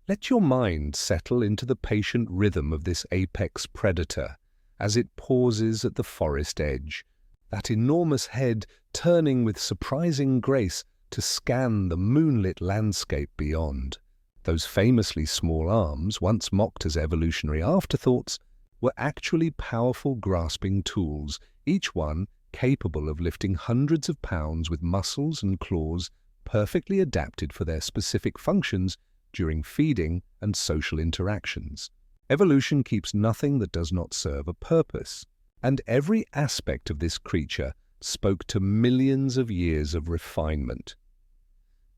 Let your mind settle into the patient rhythm of this apex predator as it pauses at the forest edge, that enormous head turning with surprising grace to scan the moonlit landscape beyond. Those famously small arms, once mocked as evolutionary afterthoughts, were actually powerful grasping tools, each one capable of lifting hundreds of pounds with muscles and claws perfectly adapted for their specific functions during feeding and social interactions. Evolution keeps nothing that does not serve a purpose, and every aspect of this creature spoke to millions of years of refinement.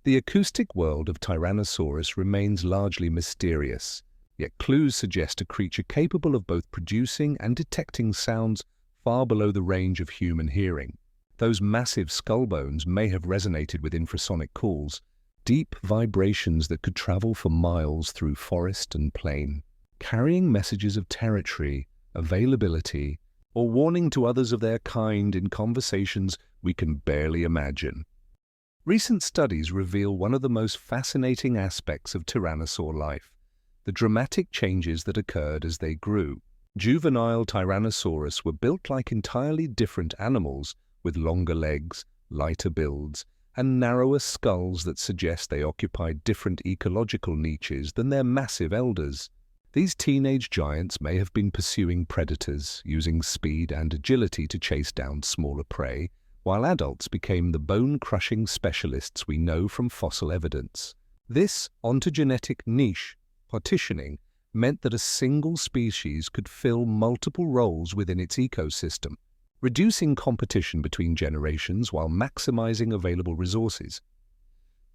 The acoustic world of Tyrannosaurus remains largely mysterious, yet clues suggest a creature capable of both producing and detecting sounds far below the range of human hearing. Those massive skull bones may have resonated with infrasonic calls, deep vibrations that could travel for miles through forest and plain, carrying messages of territory, availability, or warning to others of their kind in conversations we can barely imagine. Recent studies reveal one of the most fascinating aspects of tyrannosaur life: the dramatic changes that occurred as they grew. Juvenile Tyrannosaurus were built like entirely different animals, with longer legs, lighter builds, and narrower skulls that suggest they occupied different ecological niches than their massive elders. These teenage giants may have been pursuing predators, using speed and agility to chase down smaller prey, while adults became the bone-crushing specialists we know from fossil evidence. This ontogenetic niche partitioning meant that a single species could fill multiple roles within its ecosystem, reducing competition between generations while maximizing available resources.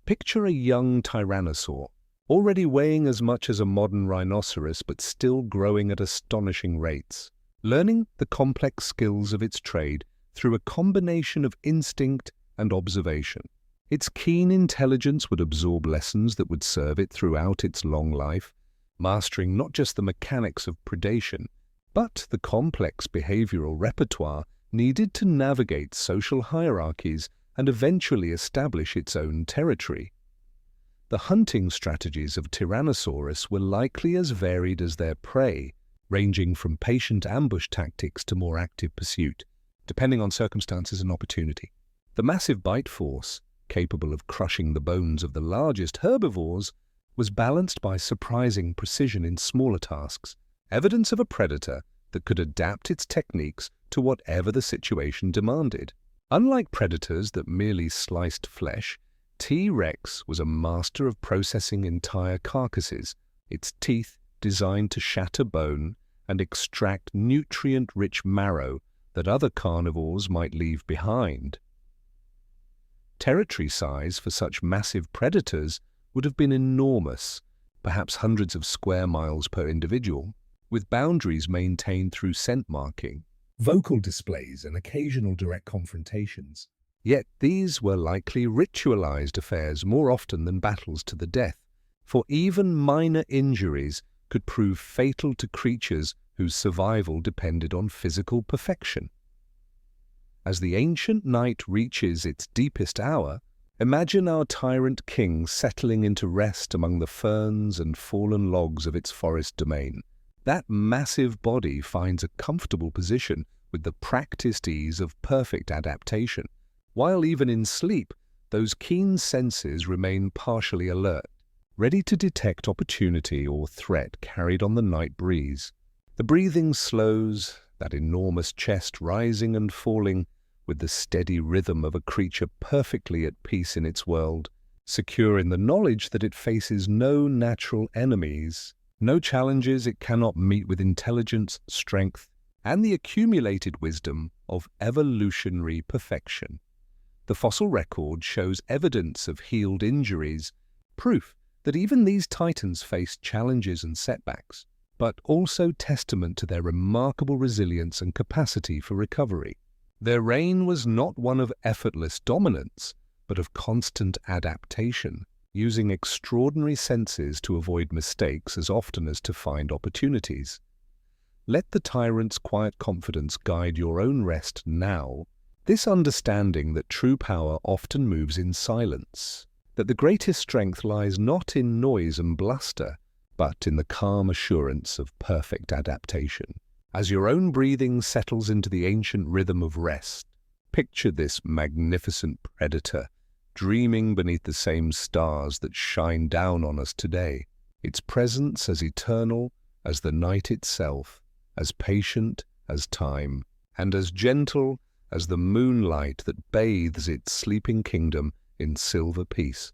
Picture a young tyrannosaur, already weighing as much as a modern rhinoceros but still growing at astonishing rates, learning the complex skills of its trade through a combination of instinct and observation. Its keen intelligence would absorb lessons that would serve it throughout its long life, mastering not just the mechanics of predation, but the complex behavioral repertoire needed to navigate social hierarchies and eventually establish its own territory. The hunting strategies of Tyrannosaurus were likely as varied as their prey, ranging from patient ambush tactics to more active pursuit, depending on circumstances and opportunity. The massive bite force, capable of crushing the bones of the largest herbivores, was balanced by surprising precision in smaller tasks, evidence of a predator that could adapt its techniques to whatever the situation demanded. Unlike predators that merely sliced flesh, T-Rex was a master of processing entire carcasses, its teeth designed to shatter bone and extract nutrient-rich marrow that other carnivores might leave behind. Territory size for such massive predators would have been enormous, perhaps hundreds of square miles per individual, with boundaries maintained through scent marking, vocal displays, and occasional direct confrontations. Yet these were likely ritualized affairs more often than battles to the death, for even minor injuries could prove fatal to creatures whose survival depended on physical perfection. As the ancient night reaches its deepest hour, imagine our tyrant king settling into rest among the ferns and fallen logs of its forest domain. That massive body finds a comfortable position with the practiced ease of perfect adaptation, while even in sleep, those keen senses remain partially alert, ready to detect opportunity or threat carried on the night breeze. The breathing slows, that enormous chest rising and falling, with the steady rhythm of a creature perfectly at peace in its world, secure in the knowledge that it faces no natural enemies, no challenges it cannot meet with intelligence, strength, and the accumulated wisdom of evolutionary perfection. The fossil record shows evidence of healed injuries, proof that even these titans faced challenges and setbacks, but also testament to their remarkable resilience and capacity for recovery. Their reign was not one of effortless dominance, but of constant adaptation, using extraordinary senses to avoid mistakes as often as to find opportunities. Let the tyrant's quiet confidence guide your own rest now. This understanding that true power often moves in silence, that the greatest strength lies not in noise and bluster, but in the calm assurance of perfect adaptation. As your own breathing settles into the ancient rhythm of rest, picture this magnificent predator dreaming beneath the same stars that shine down on us today, its presence as eternal as the night itself, as patient as time, and as gentle as the moonlight that bathes its sleeping kingdom in silver peace.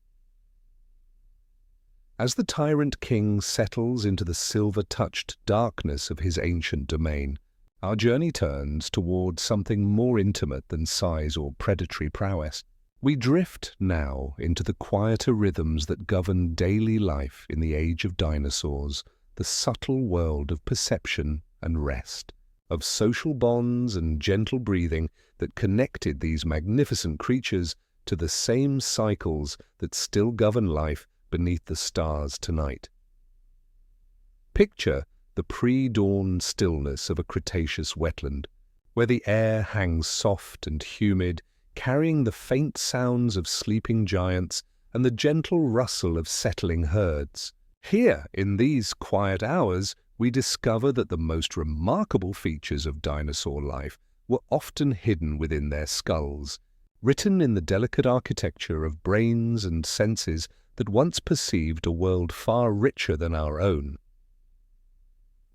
As the tyrant king settles into the silver-touched darkness of his ancient domain, our journey turns towards something more intimate than size or predatory prowess. We drift now into the quieter rhythms that govern daily life in the age of dinosaurs, the subtle world of perception and rest, of social bonds and gentle breathing that connected these magnificent creatures to the same cycles that still govern life beneath the stars tonight. Picture the pre-dawn stillness of a Cretaceous wetland, where the air hangs soft and humid, carrying the faint sounds of sleeping giants and the gentle rustle of settling herds. Here, in these quiet hours, we discover that the most remarkable features of dinosaur life were often hidden within their skulls, written in the delicate architecture of brains and senses that once perceived a world far richer than our own.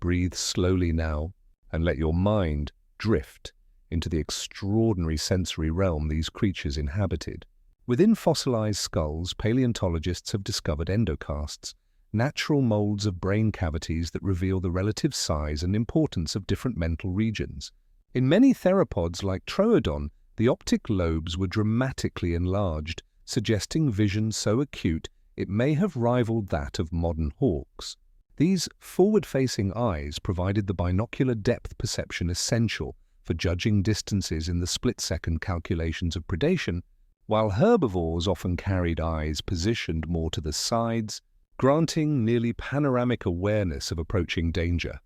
Breathe slowly now and let your mind drift into the extraordinary sensory realm these creatures inhabited. Within fossilized skulls, paleontologists have discovered endocasts, natural molds of brain cavities that reveal the relative size and importance of different mental regions. In many theropods like Troodon, the optic lobes were dramatically enlarged, suggesting vision so acute it may have rivaled that of modern hawks. These forward-facing eyes provided the binocular depth perception essential for judging distances in the split-second calculations of predation, while herbivores often carried eyes positioned more to the sides, granting nearly panoramic awareness of approaching danger.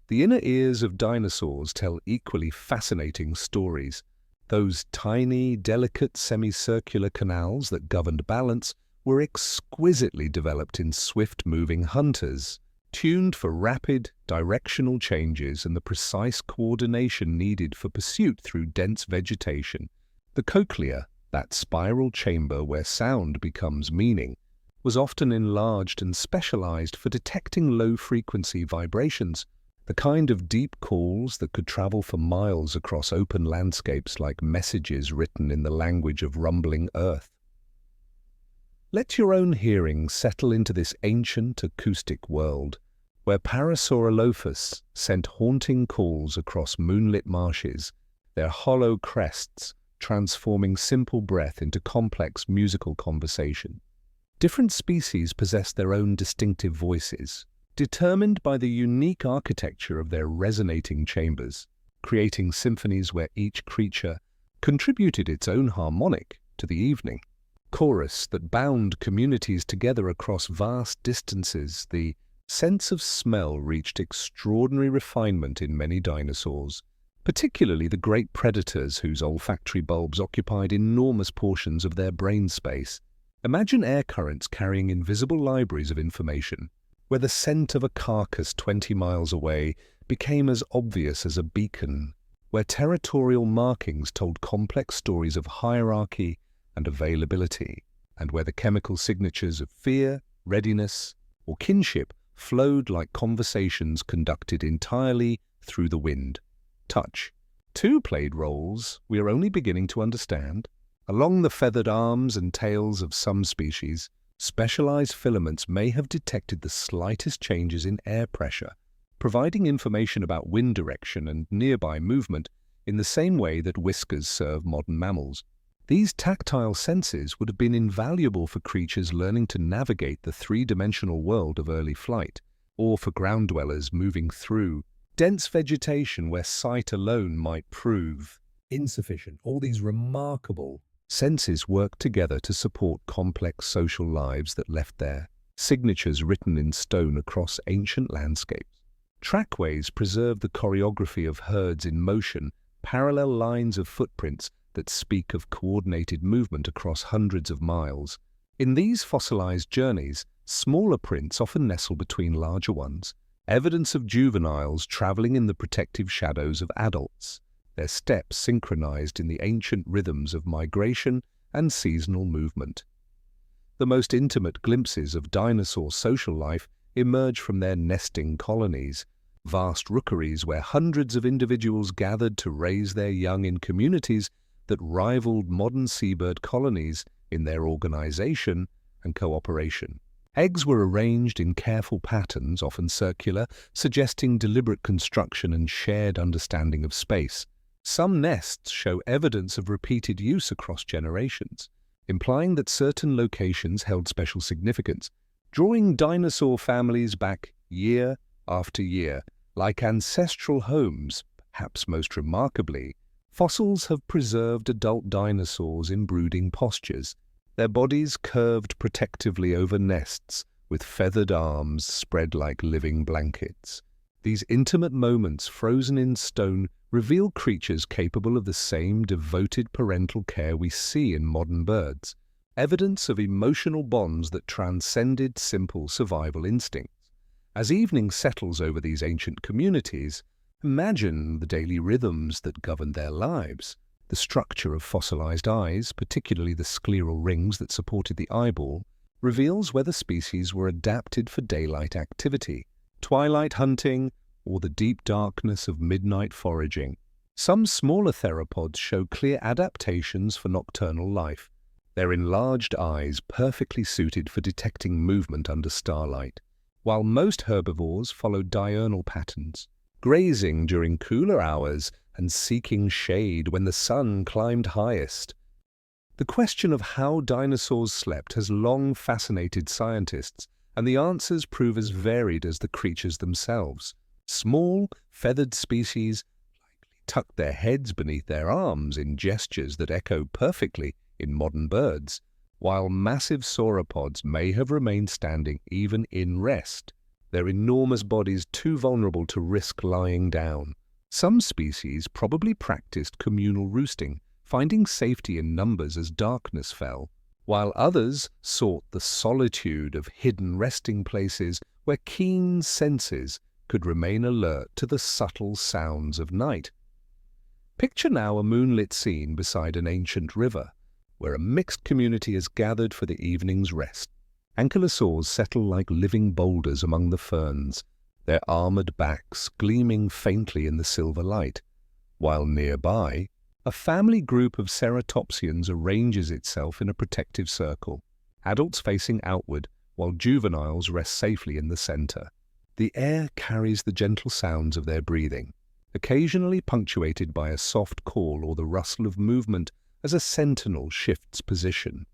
The inner ears of dinosaurs tell equally fascinating stories. Those tiny, delicate semicircular canals that governed balance were exquisitely developed in swift-moving hunters, tuned for rapid, directional changes and the precise coordination needed for pursuit through dense vegetation. The cochlea, that spiral chamber where sound becomes meaning, was often enlarged and specialized for detecting low-frequency vibrations, the kind of deep calls that could travel for miles across open landscapes like messages written in the language of rumbling earth. Let your own hearing settle into this ancient acoustic world, where Parasaurolophus sent haunting calls across moonlit marshes, their hollow crests transforming simple breath into complex musical conversation. Different species possess their own distinctive voices, determined by the unique architecture of their resonating chambers, creating symphonies where each creature contributed its own harmonic to the evening. Chorus that bound communities together across vast distances. The sense of smell reached extraordinary refinement in many dinosaurs, particularly the great predators whose olfactory bulbs occupied enormous portions of their brain space. Imagine air currents carrying invisible libraries of information, where the scent of a carcass 20 miles away became as obvious as a beacon, where territorial markings told complex stories of hierarchy and availability, and where the chemical signatures of fear, readiness, or kinship flowed like conversations conducted entirely through the wind. Touch. Two played roles we are only beginning to understand. Along the feathered arms and tails of some species, specialized filaments may have detected the slightest changes in air pressure, providing information about wind direction and nearby movement in the same way that whiskers serve modern mammals. These tactile senses would have been invaluable for creatures learning to navigate the three-dimensional world of early flight, or for ground dwellers moving through dense vegetation where sight alone might prove insufficient. All these remarkable senses work together to support complex social lives that left their signatures written in stone across ancient landscapes. Trackways preserve the choreography of herds in motion, parallel lines of footprints that speak of coordinated movement across hundreds of miles. In these fossilized journeys, smaller prints often nestle between larger ones, evidence of juveniles traveling in the protective shadows of adults, their steps synchronized in the ancient rhythms of migration and seasonal movement. The most intimate glimpses of dinosaur social life emerge from their nesting colonies, vast rookeries where hundreds of individuals gathered to raise their young in communities that rivaled modern seabird colonies in their organization and cooperation. Eggs were arranged in careful patterns, often circular, suggesting deliberate construction and shared understanding of space. Some nests show evidence of repeated use across generations, implying that certain locations held special significance, drawing dinosaur families back year after year. Like ancestral homes, perhaps most remarkably, fossils have preserved adult dinosaurs in brooding postures, their bodies curved protectively over nests with feathered arms spread like living blankets. These intimate moments frozen in stone reveal creatures capable of the same devoted parental care we see in modern birds, evidence of emotional bonds that transcended simple survival instincts. As evening settles over these ancient communities, imagine the daily rhythms that govern their lives. The structure of fossilized eyes, particularly the scleral rings that supported the eyeball, reveals whether species were adapted for daylight activity. Twilight hunting, or the deep darkness of midnight foraging. Some smaller theropods show clear adaptations for nocturnal life, their enlarged eyes perfectly suited for detecting movement under starlight, while most herbivores follow diurnal patterns, grazing during cooler hours and seeking shade when the sun climbed highest. The question of how dinosaurs slept has long fascinated scientists, and the answers prove as varied as the creatures themselves. Small, feathered species likely tucked their heads beneath their arms in gestures that echo perfectly in modern birds, while massive sauropods may have remained standing even in rest, their enormous bodies too vulnerable to risk lying down. Some species probably practiced communal roosting, finding safety in numbers as darkness fell, while others sought the solitude of hidden resting places where keen senses could remain alert to the subtle sounds of night. Picture now a moonlit scene beside an ancient river, where a mixed community has gathered for the evening's rest. Ankylosaurs settle like living boulders among the ferns, their armored backs gleaming faintly in the silver light, while nearby, a family group of ceratopsians arranges itself in a protective circle, adults facing outward while juveniles rest safely in the center. The air carries the gentle sounds of their breathing, occasionally punctuated by a soft call or the rustle of movement as a sentinel shifts position.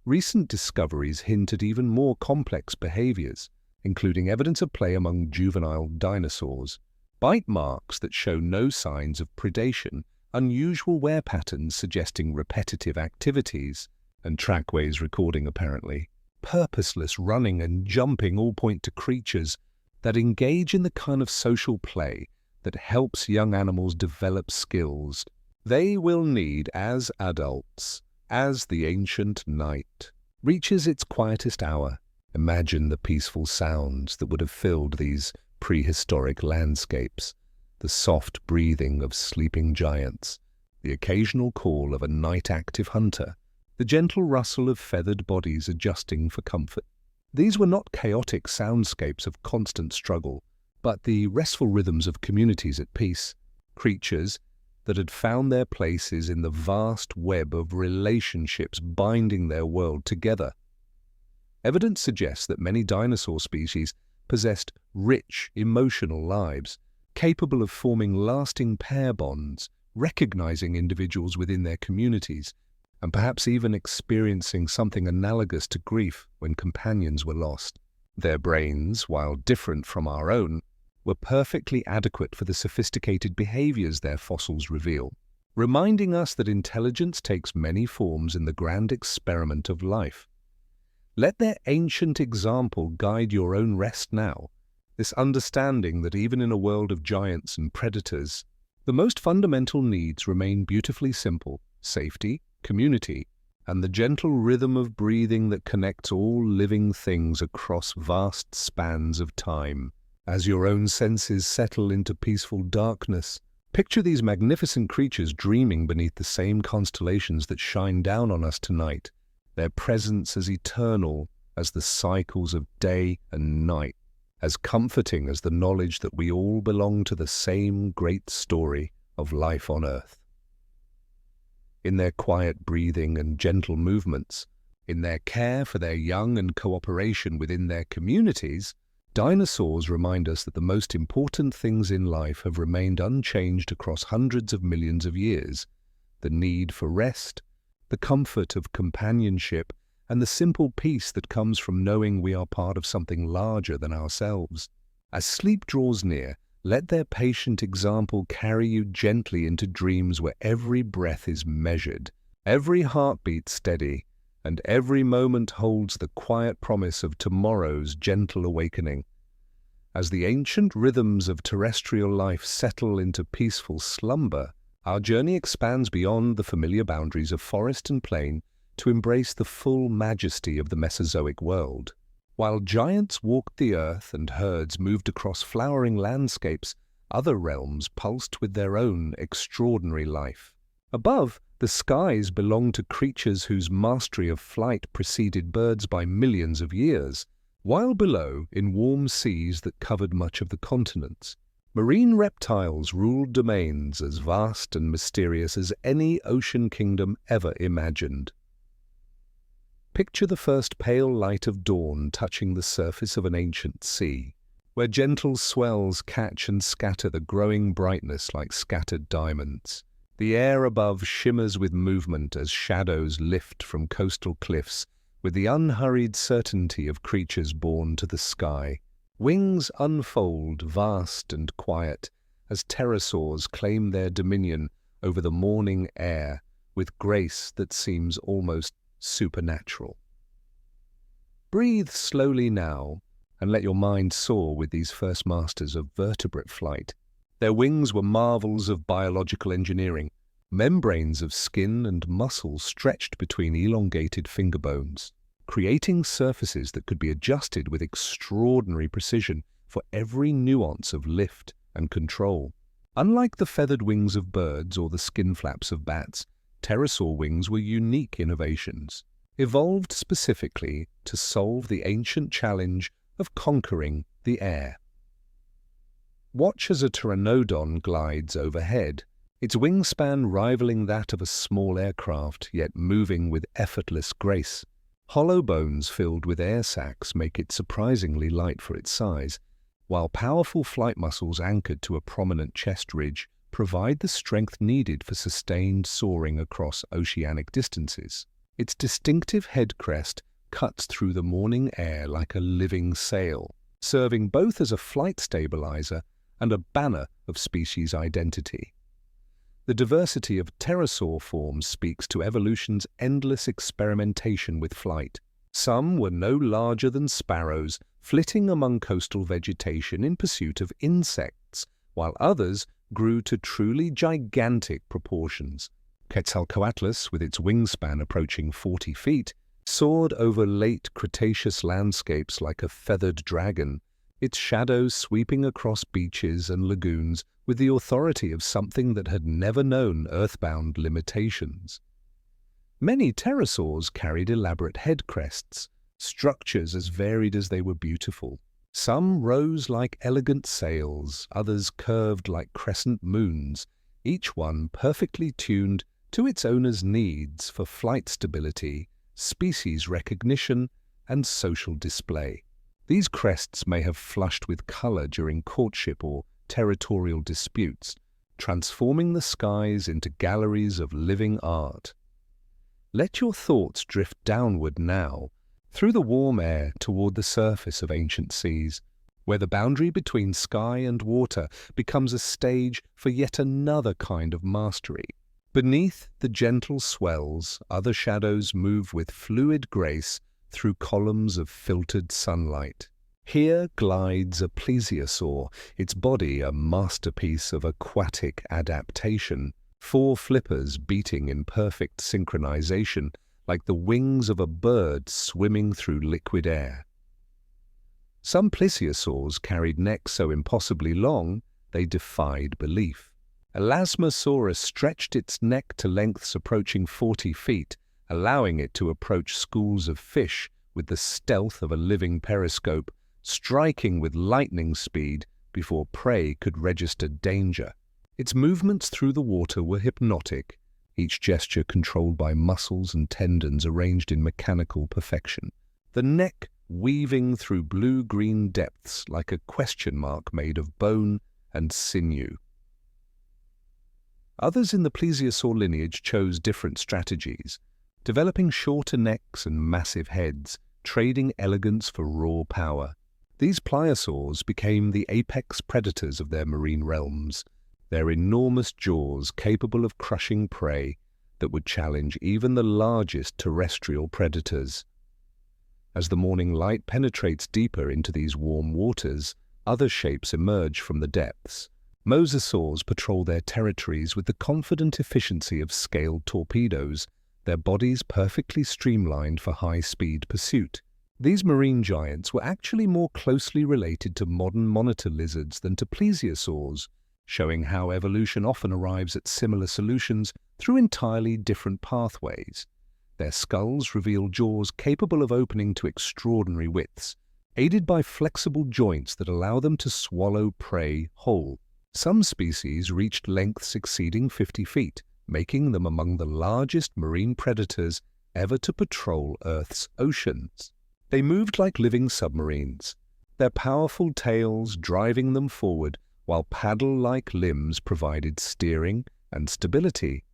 Recent discoveries hint at even more complex behaviors, including evidence of play among juvenile dinosaurs, bite marks that show no signs of predation, unusual wear patterns suggesting repetitive activities, and trackways recording apparently. Purposeless running and jumping all point to creatures that engage in the kind of social play that helps young animals develop skills they will need as adults. As the ancient night reaches its quietest hour, imagine the peaceful sounds that would have filled these prehistoric landscapes, the soft breathing of sleeping giants, the occasional call of a night-active hunter, the gentle rustle of feathered bodies adjusting for comfort. These were not chaotic soundscapes of constant struggle, but the restful rhythms of communities at peace, creatures that had found their places in the vast web of relationships binding their world together. Evidence suggests that many dinosaur species possessed rich emotional lives, capable of forming lasting pair bonds, recognizing individuals within their communities, and perhaps even experiencing something analogous to grief when companions were lost. Their brains, while different from our own, were perfectly adequate for the sophisticated behaviors their fossils reveal, reminding us that intelligence takes many forms in the grand experiment of life. Let their ancient example guide your own rest now, this understanding that even in a world of giants and predators, the most fundamental needs remain beautifully simple: safety, community, and the gentle rhythm of breathing that connects all living things across vast spans of time. As your own senses settle into peaceful darkness, picture these magnificent creatures dreaming beneath the same constellations that shine down on us tonight, their presence as eternal as the cycles of day and night, as comforting as the knowledge that we all belong to the same great story of life on Earth. In their quiet breathing and gentle movements, in their care for their young and cooperation within their communities, dinosaurs remind us that the most important things in life have remained unchanged across hundreds of millions of years: the need for rest, the comfort of companionship, and the simple peace that comes from knowing we are part of something larger than ourselves. As sleep draws near, let their patient example carry you gently into dreams where every breath is measured, every heartbeat steady, and every moment holds the quiet promise of tomorrow's gentle awakening. As the ancient rhythms of terrestrial life settle into peaceful slumber, our journey expands beyond the familiar boundaries of forest and plain to embrace the full majesty of the Mesozoic world. While giants walked the earth and herds moved across flowering landscapes, other realms pulsed with their own extraordinary life. Above, the skies belonged to creatures whose mastery of flight preceded birds by millions of years, While below, in warm seas that covered much of the continents, marine reptiles ruled domains as vast and mysterious as any ocean kingdom ever imagined. Picture the first pale light of dawn touching the surface of an ancient sea, where gentle swells catch and scatter the growing brightness like scattered diamonds. The air above shimmers with movement as shadows lift from coastal cliffs with the unhurried certainty of creatures born to the sky. Wings unfold, vast and quiet, as pterosaurs claim their dominion over the morning air with grace that seems almost supernatural. Breathe slowly now and let your mind soar with these first masters of vertebrate flight. Their wings were marvels of biological engineering, membranes of skin and muscle stretched between elongated finger bones, creating surfaces that could be adjusted with extraordinary precision for every nuance of lift and control. Unlike the feathered wings of birds or the skin flaps of bats, pterosaur wings were unique innovations, evolved specifically to solve the ancient challenge of conquering the air. Watch as a pteranodon glides overhead, its wingspan rivaling that of a small aircraft, yet moving with effortless grace. Hollow bones filled with air sacs make it surprisingly light for its size, while powerful flight muscles anchored to a prominent chest ridge provide the strength needed for sustained soaring across oceanic distances. Its distinctive head crest cuts through the morning air like a living sail, serving both as a flight stabilizer and a banner of species identity. The diversity of pterosaur forms speaks to evolution's endless experimentation with flight. Some were no larger than sparrows, flitting among coastal vegetation in pursuit of insects, while others grew to truly gigantic proportions. Quetzalcoatlus, with its wingspan approaching 40 feet, soared over late Cretaceous landscapes like a feathered dragon, its shadows sweeping across beaches and lagoons with the authority of something that had never known earthbound limitations. Many pterosaurs carried elaborate head crests, structures as varied as they were beautiful. Some rose like elegant sails, others curved like crescent moons, each one perfectly tuned to its owner's needs for flight stability, species recognition, and social display. These crests may have flushed with color during courtship or territorial disputes, transforming the skies into galleries of living art. Let your thoughts drift downward now, through the warm air toward the surface of ancient seas, where the boundary between sky and water becomes a stage for yet another kind of mastery. Beneath the gentle swells, other shadows move with fluid grace through columns of filtered sunlight. Here glides a plesiosaur, its body a masterpiece of aquatic adaptation, 4 flippers beating in perfect synchronization like the wings of a bird swimming through liquid air. Some plesiosaurs carried necks so impossibly long they defied belief. Elasmosaurus stretched its neck to lengths approaching 40 feet, allowing it to approach schools of fish with the stealth of a living periscope, striking with lightning speed before prey could register danger. Its movements through the water were hypnotic, each gesture controlled by muscles and tendons arranged in mechanical perfection. The neck weaving through blue-green depths like a question mark made of bone and sinew. Others in the plesiosaur lineage chose different strategies, developing shorter necks and massive heads, trading elegance for raw power. These pliosaurs became the apex predators of their marine realms, their enormous jaws capable of crushing prey that would challenge even the largest terrestrial predators. As the morning light penetrates deeper into these warm waters, other shapes emerge from the depths. Mosasaurs patrol their territories with the confident efficiency of scaled torpedoes, their bodies perfectly streamlined for high-speed pursuit. These marine giants were actually more closely related to modern monitor lizards than to plesiosaurs, showing how evolution often arrives at similar solutions through entirely different pathways. Their skulls reveal jaws capable of opening to extraordinary widths, aided by flexible joints that allow them to swallow prey whole. Some species reached lengths exceeding 50 feet, making them among the largest marine predators ever to patrol Earth's oceans. They moved like living submarines, their powerful tails driving them forward while paddle-like limbs provided steering and stability.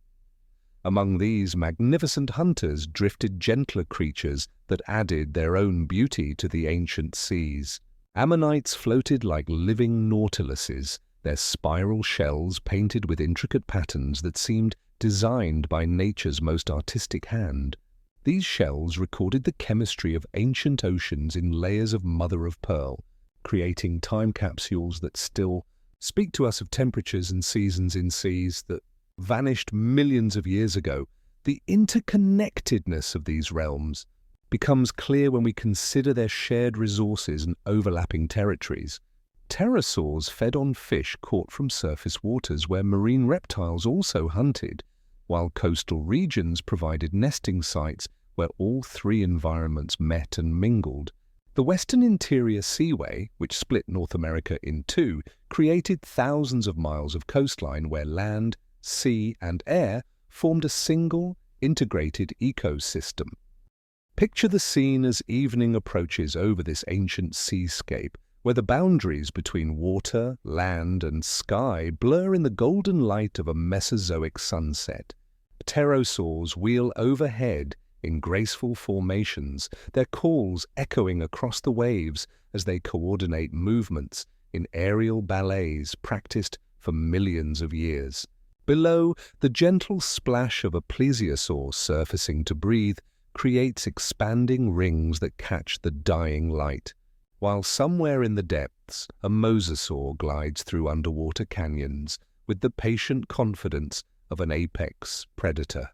Among these magnificent hunters drifted gentler creatures that added their own beauty to the ancient seas. Ammonites floated like living nautiluses, their spiral shells painted with intricate patterns that seemed designed by nature's most artistic hand. These shells recorded the chemistry of ancient oceans in layers of mother-of-pearl, creating time capsules that still speak to us of temperatures and seasons in seas that vanished millions of years ago. The interconnectedness of these realms becomes clear when we consider their shared resources and overlapping territories. Pterosaurs fed on fish caught from surface waters where marine reptiles also hunted, while coastal regions provided nesting sites where all three environments met and mingled. The Western Interior Seaway, which split North America in two, created thousands of miles of coastline where land, sea, and air formed a single, integrated ecosystem. Picture the scene as evening approaches over this ancient seascape, where the boundaries between water, land, and sky blur in the golden light of a Mesozoic sunset. Pterosaurs wheel overhead in graceful formations, their calls echoing across the waves as they coordinate movements in aerial ballets practiced for millions of years. Below, the gentle splash of a plesiosaur surfacing to breathe creates expanding rings that catch the dying light, while somewhere in the depths, a mosasaur glides through underwater canyons with the patient confidence of an apex predator.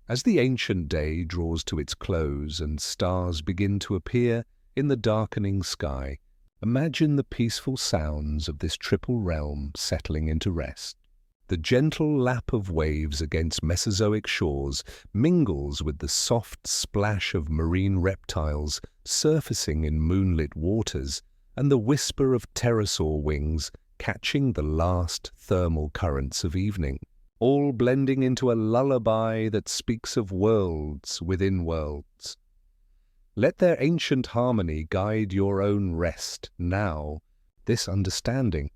As the ancient day draws to its close and stars begin to appear in the darkening sky, imagine the peaceful sounds of this triple realm settling into rest. The gentle lap of waves against Mesozoic shores mingles with the soft splash of marine reptiles surfacing in moonlit waters and the whisper of pterosaur wings catching the last thermal currents of evening, all blending into a lullaby that speaks of worlds within worlds. Let their ancient harmony guide your own rest now, this understanding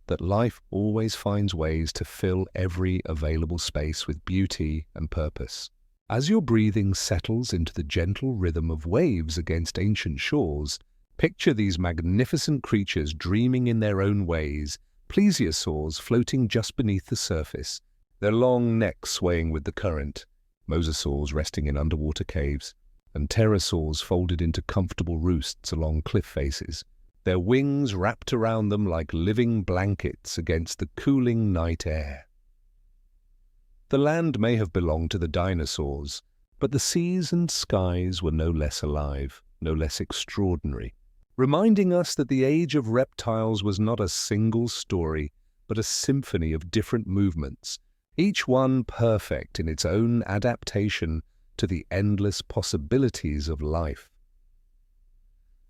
that life always finds ways to fill every available space with beauty and purpose. As your breathing settles into the gentle rhythm of waves against ancient shores, picture these magnificent creatures dreaming in their own ways, plesiosaurs floating just beneath the surface, their long necks swaying with the current, mosasaurs resting in underwater caves, and pterosaurs folded into comfortable roosts along cliff faces, their wings wrapped around them like living blankets against the cooling night air. The land may have belonged to the dinosaurs, but the seas and skies were no less alive, no less extraordinary, reminding us that the age of reptiles was not a single story, but a symphony of different movements, each one perfect in its own adaptation to the endless possibilities of life.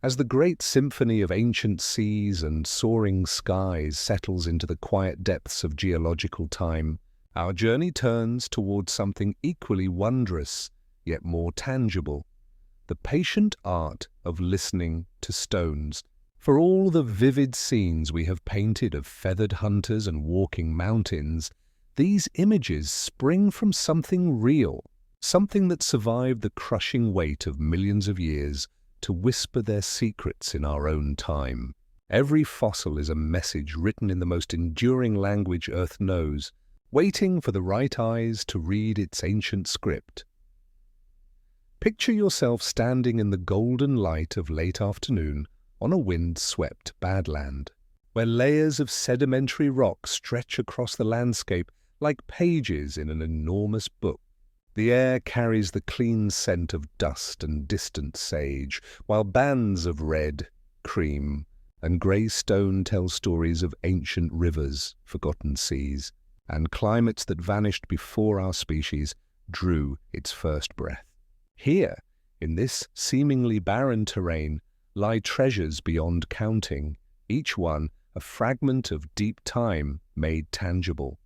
As the great symphony of ancient seas and soaring skies settles into the quiet depths of geological time, our journey turns towards something equally wondrous, yet more tangible, the patient art of listening to stones. For all the vivid scenes we have painted of feathered hunters and walking mountains, these images spring from something real, something that survived the crushing weight of millions of years to whisper their secrets in our own time. Every fossil is a message written in the most enduring language Earth knows, waiting for the right eyes to read its ancient script. Picture yourself standing in the golden light of late afternoon on a wind-swept badland, where layers of sedimentary rock stretch across the landscape like pages in an enormous book. The air carries the clean scent of dust and distant sage, while bands of red, cream, and grey stone tell stories of ancient rivers, forgotten seas, and climates that vanished before our species drew its first breath. Here, in this seemingly barren terrain, lie treasures beyond counting, each one a fragment of deep time made tangible.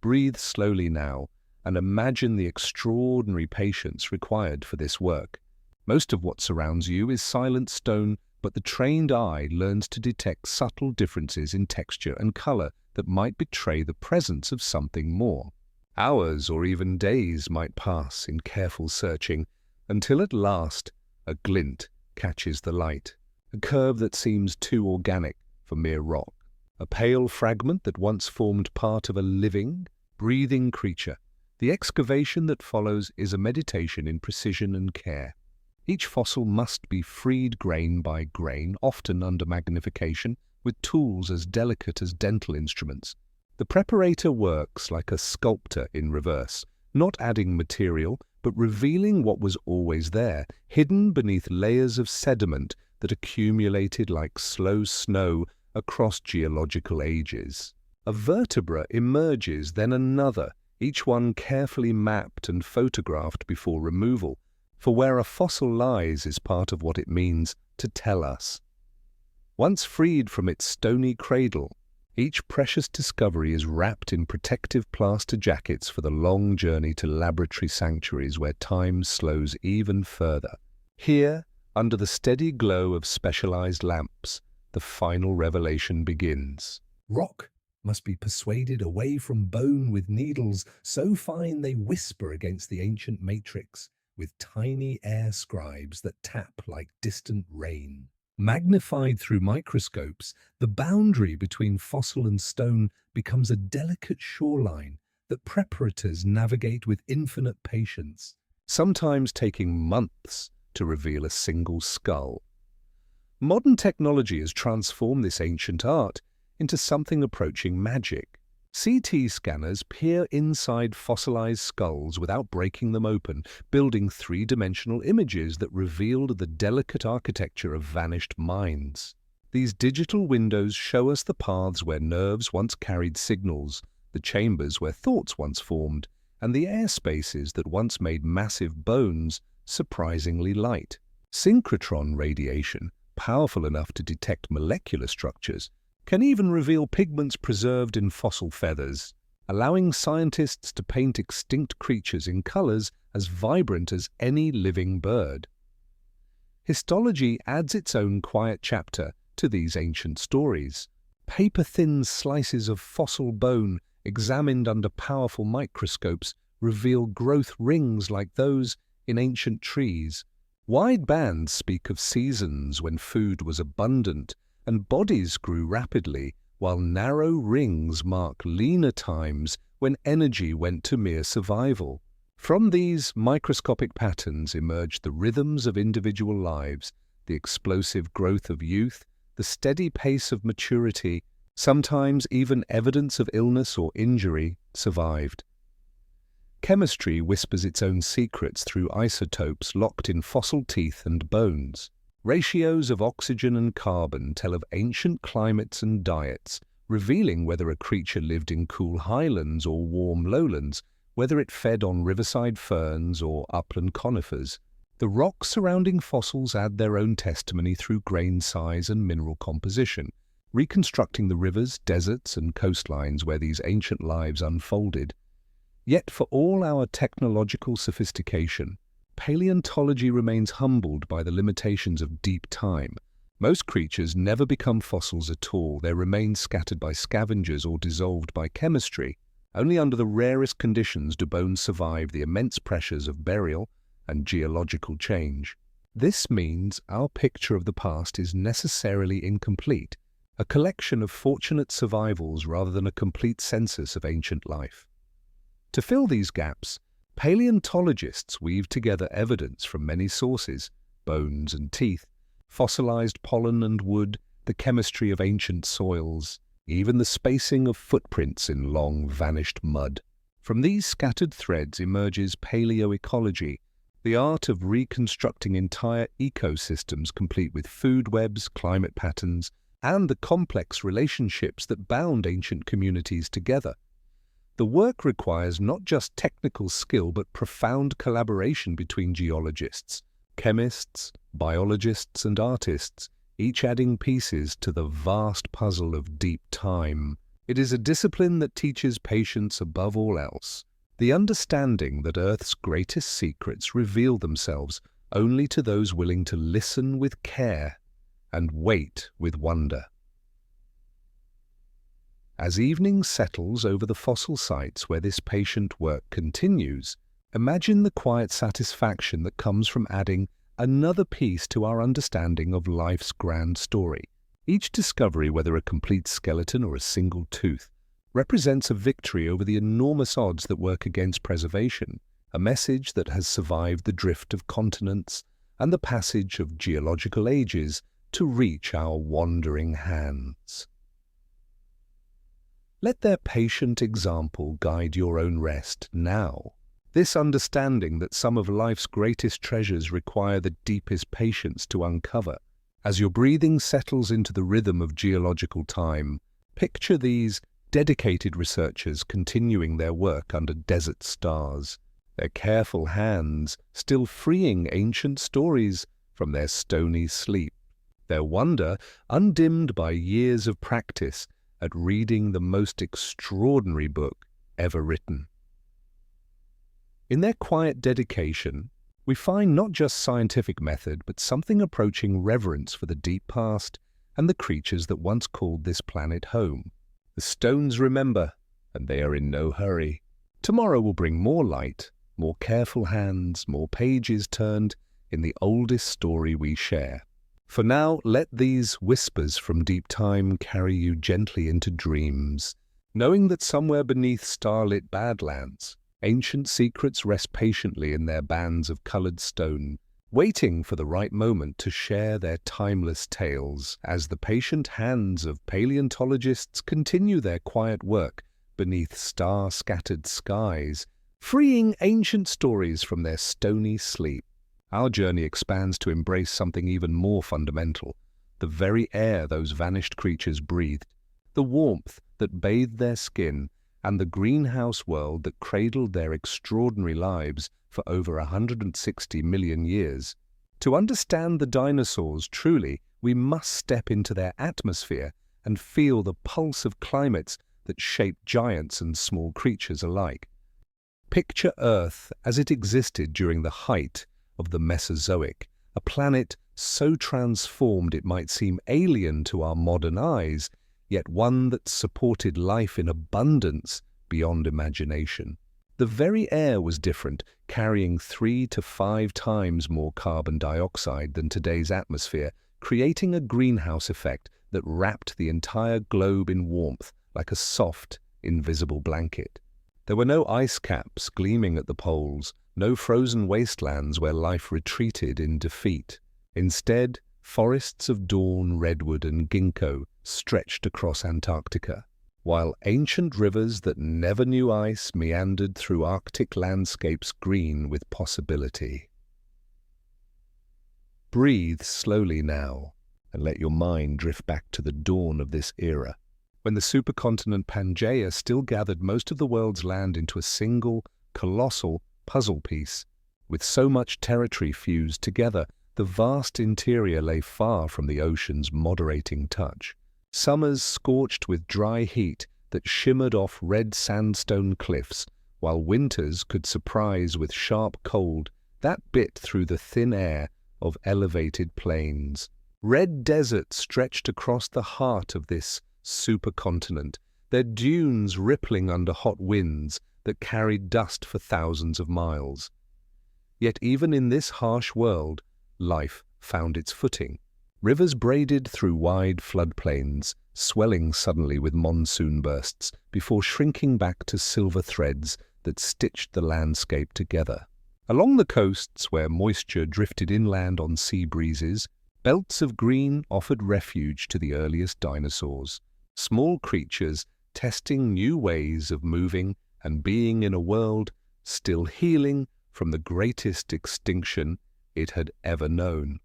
Breathe slowly now and imagine the extraordinary patience required for this work. Most of what surrounds you is silent stone, but the trained eye learns to detect subtle differences in texture and color that might betray the presence of something more. Hours or even days might pass in careful searching, until at last a glint catches the light, a curve that seems too organic for mere rock, a pale fragment that once formed part of a living, breathing creature. The excavation that follows is a meditation in precision and care. Each fossil must be freed grain by grain, often under magnification, with tools as delicate as dental instruments. The preparator works like a sculptor in reverse, not adding material, but revealing what was always there, hidden beneath layers of sediment that accumulated like slow snow across geological ages. A vertebra emerges, then another, each one carefully mapped and photographed before removal, for where a fossil lies is part of what it means to tell us. Once freed from its stony cradle, each precious discovery is wrapped in protective plaster jackets for the long journey to laboratory sanctuaries where time slows even further. Here, under the steady glow of specialized lamps, the final revelation begins. Rock must be persuaded away from bone with needles so fine they whisper against the ancient matrix, with tiny air scribes that tap like distant rain. Magnified through microscopes, the boundary between fossil and stone becomes a delicate shoreline that preparators navigate with infinite patience, sometimes taking months to reveal a single skull. Modern technology has transformed this ancient art into something approaching magic. CT scanners peer inside fossilized skulls without breaking them open, building three-dimensional images that revealed the delicate architecture of vanished minds. These digital windows show us the paths where nerves once carried signals, the chambers where thoughts once formed, and the air spaces that once made massive bones surprisingly light. Synchrotron radiation, powerful enough to detect molecular structures, can even reveal pigments preserved in fossil feathers, allowing scientists to paint extinct creatures in colors as vibrant as any living bird. Histology adds its own quiet chapter to these ancient stories. Paper-thin slices of fossil bone examined under powerful microscopes reveal growth rings like those in ancient trees. Wide bands speak of seasons when food was abundant and bodies grew rapidly, while narrow rings mark leaner times when energy went to mere survival. From these microscopic patterns emerge the rhythms of individual lives, the explosive growth of youth, the steady pace of maturity, sometimes even evidence of illness or injury survived. Chemistry whispers its own secrets through isotopes locked in fossil teeth and bones. Ratios of oxygen and carbon tell of ancient climates and diets, revealing whether a creature lived in cool highlands or warm lowlands, whether it fed on riverside ferns or upland conifers. The rocks surrounding fossils add their own testimony through grain size and mineral composition, reconstructing the rivers, deserts, and coastlines where these ancient lives unfolded. Yet for all our technological sophistication, paleontology remains humbled by the limitations of deep time. Most creatures never become fossils at all. Their remains scattered by scavengers or dissolved by chemistry. Only under the rarest conditions do bones survive the immense pressures of burial and geological change. This means our picture of the past is necessarily incomplete, a collection of fortunate survivals rather than a complete census of ancient life. To fill these gaps, paleontologists weave together evidence from many sources: bones and teeth, fossilized pollen and wood, the chemistry of ancient soils, even the spacing of footprints in long vanished mud. From these scattered threads emerges paleoecology, the art of reconstructing entire ecosystems complete with food webs, climate patterns, and the complex relationships that bound ancient communities together. The work requires not just technical skill but profound collaboration between geologists, Chemists, biologists, and artists, each adding pieces to the vast puzzle of deep time. It is a discipline that teaches patience above all else, the understanding that Earth's greatest secrets reveal themselves only to those willing to listen with care and wait with wonder. As evening settles over the fossil sites where this patient work continues, imagine the quiet satisfaction that comes from adding another piece to our understanding of life's grand story. Each discovery, whether a complete skeleton or a single tooth, represents a victory over the enormous odds that work against preservation, a message that has survived the drift of continents and the passage of geological ages to reach our wandering hands. Let their patient example guide your own rest now. This understanding that some of life's greatest treasures require the deepest patience to uncover. As your breathing settles into the rhythm of geological time, picture these dedicated researchers continuing their work under desert stars, their careful hands still freeing ancient stories from their stony sleep, their wonder undimmed by years of practice at reading the most extraordinary book ever written. In their quiet dedication, we find not just scientific method, but something approaching reverence for the deep past and the creatures that once called this planet home. The stones remember, and they are in no hurry. Tomorrow will bring more light, more careful hands, more pages turned in the oldest story we share. For now, let these whispers from deep time carry you gently into dreams, knowing that somewhere beneath starlit badlands, ancient secrets rest patiently in their bands of colored stone, waiting for the right moment to share their timeless tales as the patient hands of paleontologists continue their quiet work beneath star-scattered skies, freeing ancient stories from their stony sleep. Our journey expands to embrace something even more fundamental, the very air those vanished creatures breathed, the warmth that bathed their skin, and the greenhouse world that cradled their extraordinary lives for over 160 million years. To understand the dinosaurs truly, we must step into their atmosphere and feel the pulse of climates that shaped giants and small creatures alike. Picture Earth as it existed during the height of the Mesozoic, a planet so transformed it might seem alien to our modern eyes, yet one that supported life in abundance beyond imagination. The very air was different, carrying 3 to 5 times more carbon dioxide than today's atmosphere, creating a greenhouse effect that wrapped the entire globe in warmth like a soft, invisible blanket. There were no ice caps gleaming at the poles, no frozen wastelands where life retreated in defeat. Instead, forests of dawn, redwood, and ginkgo stretched across Antarctica, while ancient rivers that never knew ice meandered through Arctic landscapes green with possibility. Breathe slowly now, and let your mind drift back to the dawn of this era, when the supercontinent Pangaea still gathered most of the world's land into a single, colossal puzzle piece. With so much territory fused together, the vast interior lay far from the ocean's moderating touch. Summers scorched with dry heat that shimmered off red sandstone cliffs, while winters could surprise with sharp cold that bit through the thin air of elevated plains. Red deserts stretched across the heart of this supercontinent, their dunes rippling under hot winds that carried dust for thousands of miles. Yet even in this harsh world, life found its footing. Rivers braided through wide floodplains, swelling suddenly with monsoon bursts before shrinking back to silver threads that stitched the landscape together. Along the coasts where moisture drifted inland on sea breezes, belts of green offered refuge to the earliest dinosaurs, small creatures testing new ways of moving and being in a world still healing from the greatest extinction it had ever known.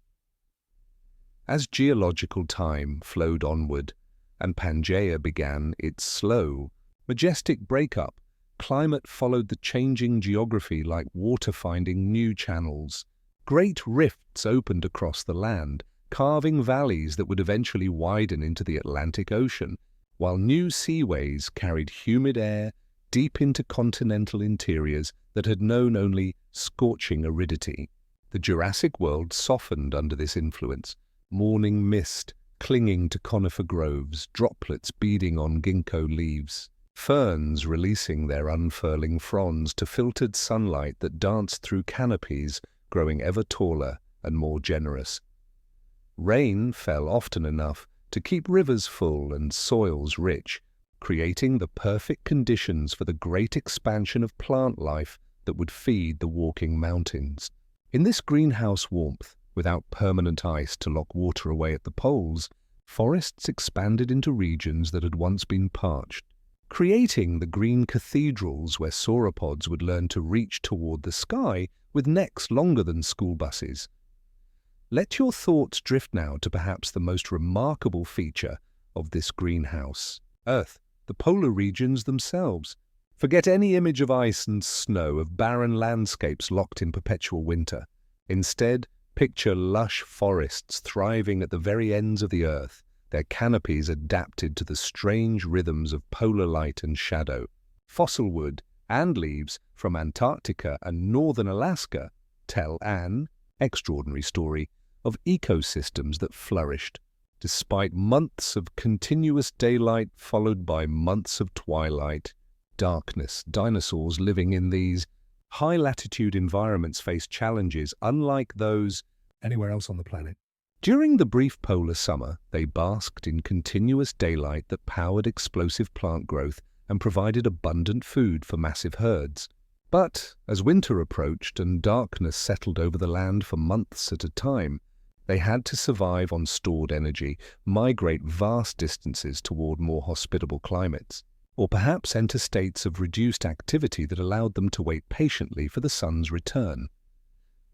As geological time flowed onward and Pangaea began its slow, majestic breakup, climate followed the changing geography like water finding new channels. Great rifts opened across the land, carving valleys that would eventually widen into the Atlantic Ocean, while new seaways carried humid air deep into continental interiors that had known only scorching aridity. The Jurassic world softened under this influence, morning mist clinging to conifer groves, droplets beading on ginkgo leaves, ferns releasing their unfurling fronds to filtered sunlight that danced through canopies, growing ever taller and more generous. Rain fell often enough to keep rivers full and soils rich, creating the perfect conditions for the great expansion of plant life that would feed the walking mountains. In this greenhouse warmth, without permanent ice to lock water away at the poles, forests expanded into regions that had once been parched, creating the green cathedrals where sauropods would learn to reach toward the sky with necks longer than school buses. Let your thoughts drift now to perhaps the most remarkable feature of this greenhouse, Earth, the polar regions themselves. Forget any image of ice and snow, of barren landscapes locked in perpetual winter. Instead, picture lush forests thriving at the very ends of the Earth, their canopies adapted to the strange rhythms of polar light and shadow. Fossil wood and leaves from Antarctica and northern Alaska tell an extraordinary story of ecosystems that flourished, despite months of continuous daylight followed by months of twilight, darkness. Dinosaurs living in these high-latitude environments faced challenges unlike those Anywhere else on the planet? During the brief polar summer, they basked in continuous daylight that powered explosive plant growth and provided abundant food for massive herds. But as winter approached and darkness settled over the land for months at a time, they had to survive on stored energy, migrate vast distances toward more hospitable climates, or perhaps enter states of reduced activity that allowed them to wait patiently for the sun's return.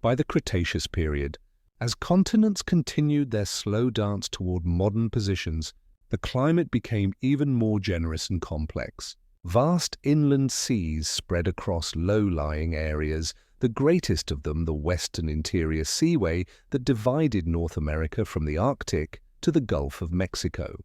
By the Cretaceous period, as continents continued their slow dance toward modern positions, the climate became even more generous and complex. Vast inland seas spread across low-lying areas, the greatest of them the western interior seaway that divided North America from the Arctic to the Gulf of Mexico.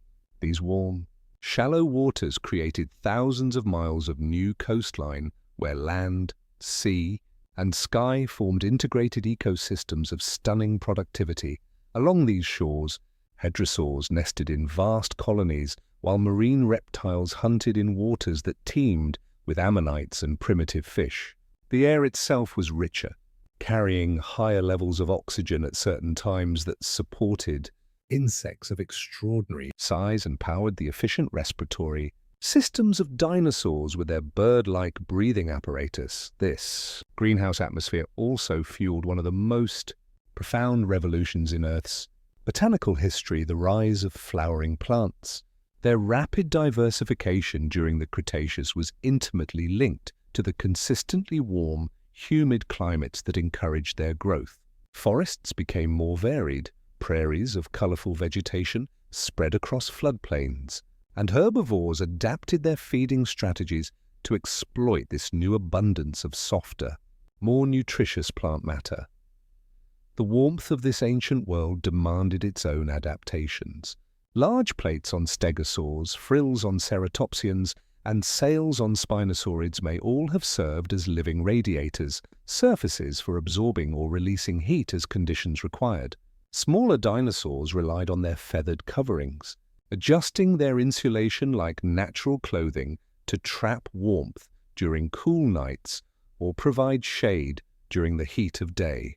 These warm, shallow waters created thousands of miles of new coastline where land, sea, and sky formed integrated ecosystems of stunning productivity. Along these shores, hadrosaurs nested in vast colonies, while marine reptiles hunted in waters that teemed with ammonites and primitive fish. The air itself was richer, carrying higher levels of oxygen at certain times that supported Insects of extraordinary size and powered the efficient respiratory systems of dinosaurs with their bird-like breathing apparatus. This greenhouse atmosphere also fueled one of the most profound revolutions in Earth's botanical history, the rise of flowering plants. Their rapid diversification during the Cretaceous was intimately linked to the consistently warm, humid climates that encouraged their growth. Forests became more varied, prairies of colorful vegetation spread across floodplains, and herbivores adapted their feeding strategies to exploit this new abundance of softer, more nutritious plant matter. The warmth of this ancient world demanded its own adaptations. Large plates on stegosaurs, frills on ceratopsians, and sails on spinosaurids may all have served as living radiators, surfaces for absorbing or releasing heat as conditions required. Smaller dinosaurs relied on their feathered coverings, adjusting their insulation like natural clothing to trap warmth during cool nights or provide shade during the heat of day.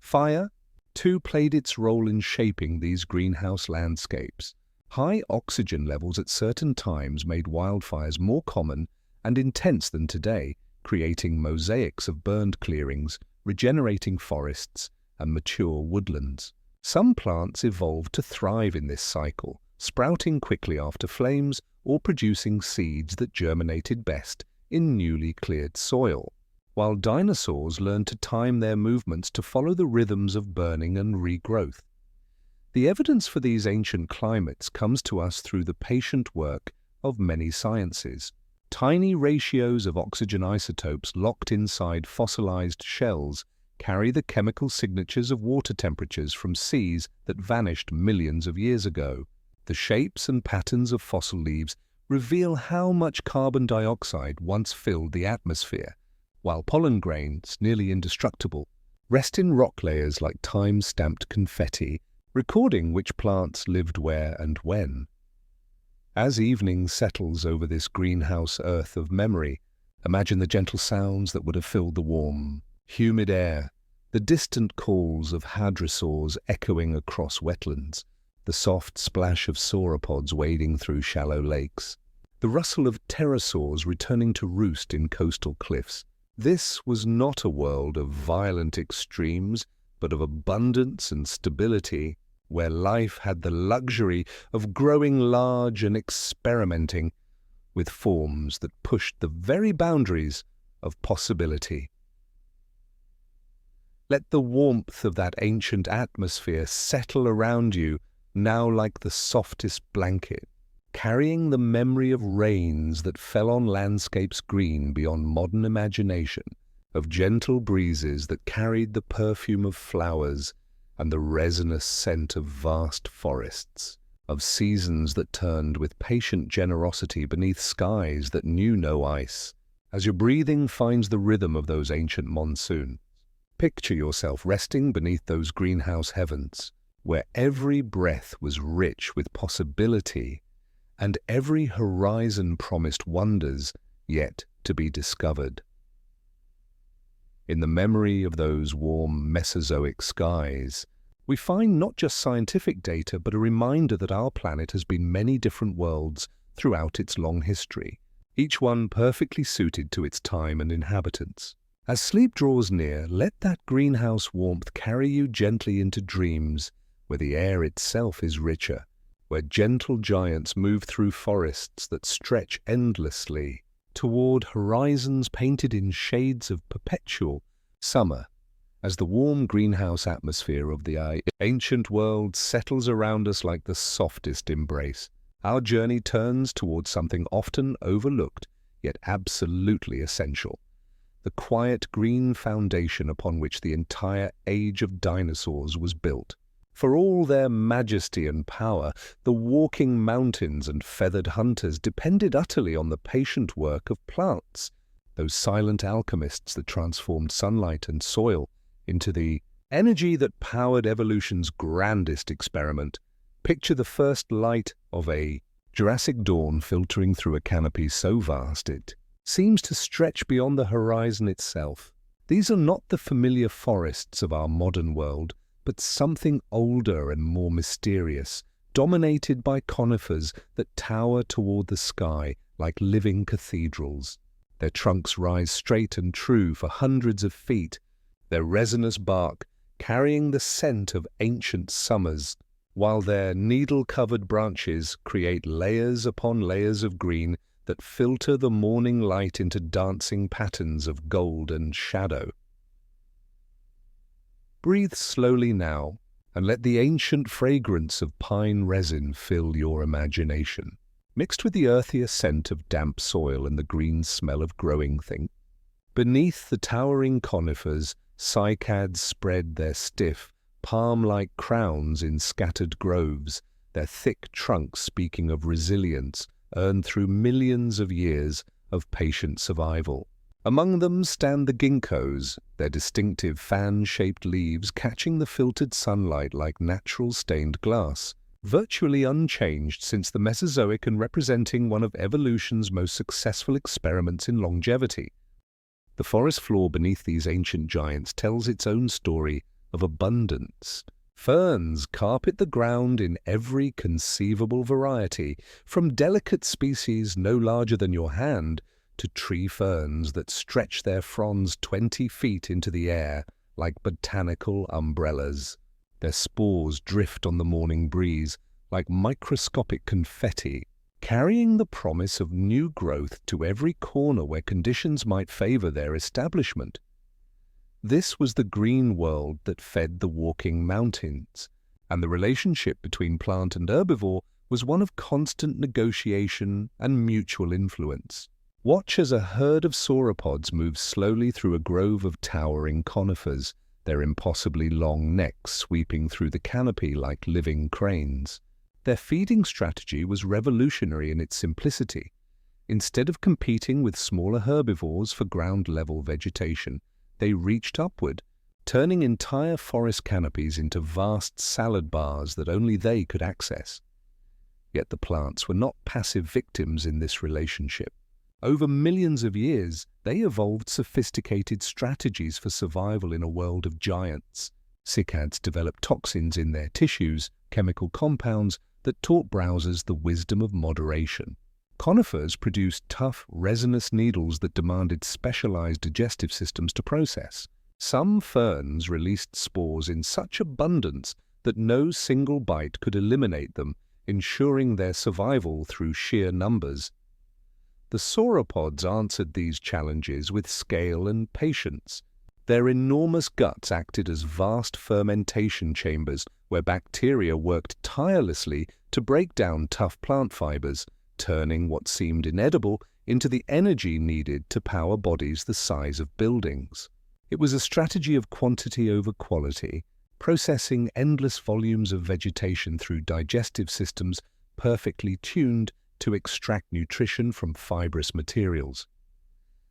Fire, too, played its role in shaping these greenhouse landscapes. High oxygen levels at certain times made wildfires more common and intense than today, creating mosaics of burned clearings, regenerating forests, and mature woodlands. Some plants evolved to thrive in this cycle, sprouting quickly after flames or producing seeds that germinated best in newly cleared soil, while dinosaurs learned to time their movements to follow the rhythms of burning and regrowth. The evidence for these ancient climates comes to us through the patient work of many sciences. Tiny ratios of oxygen isotopes locked inside fossilized shells carry the chemical signatures of water temperatures from seas that vanished millions of years ago. The shapes and patterns of fossil leaves reveal how much carbon dioxide once filled the atmosphere, while pollen grains, nearly indestructible, rest in rock layers like time-stamped confetti, recording which plants lived where and when. As evening settles over this greenhouse earth of memory, imagine the gentle sounds that would have filled the warm, humid air, the distant calls of hadrosaurs echoing across wetlands, the soft splash of sauropods wading through shallow lakes, the rustle of pterosaurs returning to roost in coastal cliffs. This was not a world of violent extremes, but of abundance and stability, where life had the luxury of growing large and experimenting with forms that pushed the very boundaries of possibility. Let the warmth of that ancient atmosphere settle around you, now like the softest blanket, carrying the memory of rains that fell on landscapes green beyond modern imagination, of gentle breezes that carried the perfume of flowers and the resinous scent of vast forests, of seasons that turned with patient generosity beneath skies that knew no ice. As your breathing finds the rhythm of those ancient monsoons, picture yourself resting beneath those greenhouse heavens, where every breath was rich with possibility and every horizon promised wonders yet to be discovered. In the memory of those warm Mesozoic skies, we find not just scientific data but a reminder that our planet has been many different worlds throughout its long history, each one perfectly suited to its time and inhabitants. As sleep draws near, let that greenhouse warmth carry you gently into dreams where the air itself is richer, where gentle giants move through forests that stretch endlessly toward horizons painted in shades of perpetual summer. As the warm greenhouse atmosphere of the ancient world settles around us like the softest embrace, our journey turns towards something often overlooked yet absolutely essential: the quiet green foundation upon which the entire age of dinosaurs was built. For all their majesty and power, the walking mountains and feathered hunters depended utterly on the patient work of plants, those silent alchemists that transformed sunlight and soil into the energy that powered evolution's grandest experiment. Picture the first light of a Jurassic dawn filtering through a canopy so vast it seems to stretch beyond the horizon itself. These are not the familiar forests of our modern world, but something older and more mysterious, dominated by conifers that tower toward the sky like living cathedrals. Their trunks rise straight and true for hundreds of feet, their resinous bark carrying the scent of ancient summers, while their needle-covered branches create layers upon layers of green that filter the morning light into dancing patterns of gold and shadow. Breathe slowly now, and let the ancient fragrance of pine resin fill your imagination, mixed with the earthier scent of damp soil and the green smell of growing things. Beneath the towering conifers, cycads spread their stiff, palm-like crowns in scattered groves, their thick trunks speaking of resilience earned through millions of years of patient survival. Among them stand the ginkgos, their distinctive fan-shaped leaves catching the filtered sunlight like natural stained glass, virtually unchanged since the Mesozoic and representing one of evolution's most successful experiments in longevity. The forest floor beneath these ancient giants tells its own story of abundance. Ferns carpet the ground in every conceivable variety, from delicate species no larger than your hand to tree ferns that stretch their fronds 20 feet into the air like botanical umbrellas. Their spores drift on the morning breeze like microscopic confetti, carrying the promise of new growth to every corner where conditions might favor their establishment. This was the green world that fed the walking mountains, and the relationship between plant and herbivore was one of constant negotiation and mutual influence. Watch as a herd of sauropods moves slowly through a grove of towering conifers, their impossibly long necks sweeping through the canopy like living cranes. Their feeding strategy was revolutionary in its simplicity. Instead of competing with smaller herbivores for ground-level vegetation, they reached upward, turning entire forest canopies into vast salad bars that only they could access. Yet the plants were not passive victims in this relationship. Over millions of years, they evolved sophisticated strategies for survival in a world of giants. Cycads developed toxins in their tissues, chemical compounds that taught browsers the wisdom of moderation. Conifers produced tough, resinous needles that demanded specialized digestive systems to process. Some ferns released spores in such abundance that no single bite could eliminate them, ensuring their survival through sheer numbers. The sauropods answered these challenges with scale and patience. Their enormous guts acted as vast fermentation chambers where bacteria worked tirelessly to break down tough plant fibers, turning what seemed inedible into the energy needed to power bodies the size of buildings. It was a strategy of quantity over quality, processing endless volumes of vegetation through digestive systems perfectly tuned to extract nutrition from fibrous materials.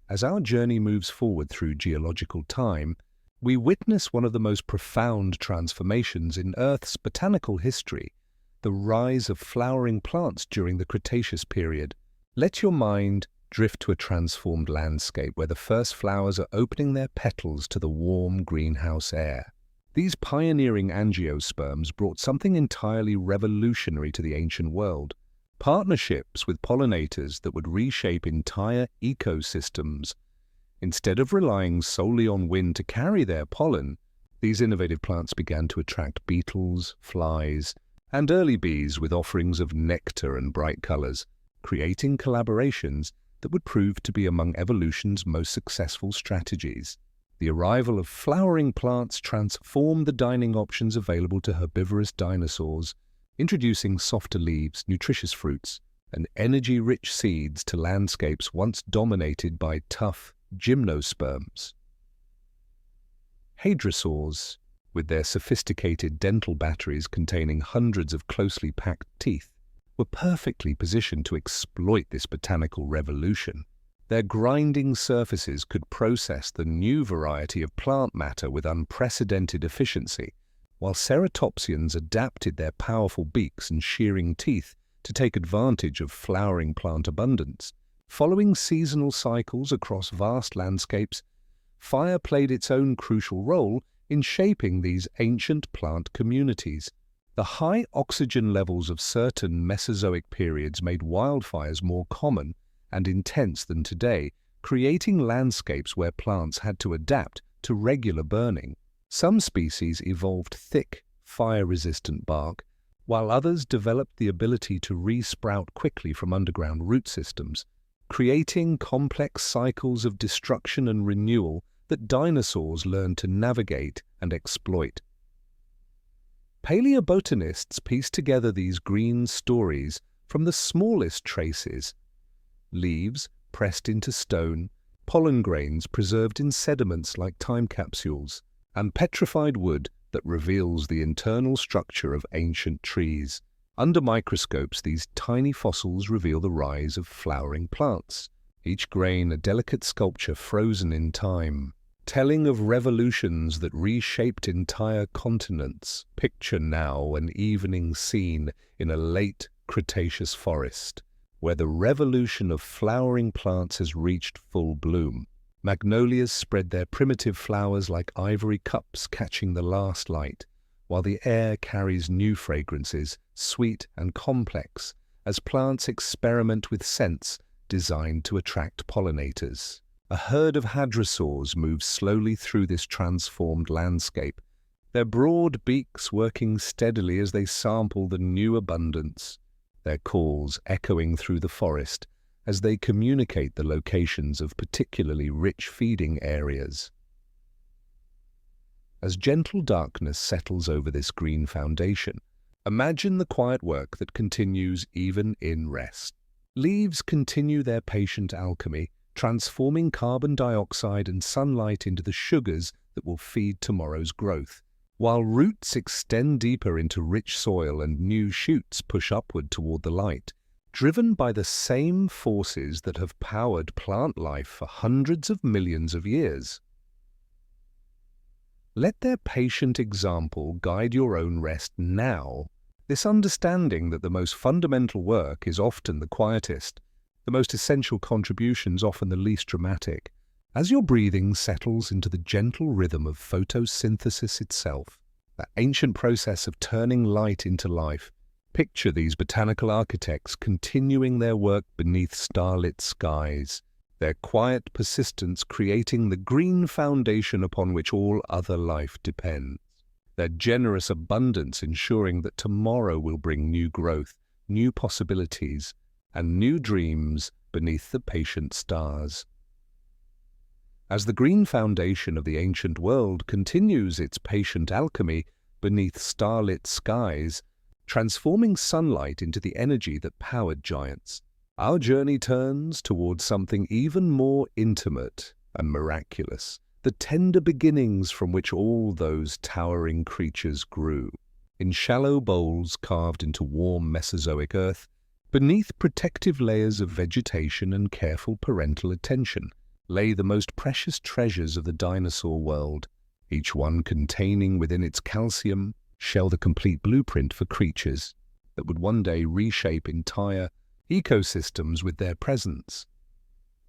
As our journey moves forward through geological time, we witness one of the most profound transformations in Earth's botanical history, the rise of flowering plants during the Cretaceous period. Let your mind drift to a transformed landscape where the first flowers are opening their petals to the warm greenhouse air. These pioneering angiosperms brought something entirely revolutionary to the ancient world: partnerships with pollinators that would reshape entire ecosystems. Instead of relying solely on wind to carry their pollen, these innovative plants began to attract beetles, flies, and early bees with offerings of nectar and bright colors, creating collaborations that would prove to be among evolution's most successful strategies. The arrival of flowering plants transformed the dining options available to herbivorous dinosaurs, introducing softer leaves, nutritious fruits, and energy-rich seeds to landscapes once dominated by tough gymnosperms. Hadrosaurs, with their sophisticated dental batteries containing hundreds of closely packed teeth, were perfectly positioned to exploit this botanical revolution. Their grinding surfaces could process the new variety of plant matter with unprecedented efficiency, while ceratopsians adapted their powerful beaks and shearing teeth to take advantage of flowering plant abundance. Following seasonal cycles across vast landscapes, fire played its own crucial role in shaping these ancient plant communities. The high oxygen levels of certain Mesozoic periods made wildfires more common and intense than today, creating landscapes where plants had to adapt to regular burning. Some species evolved thick, fire-resistant bark, while others developed the ability to re-sprout quickly from underground root systems, creating complex cycles of destruction and renewal that dinosaurs learned to navigate and exploit. Paleobotanists pieced together these green stories from the smallest traces: leaves pressed into stone, pollen grains preserved in sediments like time capsules, and petrified wood that reveals the internal structure of ancient trees. Under microscopes, these tiny fossils reveal the rise of flowering plants, each grain a delicate sculpture frozen in time, telling of revolutions that reshaped entire continents. Picture now an evening scene in a late Cretaceous forest, where the revolution of flowering plants has reached full bloom. Magnolias spread their primitive flowers like ivory cups catching the last light, while the air carries new fragrances, sweet and complex, as plants experiment with scents designed to attract pollinators. A herd of hadrosaurs moves slowly through this transformed landscape, their broad beaks working steadily as they sample the new abundance, their calls echoing through the forest as they communicate the locations of particularly rich feeding areas. As gentle darkness settles over this green foundation, imagine the quiet work that continues even in rest. Leaves continue their patient alchemy, transforming carbon dioxide and sunlight into the sugars that will feed tomorrow's growth. While roots extend deeper into rich soil and new shoots push upward toward the light, driven by the same forces that have powered plant life for hundreds of millions of years. Let their patient example guide your own rest now. This understanding that the most fundamental work is often the quietest, the most essential contributions often the least dramatic. As your breathing settles into the gentle rhythm of photosynthesis itself, that ancient process of turning light into life, picture these botanical architects continuing their work beneath starlit skies, their quiet persistence creating the green foundation upon which all other life depends, their generous abundance ensuring that tomorrow will bring new growth, new possibilities, and new dreams beneath the patient stars. As the green foundation of the ancient world continues its patient alchemy beneath starlit skies, transforming sunlight into the energy that powered giants, our journey turns towards something even more intimate and miraculous, the tender beginnings from which all those towering creatures grew. In shallow bowls carved into warm Mesozoic earth, beneath protective layers of vegetation and careful parental attention, lay the most precious treasures of the dinosaur world, each one containing within its calcium shell the complete blueprint for creatures that would one day reshape entire ecosystems with their presence.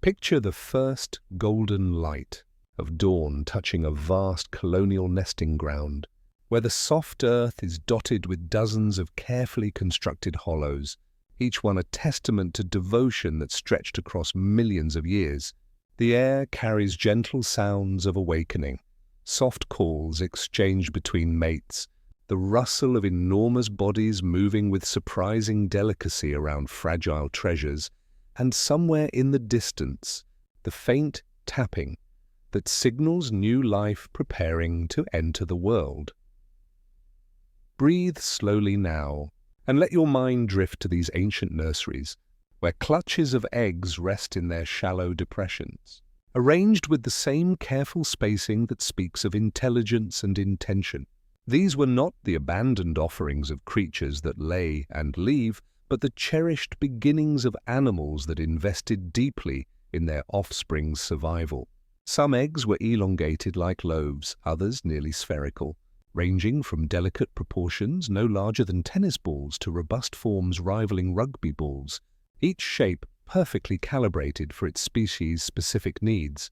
Picture the first golden light of dawn touching a vast colonial nesting ground, where the soft earth is dotted with dozens of carefully constructed hollows, each one a testament to devotion that stretched across millions of years. The air carries gentle sounds of awakening, soft calls exchanged between mates, the rustle of enormous bodies moving with surprising delicacy around fragile treasures, and somewhere in the distance, the faint tapping that signals new life preparing to enter the world. Breathe slowly now, and let your mind drift to these ancient nurseries, where clutches of eggs rest in their shallow depressions, arranged with the same careful spacing that speaks of intelligence and intention. These were not the abandoned offerings of creatures that lay and leave, but the cherished beginnings of animals that invested deeply in their offspring's survival. Some eggs were elongated like loaves, others nearly spherical, ranging from delicate proportions no larger than tennis balls to robust forms rivaling rugby balls, each shape perfectly calibrated for its species-specific needs.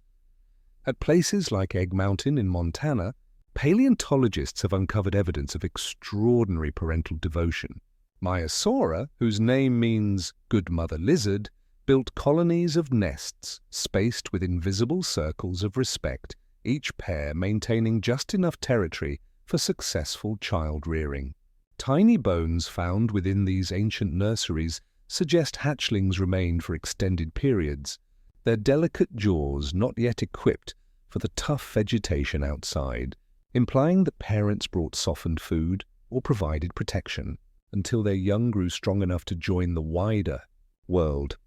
At places like Egg Mountain in Montana, paleontologists have uncovered evidence of extraordinary parental devotion. Maiasaura, whose name means good mother lizard, built colonies of nests spaced with invisible circles of respect, each pair maintaining just enough territory for successful child-rearing. Tiny bones found within these ancient nurseries suggest hatchlings remained for extended periods, their delicate jaws not yet equipped for the tough vegetation outside, implying that parents brought softened food or provided protection until their young grew strong enough to join the wider world.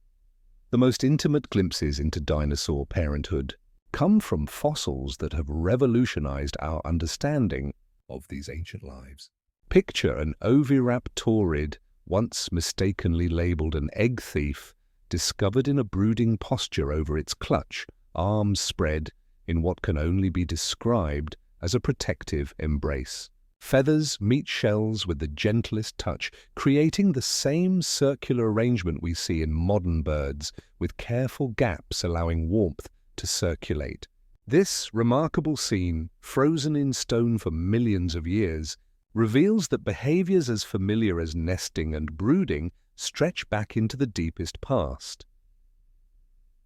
The most intimate glimpses into dinosaur parenthood come from fossils that have revolutionized our understanding of these ancient lives. Picture an oviraptorid, once mistakenly labeled an egg thief, discovered in a brooding posture over its clutch, arms spread in what can only be described as a protective embrace. Feathers meet shells with the gentlest touch, creating the same circular arrangement we see in modern birds, with careful gaps allowing warmth to circulate. This remarkable scene, frozen in stone for millions of years, reveals that behaviors as familiar as nesting and brooding stretch back into the deepest past.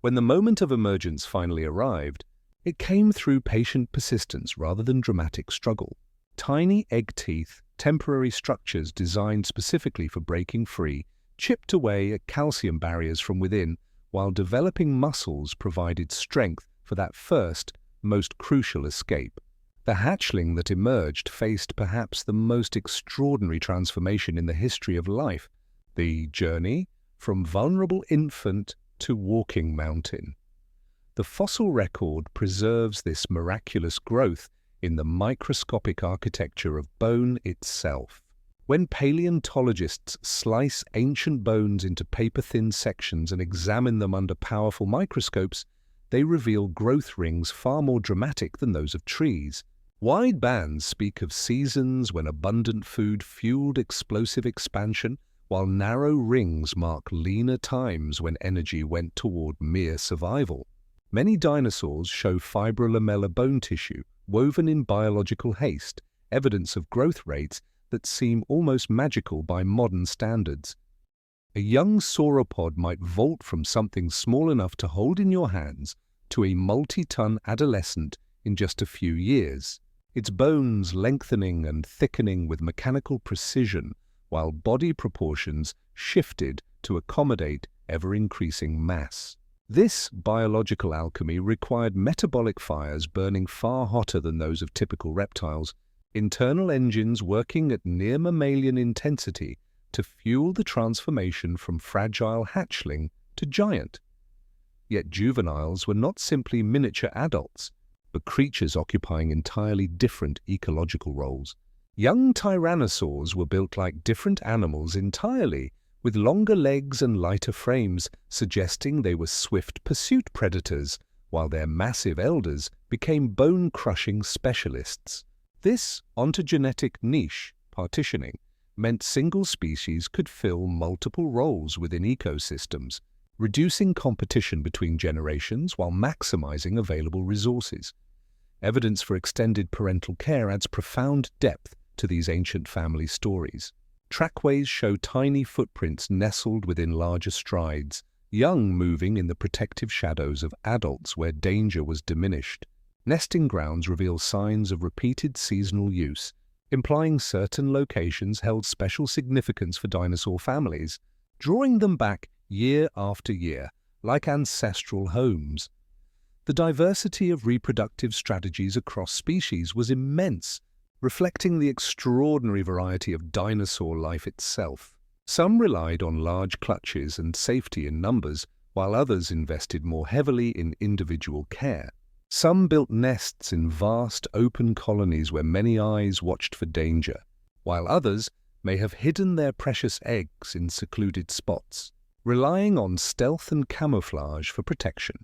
When the moment of emergence finally arrived, it came through patient persistence rather than dramatic struggle. Tiny egg teeth, temporary structures designed specifically for breaking free, chipped away at calcium barriers from within, while developing muscles provided strength for that first, most crucial escape. The hatchling that emerged faced perhaps the most extraordinary transformation in the history of life, the journey from vulnerable infant to walking mountain. The fossil record preserves this miraculous growth in the microscopic architecture of bone itself. When paleontologists slice ancient bones into paper-thin sections and examine them under powerful microscopes, they reveal growth rings far more dramatic than those of trees. Wide bands speak of seasons when abundant food fueled explosive expansion, while narrow rings mark leaner times when energy went toward mere survival. Many dinosaurs show fibrolamellar bone tissue woven in biological haste, evidence of growth rates that seem almost magical by modern standards. A young sauropod might vault from something small enough to hold in your hands to a multi-ton adolescent in just a few years, its bones lengthening and thickening with mechanical precision, while body proportions shifted to accommodate ever-increasing mass. This biological alchemy required metabolic fires burning far hotter than those of typical reptiles, internal engines working at near mammalian intensity to fuel the transformation from fragile hatchling to giant. Yet juveniles were not simply miniature adults, but creatures occupying entirely different ecological roles. Young tyrannosaurs were built like different animals entirely, with longer legs and lighter frames, suggesting they were swift pursuit predators, while their massive elders became bone-crushing specialists. This ontogenetic niche partitioning meant single species could fill multiple roles within ecosystems, reducing competition between generations while maximizing available resources. Evidence for extended parental care adds profound depth to these ancient family stories. Trackways show tiny footprints nestled within larger strides, young moving in the protective shadows of adults where danger was diminished. Nesting grounds reveal signs of repeated seasonal use, implying certain locations held special significance for dinosaur families, drawing them back year after year, like ancestral homes. The diversity of reproductive strategies across species was immense, reflecting the extraordinary variety of dinosaur life itself. Some relied on large clutches and safety in numbers, while others invested more heavily in individual care. Some built nests in vast open colonies where many eyes watched for danger, while others may have hidden their precious eggs in secluded spots, relying on stealth and camouflage for protection.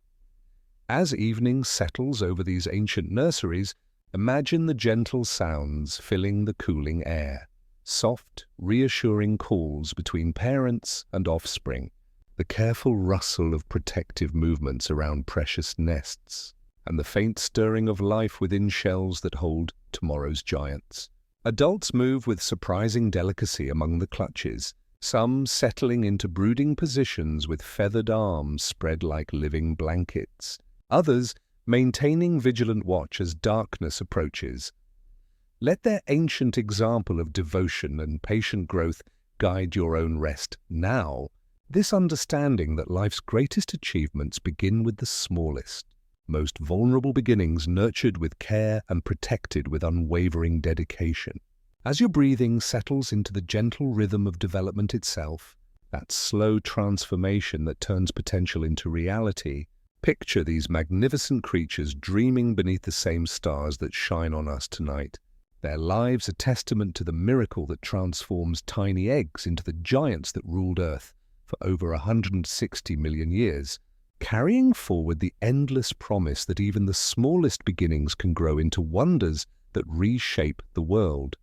As evening settles over these ancient nurseries, imagine the gentle sounds filling the cooling air, soft, reassuring calls between parents and offspring, the careful rustle of protective movements around precious nests, and the faint stirring of life within shells that hold tomorrow's giants. Adults move with surprising delicacy among the clutches, some settling into brooding positions with feathered arms spread like living blankets, others maintaining vigilant watch as darkness approaches. Let their ancient example of devotion and patient growth guide your own rest now, this understanding that life's greatest achievements begin with the smallest, most vulnerable beginnings nurtured with care and protected with unwavering dedication. As your breathing settles into the gentle rhythm of development itself, that slow transformation that turns potential into reality, picture these magnificent creatures dreaming beneath the same stars that shine on us tonight. Their lives a testament to the miracle that transforms tiny eggs into the giants that ruled Earth for over 160 million years, carrying forward the endless promise that even the smallest beginnings can grow into wonders that reshape the world.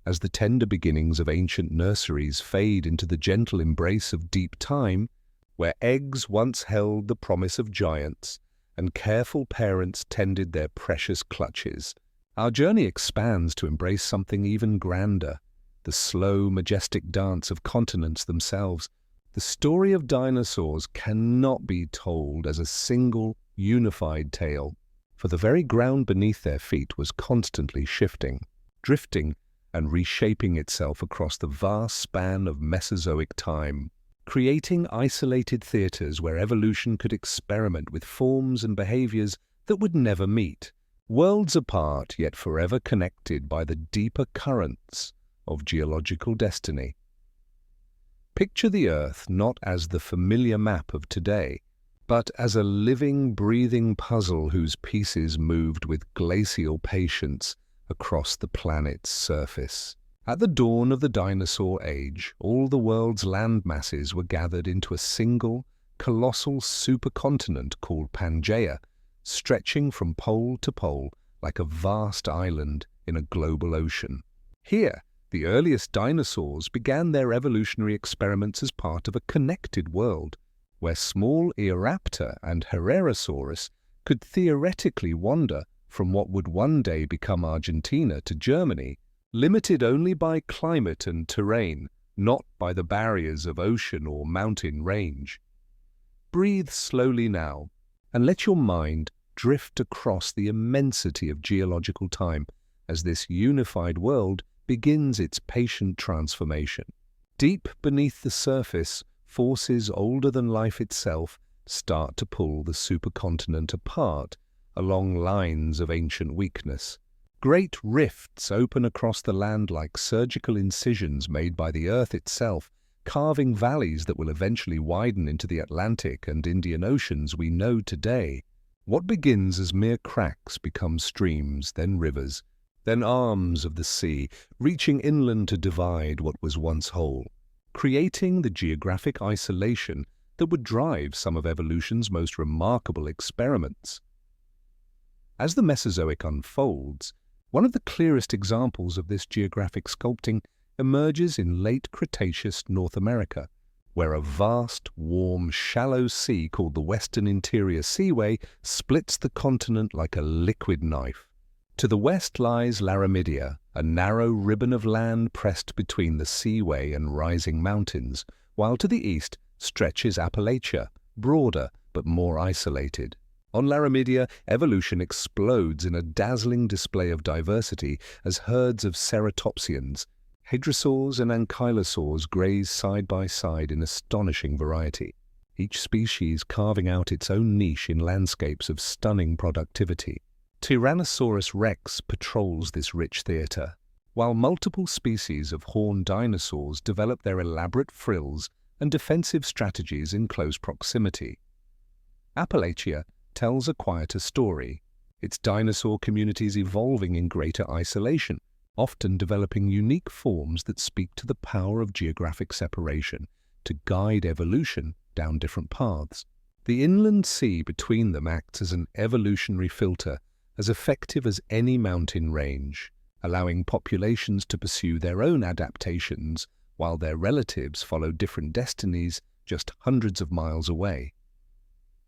As the tender beginnings of ancient nurseries fade into the gentle embrace of deep time, where eggs once held the promise of giants and careful parents tended their precious clutches, our journey expands to embrace something even grander, the slow, majestic dance of continents themselves. The story of dinosaurs cannot be told as a single, unified tale, for the very ground beneath their feet was constantly shifting, drifting, and reshaping itself across the vast span of Mesozoic time, creating isolated theaters where evolution could experiment with forms and behaviors that would never meet, worlds apart yet forever connected by the deeper currents of geological destiny. Picture the Earth not as the familiar map of today, but as a living, breathing puzzle whose pieces moved with glacial patience across the planet's surface. At the dawn of the dinosaur age, all the world's land masses were gathered into a single, colossal supercontinent called Pangaea, stretching from pole to pole like a vast island in a global ocean. Here, the earliest dinosaurs began their evolutionary experiments as part of a connected world, where small Eoraptor and Herrerasaurus could theoretically wander from what would one day become Argentina to Germany, limited only by climate and terrain, not by the barriers of ocean or mountain range. Breathe slowly now, and let your mind drift across the immensity of geological time as this unified world begins its patient transformation. Deep beneath the surface, forces older than life itself start to pull the supercontinent apart along lines of ancient weakness. Great rifts open across the land like surgical incisions made by the Earth itself, carving valleys that will eventually widen into the Atlantic and Indian Oceans we know today. What begins as mere cracks becomes streams, then rivers, then arms of the sea, reaching inland to divide what was once whole, creating the geographic isolation that would drive some of evolution's most remarkable experiments. As the Mesozoic unfolds, one of the clearest examples of this geographic sculpting emerges in late Cretaceous North America, where a vast, warm, shallow sea called the Western Interior Seaway splits the continent like a liquid knife. To the west lies Laramidia, a narrow ribbon of land pressed between the seaway and rising mountains, while to the east stretches Appalachia, broader but more isolated. On Laramidia, evolution explodes in a dazzling display of diversity as herds of ceratopsians, hadrosaurs and ankylosaurs graze side by side in astonishing variety, each species carving out its own niche in landscapes of stunning productivity. Tyrannosaurus rex patrols this rich theatre, while multiple species of horned dinosaurs develop their elaborate frills and defensive strategies in close proximity. Appalachia tells a quieter story, its dinosaur communities evolving in greater isolation, often developing unique forms that speak to the power of geographic separation to guide evolution down different paths. The inland sea between them acts as an evolutionary filter as effective as any mountain range, allowing populations to pursue their own adaptations while their relatives follow different destinies just hundreds of miles away.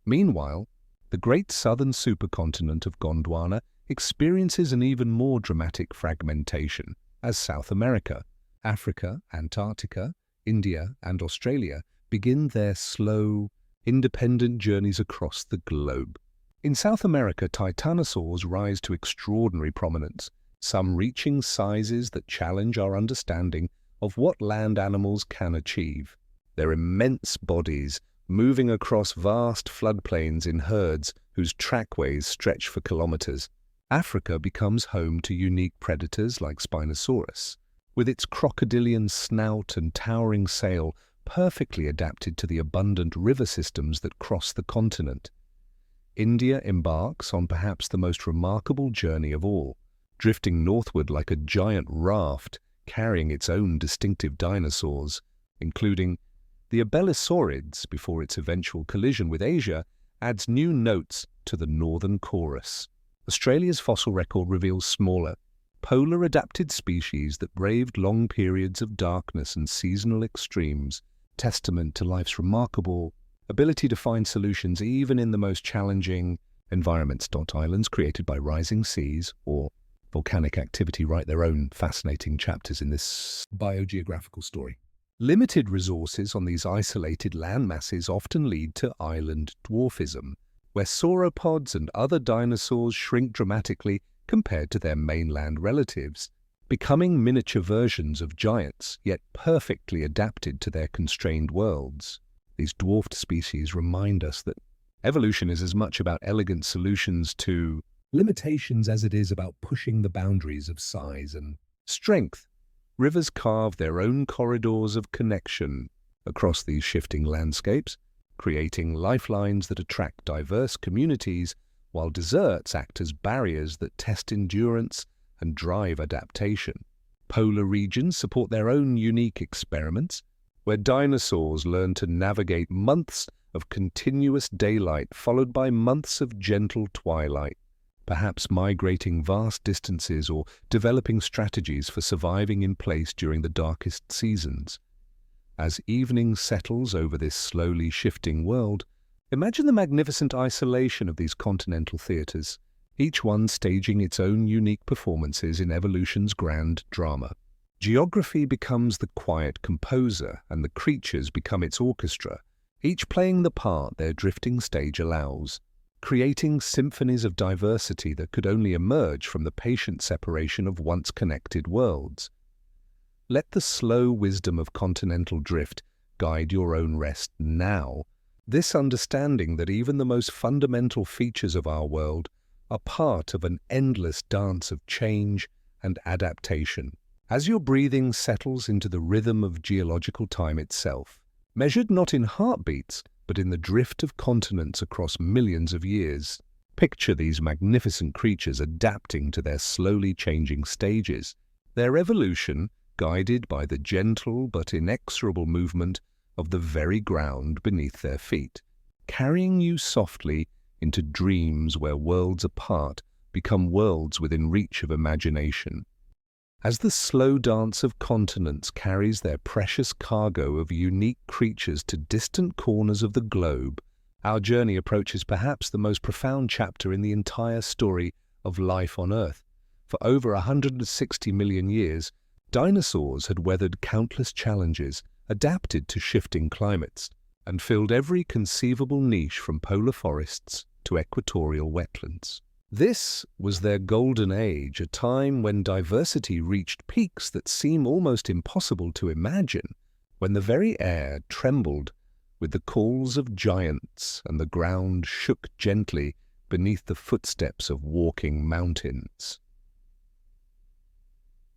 Meanwhile, the great southern supercontinent of Gondwana experiences an even more dramatic fragmentation as South America, Africa, Antarctica, India, and Australia begin their slow, independent journeys across the globe. In South America, titanosaurs rise to extraordinary prominence, some reaching sizes that challenge our understanding of what land animals can achieve. Their immense bodies moving across vast floodplains in herds whose trackways stretch for kilometers. Africa becomes home to unique predators like Spinosaurus, with its crocodilian snout and towering sail perfectly adapted to the abundant river systems that cross the continent. India embarks on perhaps the most remarkable journey of all, drifting northward like a giant raft carrying its own distinctive dinosaurs, including the Abelisaurids before its eventual collision with Asia, adds new notes to the northern chorus. Australia's fossil record reveals smaller, polar-adapted species that braved long periods of darkness and seasonal extremes, testament to life's remarkable ability to find solutions even in the most challenging environments. Islands created by rising seas or volcanic activity write their own fascinating chapters in this biogeographical story. Limited resources on these isolated landmasses often lead to island dwarfism, where sauropods and other dinosaurs shrink dramatically compared to their mainland relatives, becoming miniature versions of giants, yet perfectly adapted to their constrained worlds. These dwarfed species remind us that evolution is as much about elegant solutions to limitations as it is about pushing the boundaries of size and strength. Rivers carve their own corridors of connection across these shifting landscapes, creating lifelines that attract diverse communities, while deserts act as barriers that test endurance and drive adaptation. Polar regions support their own unique experiments, where dinosaurs learn to navigate months of continuous daylight followed by months of gentle twilight, perhaps migrating vast distances or developing strategies for surviving in place during the darkest seasons. As evening settles over this slowly shifting world, imagine the magnificent isolation of these continental theatres, each one staging its own unique performances in evolution's grand drama. Geography becomes the quiet composer, and the creatures become its orchestra, each playing the part their drifting stage allows, creating symphonies of diversity that could only emerge from the patient separation of once connected worlds. Let the slow wisdom of continental drift guide your own rest now, this understanding that even the most fundamental features of our world are part of an endless dance of change and adaptation. As your breathing settles into the rhythm of geological time itself, measured not in heartbeats, but in the drift of continents across millions of years, picture these magnificent creatures adapting to their slowly changing stages, their evolution guided by the gentle but inexorable movement of the very ground beneath their feet, carrying you softly into dreams where worlds apart become worlds within reach of imagination. As the slow dance of continents carries their precious cargo of unique creatures to distant corners of the globe, our journey approaches perhaps the most profound chapter in the entire story of life on Earth. For over 160 million years, dinosaurs had weathered countless challenges, adapted to shifting climates, and filled every conceivable niche from polar forests to equatorial wetlands. This was their golden age, a time when diversity reached peaks that seem almost impossible to imagine, when the very air trembled with the calls of giants and the ground shook gently beneath the footsteps of walking mountains.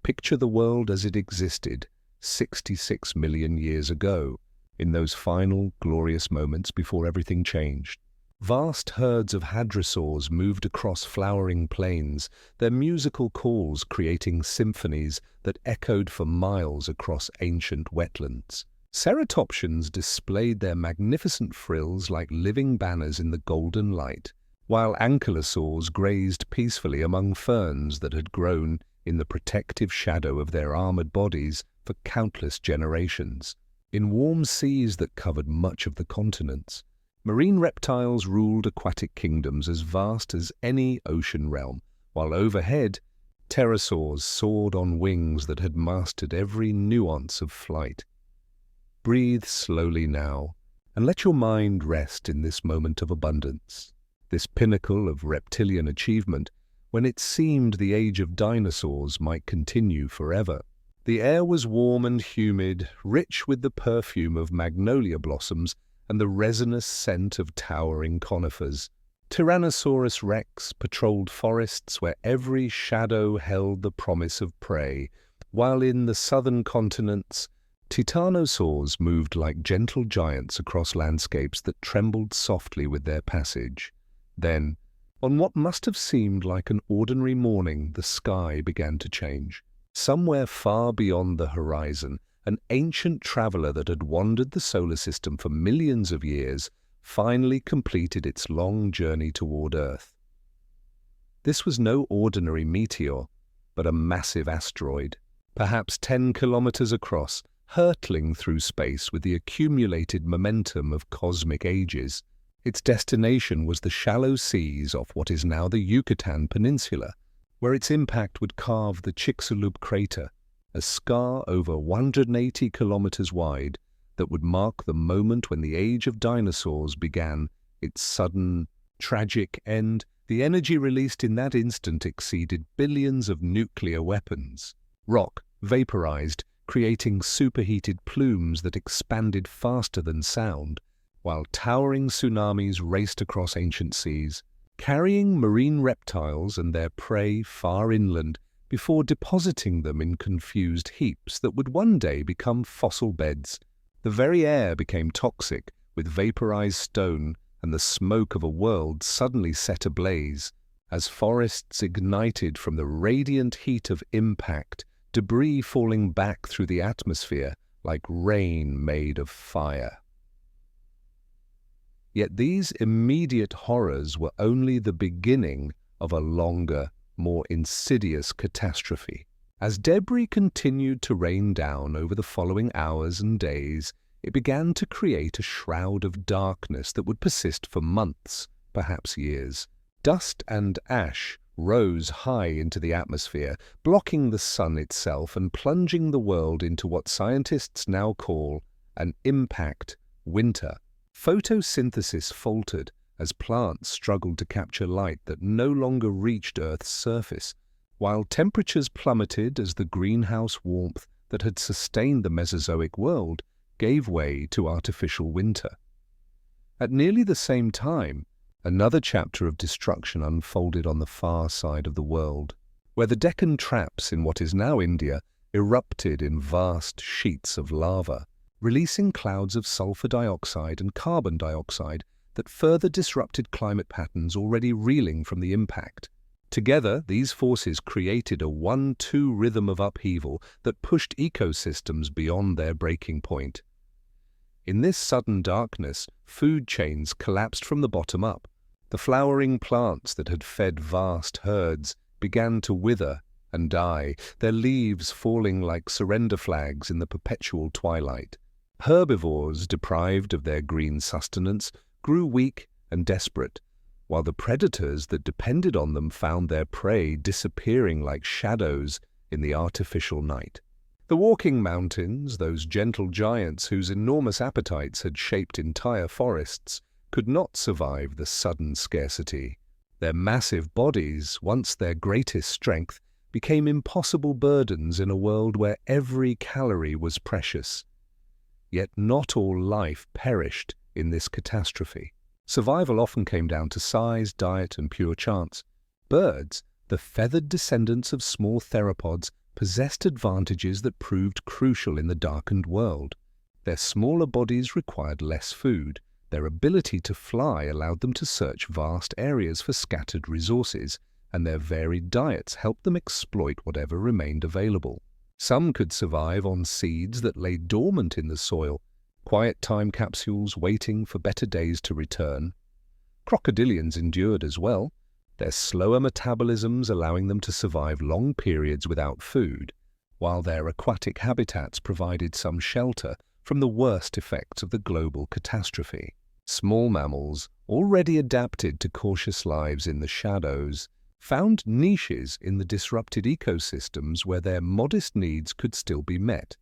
Picture the world as it existed 66 million years ago, in those final glorious moments before everything changed. Vast herds of hadrosaurs moved across flowering plains, their musical calls creating symphonies that echoed for miles across ancient wetlands. Ceratopsians displayed their magnificent frills like living banners in the golden light, while ankylosaurs grazed peacefully among ferns that had grown in the protective shadow of their armored bodies for countless generations. In warm seas that covered much of the continents, marine reptiles ruled aquatic kingdoms as vast as any ocean realm, while overhead, pterosaurs soared on wings that had mastered every nuance of flight. Breathe slowly now, and let your mind rest in this moment of abundance, this pinnacle of reptilian achievement, when it seemed the age of dinosaurs might continue forever. The air was warm and humid, rich with the perfume of magnolia blossoms and the resinous scent of towering conifers. Tyrannosaurus rex patrolled forests where every shadow held the promise of prey, while in the southern continents, titanosaurs moved like gentle giants across landscapes that trembled softly with their passage. Then, on what must have seemed like an ordinary morning, the sky began to change. Somewhere far beyond the horizon, an ancient traveler that had wandered the solar system for millions of years finally completed its long journey toward Earth. This was no ordinary meteor, but a massive asteroid, perhaps 10 kilometers across, hurtling through space with the accumulated momentum of cosmic ages. Its destination was the shallow seas off what is now the Yucatan Peninsula, where its impact would carve the Chicxulub crater, a scar over 180 kilometers wide that would mark the moment when the age of dinosaurs began its sudden, tragic end. The energy released in that instant exceeded billions of nuclear weapons. Rock vaporized, creating superheated plumes that expanded faster than sound, while towering tsunamis raced across ancient seas, carrying marine reptiles and their prey far inland before depositing them in confused heaps that would one day become fossil beds. The very air became toxic with vaporized stone and the smoke of a world suddenly set ablaze. As forests ignited from the radiant heat of impact, debris falling back through the atmosphere like rain made of fire. Yet these immediate horrors were only the beginning of a longer, more insidious catastrophe. As debris continued to rain down over the following hours and days, it began to create a shroud of darkness that would persist for months, perhaps years. Dust and ash rose high into the atmosphere, blocking the sun itself and plunging the world into what scientists now call an impact winter. Photosynthesis faltered as plants struggled to capture light that no longer reached Earth's surface, while temperatures plummeted as the greenhouse warmth that had sustained the Mesozoic world gave way to artificial winter. At nearly the same time, another chapter of destruction unfolded on the far side of the world, where the Deccan Traps in what is now India erupted in vast sheets of lava, releasing clouds of sulfur dioxide and carbon dioxide that further disrupted climate patterns already reeling from the impact. Together, these forces created a 1-2 rhythm of upheaval that pushed ecosystems beyond their breaking point. In this sudden darkness, food chains collapsed from the bottom up. The flowering plants that had fed vast herds began to wither and die, their leaves falling like surrender flags in the perpetual twilight. Herbivores, deprived of their green sustenance, grew weak and desperate, while the predators that depended on them found their prey disappearing like shadows in the artificial night. The walking mountains, those gentle giants whose enormous appetites had shaped entire forests, could not survive the sudden scarcity. Their massive bodies, once their greatest strength, became impossible burdens in a world where every calorie was precious. Yet not all life perished in this catastrophe. Survival often came down to size, diet, and pure chance. Birds, the feathered descendants of small theropods, possessed advantages that proved crucial in the darkened world. Their smaller bodies required less food. Their ability to fly allowed them to search vast areas for scattered resources, and their varied diets helped them exploit whatever remained available. Some could survive on seeds that lay dormant in the soil, quiet time capsules waiting for better days to return. Crocodilians endured as well, their slower metabolisms allowing them to survive long periods without food, while their aquatic habitats provided some shelter from the worst effects of the global catastrophe. Small mammals, already adapted to cautious lives in the shadows, found niches in the disrupted ecosystems where their modest needs could still be met.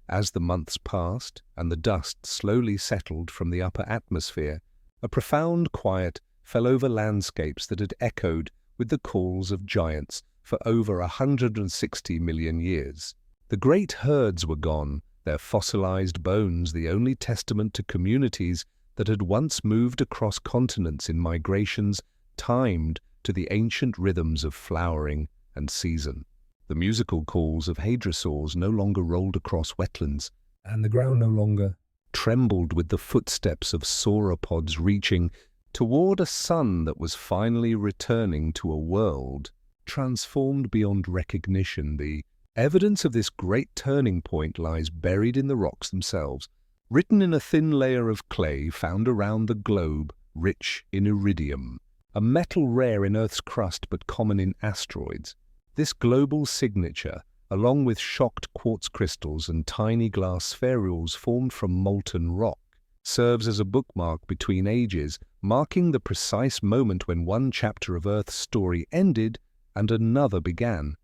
As the months passed and the dust slowly settled from the upper atmosphere, a profound quiet fell over landscapes that had echoed with the calls of giants for over 160 million years. The great herds were gone, their fossilized bones the only testament to communities that had once moved across continents in migrations timed to the ancient rhythms of flowering and season. The musical calls of hadrosaurs no longer rolled across wetlands, and the ground no longer trembled with the footsteps of sauropods reaching toward a sun that was finally returning to a world transformed beyond recognition. The evidence of this great turning point lies buried in the rocks themselves, written in a thin layer of clay found around the globe, rich in iridium, a metal rare in Earth's crust but common in asteroids. This global signature, along with shocked quartz crystals and tiny glass spherules formed from molten rock, serves as a bookmark between ages, marking the precise moment when one chapter of Earth's story ended and another began.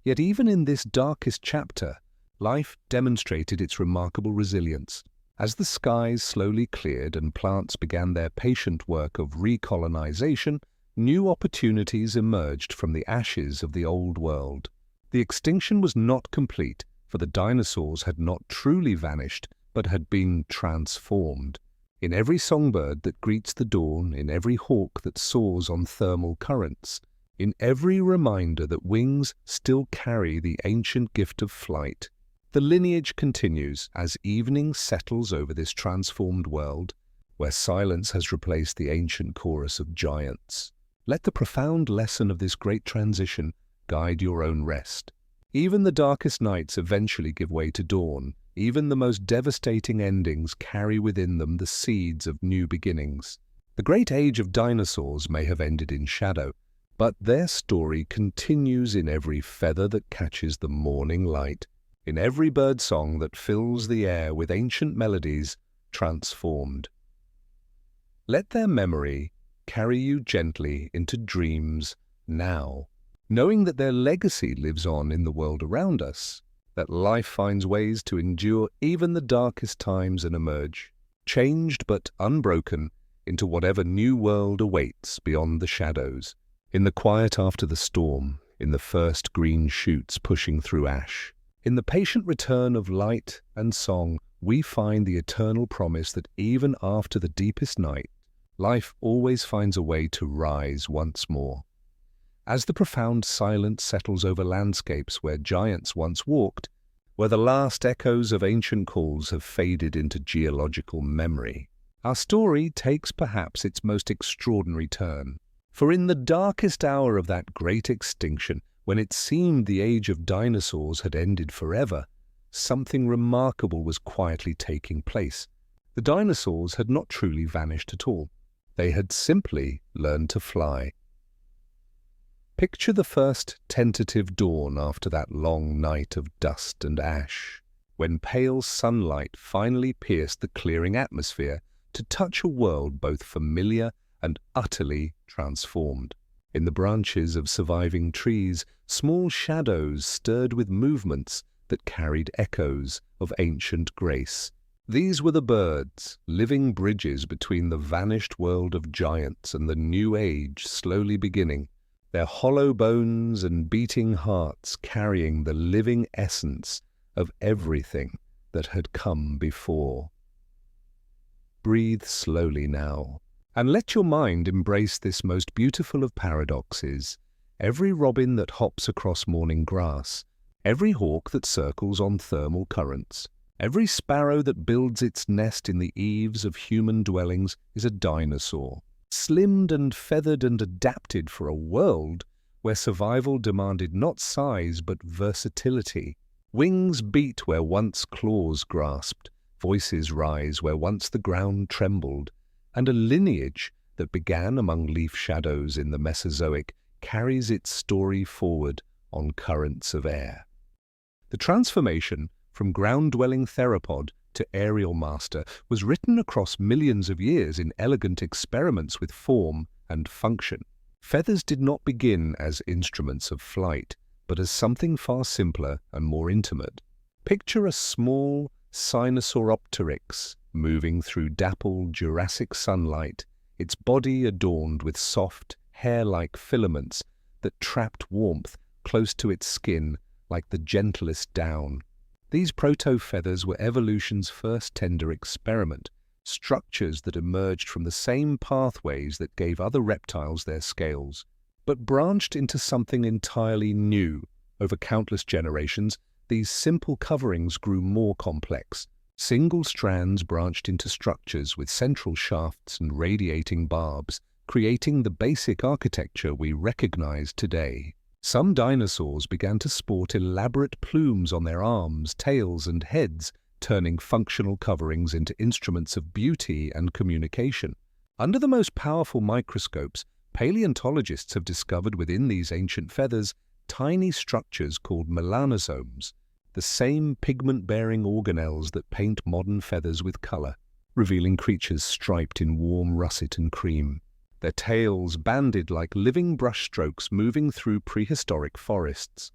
Yet even in this darkest chapter, life demonstrated its remarkable resilience. As the skies slowly cleared and plants began their patient work of recolonization, new opportunities emerged from the ashes of the old world. The extinction was not complete, for the dinosaurs had not truly vanished, but had been transformed. In every songbird that greets the dawn, in every hawk that soars on thermal currents, in every reminder that wings still carry the ancient gift of flight, The lineage continues as evening settles over this transformed world, where silence has replaced the ancient chorus of giants. Let the profound lesson of this great transition guide your own rest. Even the darkest nights eventually give way to dawn. Even the most devastating endings carry within them the seeds of new beginnings. The great age of dinosaurs may have ended in shadow, but their story continues in every feather that catches the morning light, in every bird song that fills the air with ancient melodies transformed. Let their memory carry you gently into dreams now, knowing that their legacy lives on in the world around us, that life finds ways to endure even the darkest times and emerge, changed but unbroken, into whatever new world awaits beyond the shadows. In the quiet after the storm, in the first green shoots pushing through ash, in the patient return of light and song, we find the eternal promise that even after the deepest night, life always finds a way to rise once more. As the profound silence settles over landscapes where giants once walked, where the last echoes of ancient calls have faded into geological memory, our story takes perhaps its most extraordinary turn. For in the darkest hour of that great extinction, when it seemed the age of dinosaurs had ended forever, something remarkable was quietly taking place. The dinosaurs had not truly vanished at all. They had simply learned to fly. Picture the first tentative dawn after that long night of dust and ash, when pale sunlight finally pierced the clearing atmosphere to touch a world both familiar and utterly transformed. In the branches of surviving trees, small shadows stirred with movements that carried echoes of ancient grace. These were the birds, living bridges between the vanished world of giants and the new age slowly beginning, their hollow bones and beating hearts carrying the living essence of everything that had come before. Breathe slowly now, and let your mind embrace this most beautiful of paradoxes. Every robin that hops across morning grass, every hawk that circles on thermal currents, every sparrow that builds its nest in the eaves of human dwellings is a dinosaur, slimmed and feathered and adapted for a world where survival demanded not size but versatility. Wings beat where once claws grasped, voices rise where once the ground trembled, and a lineage that began among leaf shadows in the Mesozoic carries its story forward on currents of air. The transformation from ground-dwelling theropod to aerial master was written across millions of years in elegant experiments with form and function. Feathers did not begin as instruments of flight, but as something far simpler and more intimate. Picture a small Sinosauropteryx moving through dappled Jurassic sunlight, its body adorned with soft, hair-like filaments that trapped warmth close to its skin like the gentlest down. These proto-feathers were evolution's first tender experiment, structures that emerged from the same pathways that gave other reptiles their scales, but branched into something entirely new. Over countless generations, these simple coverings grew more complex. Single strands branched into structures with central shafts and radiating barbs, creating the basic architecture we recognize today. Some dinosaurs began to sport elaborate plumes on their arms, tails, and heads, turning functional coverings into instruments of beauty and communication. Under the most powerful microscopes, paleontologists have discovered within these ancient feathers tiny structures called melanosomes, the same pigment-bearing organelles that paint modern feathers with color, revealing creatures striped in warm russet and cream, their tails banded like living brushstrokes moving through prehistoric forests.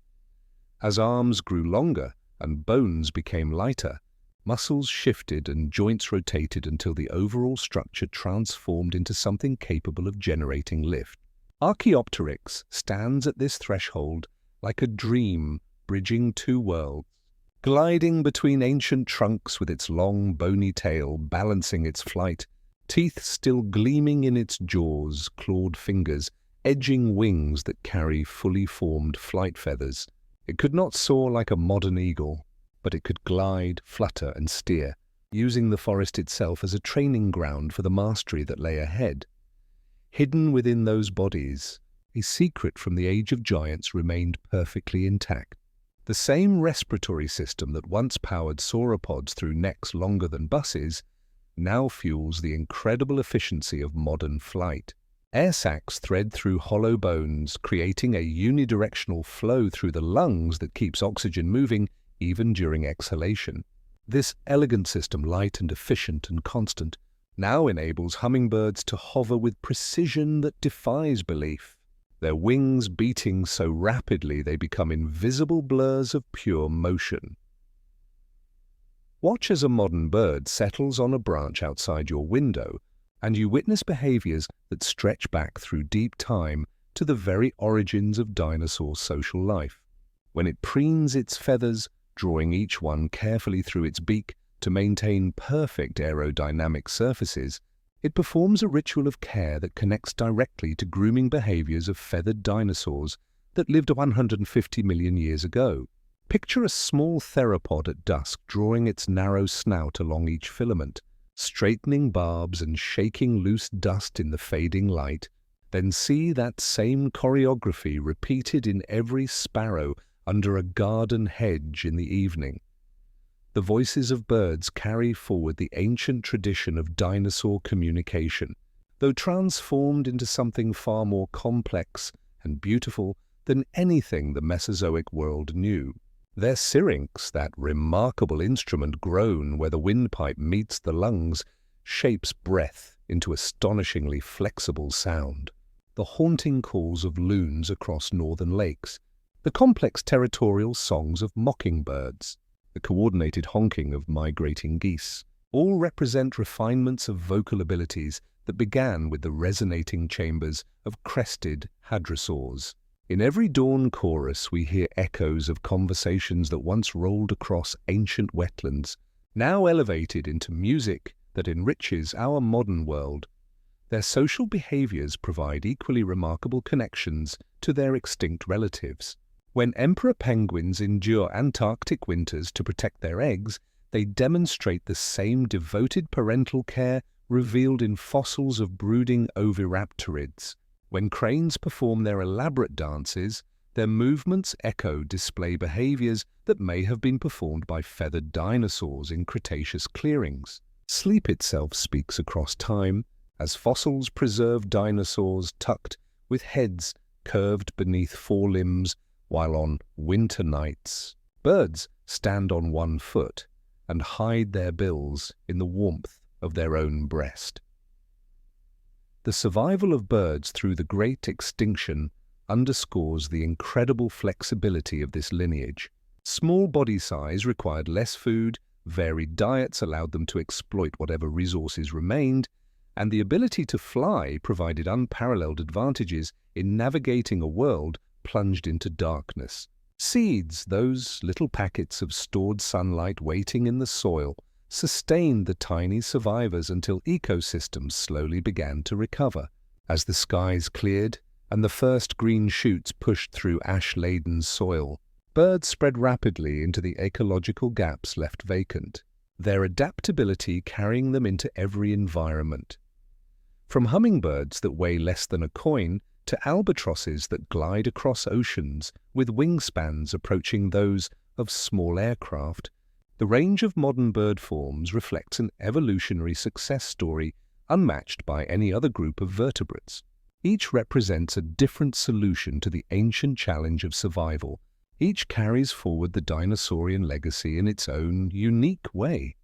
As arms grew longer and bones became lighter, muscles shifted and joints rotated until the overall structure transformed into something capable of generating lift. Archaeopteryx stands at this threshold like a dream bridging two worlds, gliding between ancient trunks with its long, bony tail balancing its flight, teeth still gleaming in its jaws, clawed fingers, edging wings that carry fully formed flight feathers. It could not soar like a modern eagle, but it could glide, flutter, and steer, using the forest itself as a training ground for the mastery that lay ahead. Hidden within those bodies, a secret from the age of giants remained perfectly intact. The same respiratory system that once powered sauropods through necks longer than buses now fuels the incredible efficiency of modern flight. Air sacs thread through hollow bones, creating a unidirectional flow through the lungs that keeps oxygen moving even during exhalation. This elegant system, light and efficient and constant, now enables hummingbirds to hover with precision that defies belief, their wings beating so rapidly they become invisible blurs of pure motion. Watch as a modern bird settles on a branch outside your window, and you witness behaviors that stretch back through deep time to the very origins of dinosaur social life. When it preens its feathers, drawing each one carefully through its beak to maintain perfect aerodynamic surfaces, it performs a ritual of care that connects directly to grooming behaviors of feathered dinosaurs that lived 150 million years ago. Picture a small theropod at dusk drawing its narrow snout along each filament, straightening barbs and shaking loose dust in the fading light. Then see that same choreography repeated in every sparrow under a garden hedge in the evening. The voices of birds carry forward the ancient tradition of dinosaur communication, though transformed into something far more complex and beautiful than anything the Mesozoic world knew. Their syrinx, that remarkable instrument grown where the windpipe meets the lungs, shapes breath into astonishingly flexible sound. The haunting calls of loons across northern lakes, the complex territorial songs of mockingbirds, the coordinated honking of migrating geese, all represent refinements of vocal abilities that began with the resonating chambers of crested hadrosaurs. In every dawn chorus we hear echoes of conversations that once rolled across ancient wetlands, now elevated into music that enriches our modern world. Their social behaviors provide equally remarkable connections to their extinct relatives. When emperor penguins endure Antarctic winters to protect their eggs, they demonstrate the same devoted parental care revealed in fossils of brooding oviraptorids. When cranes perform their elaborate dances, their movements echo display behaviors that may have been performed by feathered dinosaurs in Cretaceous clearings. Sleep itself speaks across time, as fossils preserve dinosaurs tucked with heads curved beneath forelimbs, while on winter nights, birds stand on one foot and hide their bills in the warmth of their own breast. The survival of birds through the Great Extinction underscores the incredible flexibility of this lineage. Small body size required less food, varied diets allowed them to exploit whatever resources remained, and the ability to fly provided unparalleled advantages in navigating a world plunged into darkness. Seeds, those little packets of stored sunlight waiting in the soil, sustained the tiny survivors until ecosystems slowly began to recover. As the skies cleared and the first green shoots pushed through ash-laden soil, birds spread rapidly into the ecological gaps left vacant, their adaptability carrying them into every environment. From hummingbirds that weigh less than a coin to albatrosses that glide across oceans with wingspans approaching those of small aircraft, the range of modern bird forms reflects an evolutionary success story unmatched by any other group of vertebrates. Each represents a different solution to the ancient challenge of survival. Each carries forward the dinosaurian legacy in its own unique way.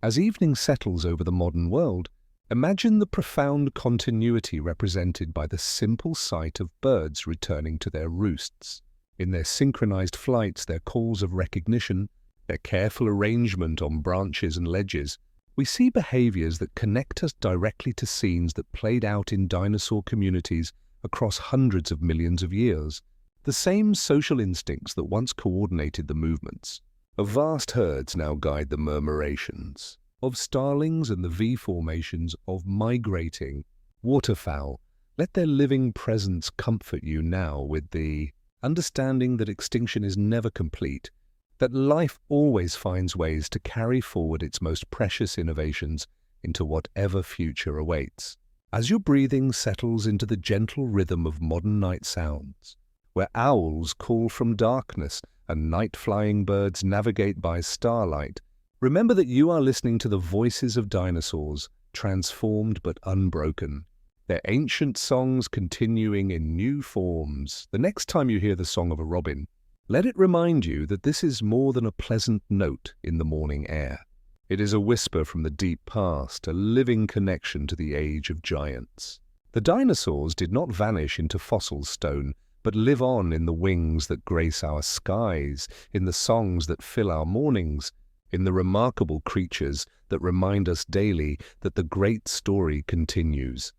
As evening settles over the modern world, imagine the profound continuity represented by the simple sight of birds returning to their roosts. In their synchronized flights, their calls of recognition, their careful arrangement on branches and ledges, we see behaviors that connect us directly to scenes that played out in dinosaur communities across hundreds of millions of years. The same social instincts that once coordinated the movements of vast herds now guide the murmurations of starlings and the V-formations of migrating waterfowl. Let their living presence comfort you now with the understanding that extinction is never complete, that life always finds ways to carry forward its most precious innovations into whatever future awaits. As your breathing settles into the gentle rhythm of modern night sounds, where owls call from darkness and night-flying birds navigate by starlight, remember that you are listening to the voices of dinosaurs, transformed but unbroken, their ancient songs continuing in new forms. The next time you hear the song of a robin, let it remind you that this is more than a pleasant note in the morning air. It is a whisper from the deep past, a living connection to the age of giants. The dinosaurs did not vanish into fossil stone, but live on in the wings that grace our skies, in the songs that fill our mornings, in the remarkable creatures that remind us daily that the great story continues.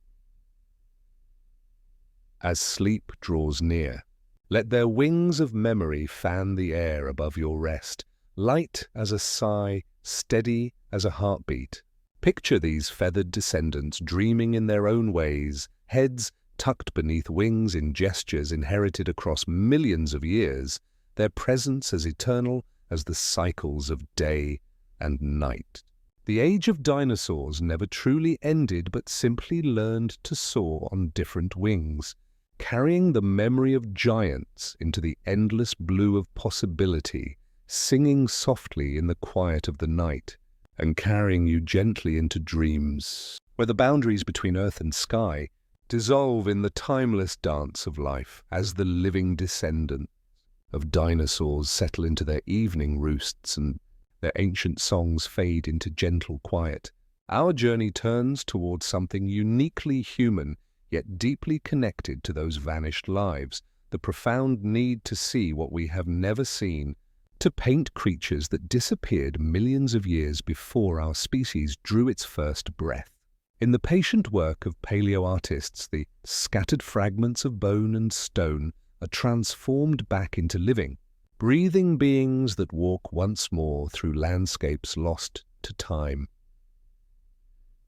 As sleep draws near, let their wings of memory fan the air above your rest, light as a sigh, steady as a heartbeat. Picture these feathered descendants dreaming in their own ways, heads tucked beneath wings in gestures inherited across millions of years, their presence as eternal as the cycles of day and night. The age of dinosaurs never truly ended but simply learned to soar on different wings, carrying the memory of giants into the endless blue of possibility, singing softly in the quiet of the night, and carrying you gently into dreams, where the boundaries between earth and sky dissolve in the timeless dance of life as the living descendants of dinosaurs settle into their evening roosts and their ancient songs fade into gentle quiet. Our journey turns towards something uniquely human, yet deeply connected to those vanished lives, the profound need to see what we have never seen, to paint creatures that disappeared millions of years before our species drew its first breath. In the patient work of paleoartists, the scattered fragments of bone and stone are transformed back into living, breathing beings that walk once more through landscapes lost to time.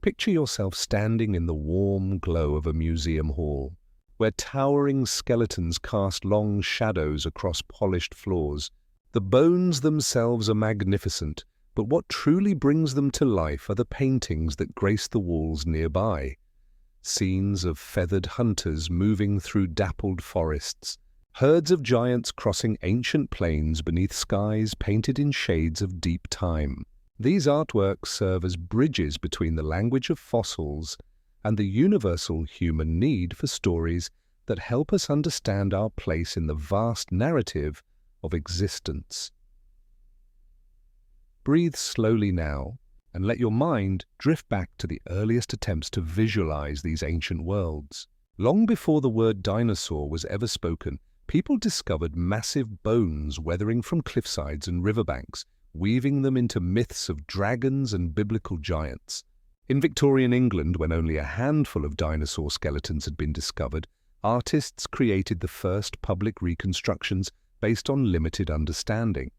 Picture yourself standing in the warm glow of a museum hall, where towering skeletons cast long shadows across polished floors. The bones themselves are magnificent, but what truly brings them to life are the paintings that grace the walls nearby. Scenes of feathered hunters moving through dappled forests, herds of giants crossing ancient plains beneath skies painted in shades of deep time. These artworks serve as bridges between the language of fossils and the universal human need for stories that help us understand our place in the vast narrative of existence. Breathe slowly now, and let your mind drift back to the earliest attempts to visualize these ancient worlds. Long before the word dinosaur was ever spoken, people discovered massive bones weathering from cliffsides and riverbanks, weaving them into myths of dragons and biblical giants. In Victorian England, when only a handful of dinosaur skeletons had been discovered, artists created the first public reconstructions based on limited understanding.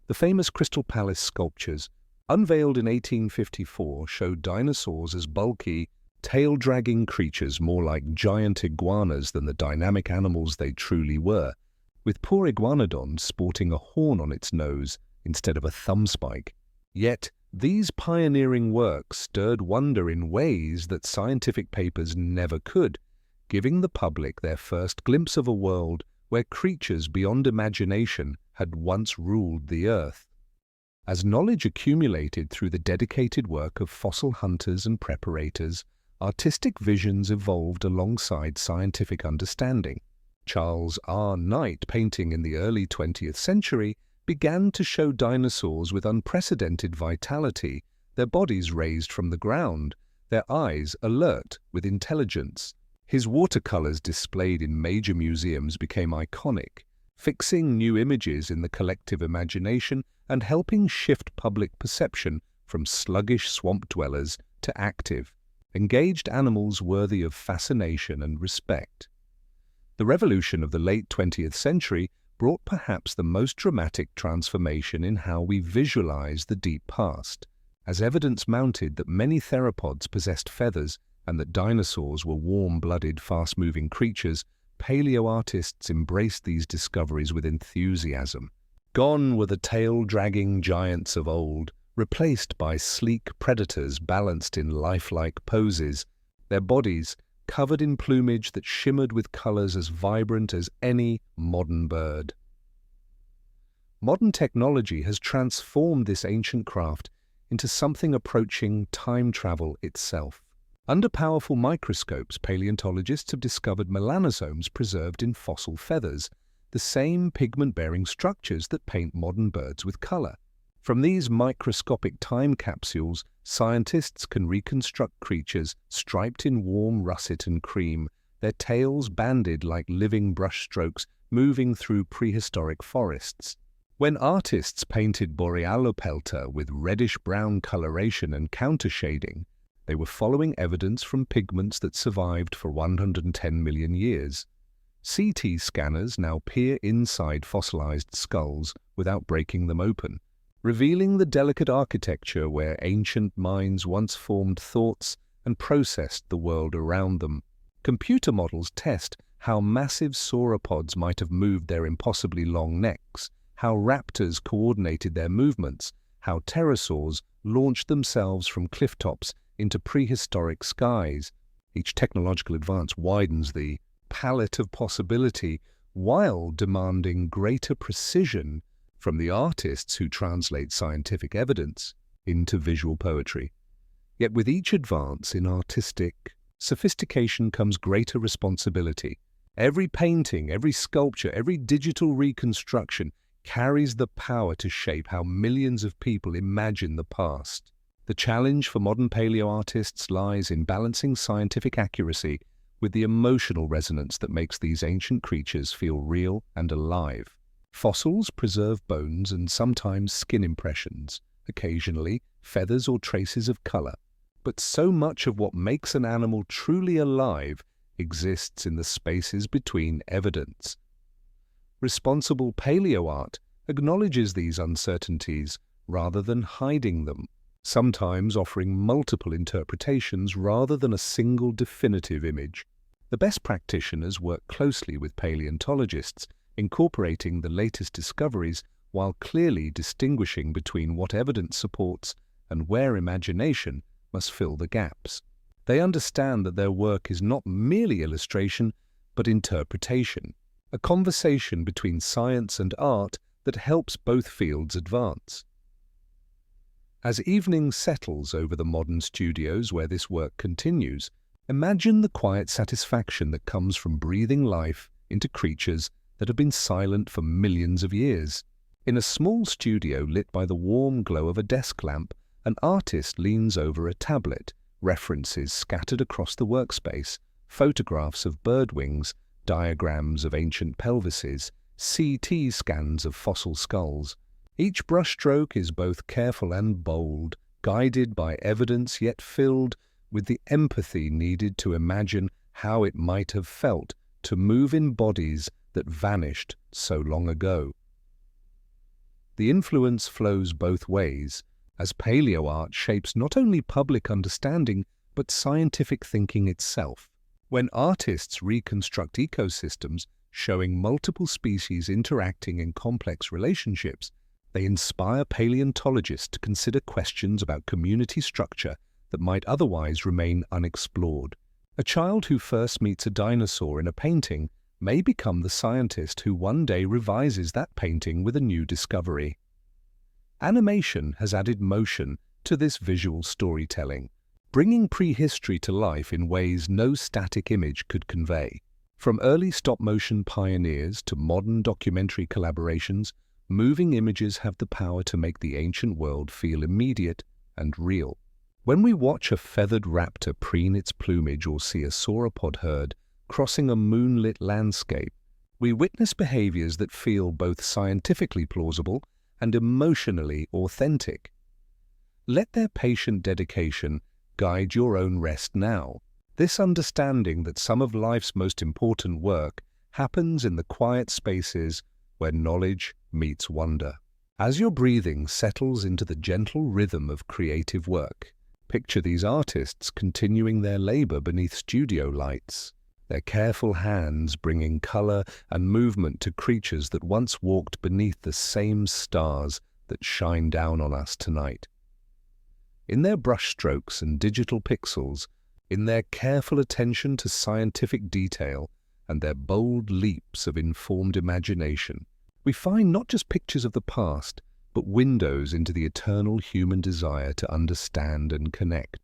The famous Crystal Palace sculptures, unveiled in 1854, showed dinosaurs as bulky, tail-dragging creatures more like giant iguanas than the dynamic animals they truly were, with poor iguanodon sporting a horn on its nose instead of a thumb spike. Yet, these pioneering works stirred wonder in ways that scientific papers never could, giving the public their first glimpse of a world where creatures beyond imagination had once ruled the earth. As knowledge accumulated through the dedicated work of fossil hunters and preparators, artistic visions evolved alongside scientific understanding. Charles R. Knight, painting in the early 20th century, began to show dinosaurs with unprecedented vitality, their bodies raised from the ground, their eyes alert with intelligence. His watercolors displayed in major museums became iconic, fixing new images in the collective imagination and helping shift public perception from sluggish swamp dwellers to active, engaged animals worthy of fascination and respect. The revolution of the late 20th century brought perhaps the most dramatic transformation in how we visualize the deep past, as evidence mounted that many theropods possessed feathers and that dinosaurs were warm-blooded, fast-moving creatures. Paleoartists embraced these discoveries with enthusiasm, Gone were the tail-dragging giants of old, replaced by sleek predators balanced in lifelike poses, their bodies covered in plumage that shimmered with colors as vibrant as any modern bird. Modern technology has transformed this ancient craft into something approaching time travel itself. Under powerful microscopes, paleontologists have discovered melanosomes preserved in fossil feathers, the same pigment-bearing structures that paint modern birds with color. From these microscopic time capsules, scientists can reconstruct creatures striped in warm russet and cream, their tails banded like living brushstrokes moving through prehistoric forests. When artists painted Borealopelta with reddish-brown coloration and countershading, they were following evidence from pigments that survived for 110 million years. CT scanners now peer inside fossilized skulls without breaking them open, revealing the delicate architecture where ancient minds once formed thoughts and processed the world around them. Computer models test how massive sauropods might have moved their impossibly long necks, how raptors coordinated their movements, how pterosaurs launched themselves from cliff tops into prehistoric skies. Each technological advance widens the palette of possibility while demanding greater precision from the artists who translate scientific evidence into visual poetry. Yet with each advance in artistic sophistication comes greater responsibility. Every painting, every sculpture, every digital reconstruction carries the power to shape how millions of people imagine the past. The challenge for modern paleoartists lies in balancing scientific accuracy with the emotional resonance that makes these ancient creatures feel real and alive. Fossils preserve bones and sometimes skin impressions, occasionally feathers or traces of color. But so much of what makes an animal truly alive exists in the spaces between evidence. Responsible paleoart acknowledges these uncertainties rather than hiding them, sometimes offering multiple interpretations rather than a single definitive image. The best practitioners work closely with paleontologists, incorporating the latest discoveries while clearly distinguishing between what evidence supports and where imagination must fill the gaps. They understand that their work is not merely illustration, but interpretation, a conversation between science and art that helps both fields advance. As evening settles over the modern studios where this work continues, imagine the quiet satisfaction that comes from breathing life into creatures that have been silent for millions of years. In a small studio lit by the warm glow of a desk lamp, an artist leans over a tablet, references scattered across the workspace, photographs of bird wings, diagrams of ancient pelvises, CT scans of fossil skulls. Each brushstroke is both careful and bold, guided by evidence yet filled with the empathy needed to imagine how it might have felt to move in bodies that vanished so long ago. The influence flows both ways, as paleoart shapes not only public understanding but scientific thinking itself. When artists reconstruct ecosystems showing multiple species interacting in complex relationships, they inspire paleontologists to consider questions about community structure that might otherwise remain unexplored. A child who first meets a dinosaur in a painting may become the scientist who one day revises that painting with a new discovery. Animation has added motion to this visual storytelling, bringing prehistory to life in ways no static image could convey. From early stop-motion pioneers to modern documentary collaborations, moving images have the power to make the ancient world feel immediate and real. When we watch a feathered raptor preen its plumage or see a sauropod herd crossing a moonlit landscape, we witness behaviors that feel both scientifically plausible and emotionally authentic. Let their patient dedication guide your own rest now. This understanding that some of life's most important work happens in the quiet spaces where knowledge meets wonder. As your breathing settles into the gentle rhythm of creative work, picture these artists continuing their labor beneath studio lights, their careful hands bringing color and movement to creatures that once walked beneath the same stars that shine down on us tonight. In their brushstrokes and digital pixels, in their careful attention to scientific detail, and their bold leaps of informed imagination, we find not just pictures of the past, but windows into the eternal human desire to understand and connect.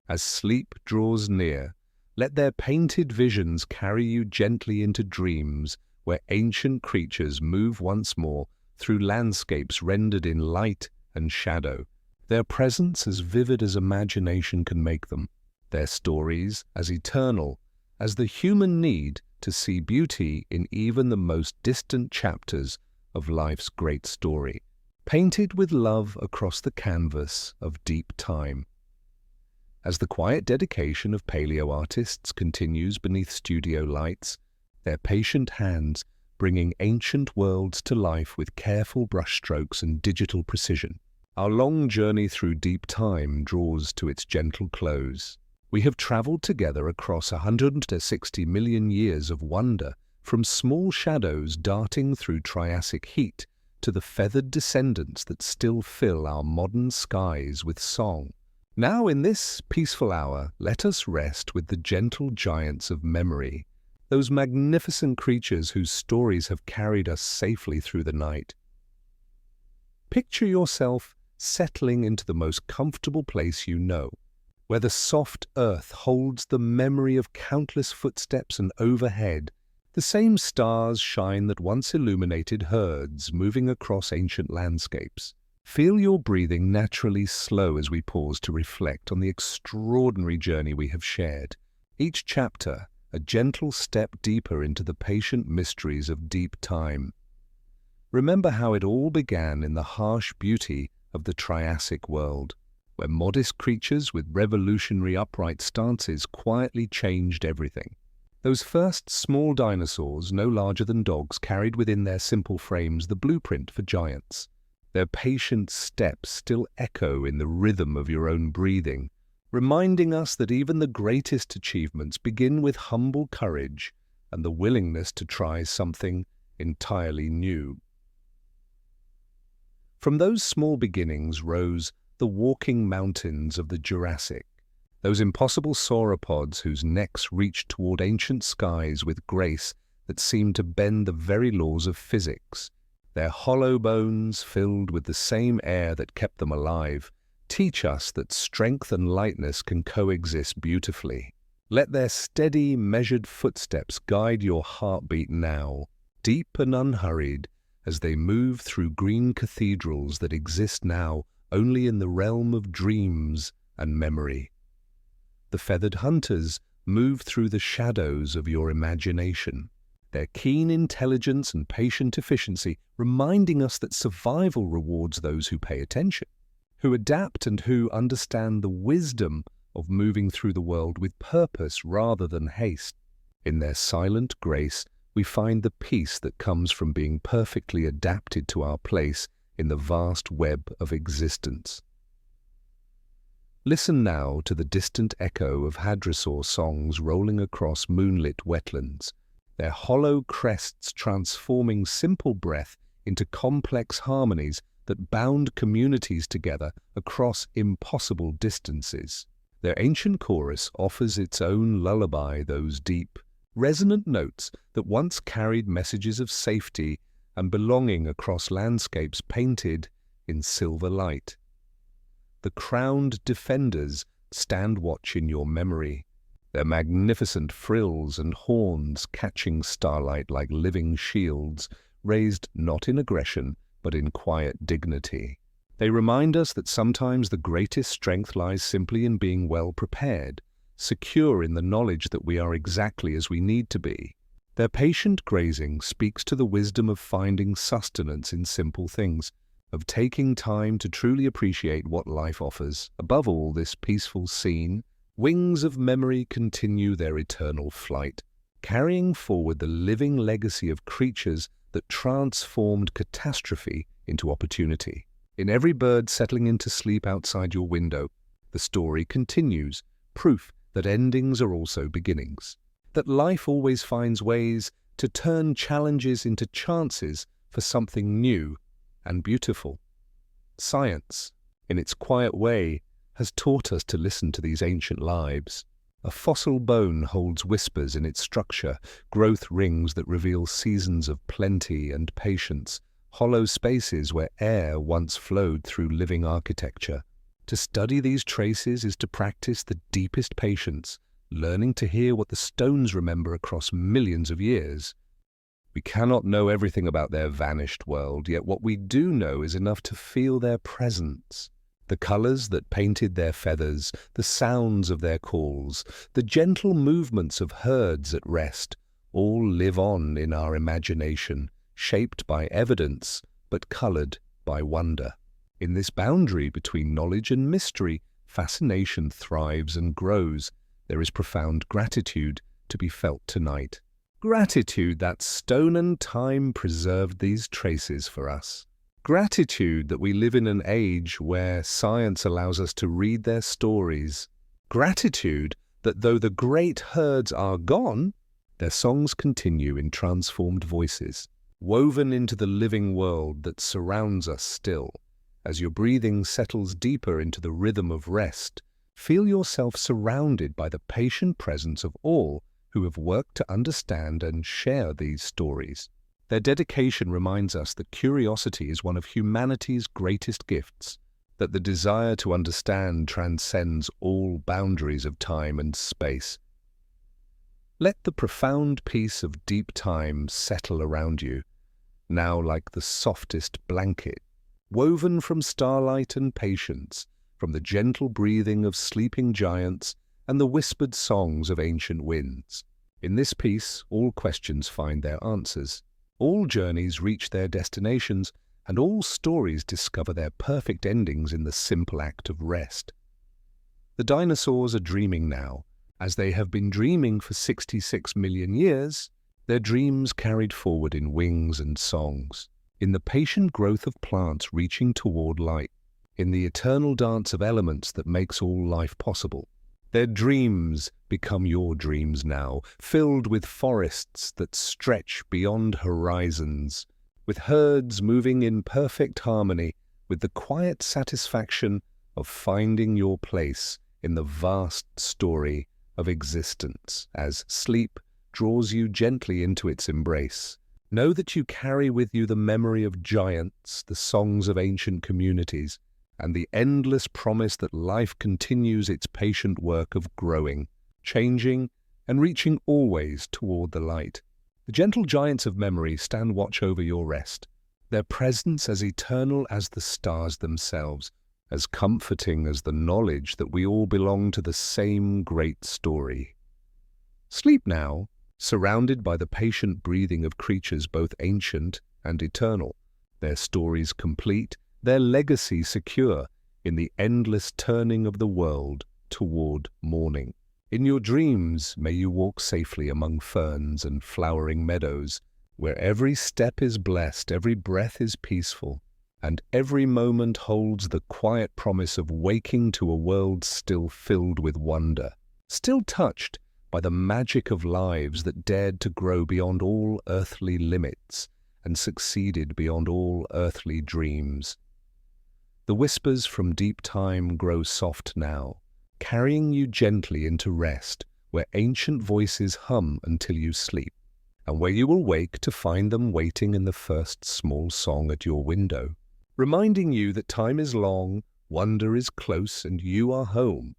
As sleep draws near, let their painted visions carry you gently into dreams where ancient creatures move once more through landscapes rendered in light and shadow, their presence as vivid as imagination can make them, their stories as eternal as the human need to see beauty in even the most distant chapters of life's great story, painted with love across the canvas of deep time. As the quiet dedication of paleo artists continues beneath studio lights, their patient hands bringing ancient worlds to life with careful brushstrokes and digital precision, our long journey through deep time draws to its gentle close. We have traveled together across 160 million years of wonder, from small shadows darting through Triassic heat to the feathered descendants that still fill our modern skies with song. Now in this peaceful hour, let us rest with the gentle giants of memory, those magnificent creatures whose stories have carried us safely through the night. Picture yourself settling into the most comfortable place you know, where the soft earth holds the memory of countless footsteps, and overhead, the same stars shine that once illuminated herds moving across ancient landscapes. Feel your breathing naturally slow as we pause to reflect on the extraordinary journey we have shared. Each chapter, a gentle step deeper into the patient mysteries of deep time. Remember how it all began in the harsh beauty of the Triassic world, where modest creatures with revolutionary upright stances quietly changed everything. Those first small dinosaurs, no larger than dogs, carried within their simple frames the blueprint for giants. Their patient steps still echo in the rhythm of your own breathing, reminding us that even the greatest achievements begin with humble courage and the willingness to try something entirely new. From those small beginnings rose the walking mountains of the Jurassic, those impossible sauropods whose necks reached toward ancient skies with grace that seemed to bend the very laws of physics. Their hollow bones, filled with the same air that kept them alive, teach us that strength and lightness can coexist beautifully. Let their steady, measured footsteps guide your heartbeat now, deep and unhurried, as they move through green cathedrals that exist now only in the realm of dreams and memory. The feathered hunters move through the shadows of your imagination, their keen intelligence and patient efficiency reminding us that survival rewards those who pay attention, who adapt and who understand the wisdom of moving through the world with purpose rather than haste. In their silent grace, we find the peace that comes from being perfectly adapted to our place in the vast web of existence. Listen now to the distant echo of hadrosaur songs rolling across moonlit wetlands, their hollow crests transforming simple breath into complex harmonies that bound communities together across impossible distances. Their ancient chorus offers its own lullaby, those deep, resonant notes that once carried messages of safety and belonging across landscapes painted in silver light. The crowned defenders stand watch in your memory, their magnificent frills and horns catching starlight like living shields, raised not in aggression, but in quiet dignity. They remind us that sometimes the greatest strength lies simply in being well prepared, secure in the knowledge that we are exactly as we need to be. Their patient grazing speaks to the wisdom of finding sustenance in simple things, of taking time to truly appreciate what life offers. Above all this peaceful scene, wings of memory continue their eternal flight, carrying forward the living legacy of creatures that transformed catastrophe into opportunity. In every bird settling into sleep outside your window, the story continues, proof that endings are also beginnings. that life always finds ways to turn challenges into chances for something new and beautiful. Science, in its quiet way, has taught us to listen to these ancient lives. A fossil bone holds whispers in its structure, growth rings that reveal seasons of plenty and patience, hollow spaces where air once flowed through living architecture. To study these traces is to practice the deepest patience, learning to hear what the stones remember across millions of years. We cannot know everything about their vanished world, yet what we do know is enough to feel their presence. The colors that painted their feathers, the sounds of their calls, the gentle movements of herds at rest, all live on in our imagination, shaped by evidence, but colored by wonder. In this boundary between knowledge and mystery, fascination thrives and grows. There is profound gratitude to be felt tonight. Gratitude that stone and time preserved these traces for us. Gratitude that we live in an age where science allows us to read their stories. Gratitude that though the great herds are gone, their songs continue in transformed voices, woven into the living world that surrounds us still. As your breathing settles deeper into the rhythm of rest, feel yourself surrounded by the patient presence of all who have worked to understand and share these stories. Their dedication reminds us that curiosity is one of humanity's greatest gifts, that the desire to understand transcends all boundaries of time and space. Let the profound peace of deep time settle around you, now like the softest blanket, woven from starlight and patience, from the gentle breathing of sleeping giants and the whispered songs of ancient winds. In this peace, all questions find their answers. All journeys reach their destinations, and all stories discover their perfect endings in the simple act of rest. The dinosaurs are dreaming now, as they have been dreaming for 66 million years, their dreams carried forward in wings and songs, in the patient growth of plants reaching toward light, in the eternal dance of elements that makes all life possible. Their dreams become your dreams now, filled with forests that stretch beyond horizons, with herds moving in perfect harmony, with the quiet satisfaction of finding your place in the vast story of existence as sleep draws you gently into its embrace. Know that you carry with you the memory of giants, the songs of ancient communities, and the endless promise that life continues its patient work of growing, changing, and reaching always toward the light. The gentle giants of memory stand watch over your rest, their presence as eternal as the stars themselves, as comforting as the knowledge that we all belong to the same great story. Sleep now, surrounded by the patient breathing of creatures both ancient and eternal, their stories complete, their legacy secure in the endless turning of the world toward morning. In your dreams, may you walk safely among ferns and flowering meadows, where every step is blessed, every breath is peaceful, and every moment holds the quiet promise of waking to a world still filled with wonder, still touched by the magic of lives that dared to grow beyond all earthly limits and succeeded beyond all earthly dreams. The whispers from deep time grow soft now, carrying you gently into rest, where ancient voices hum until you sleep, and where you will wake to find them waiting in the first small song at your window, reminding you that time is long, wonder is close, and you are home.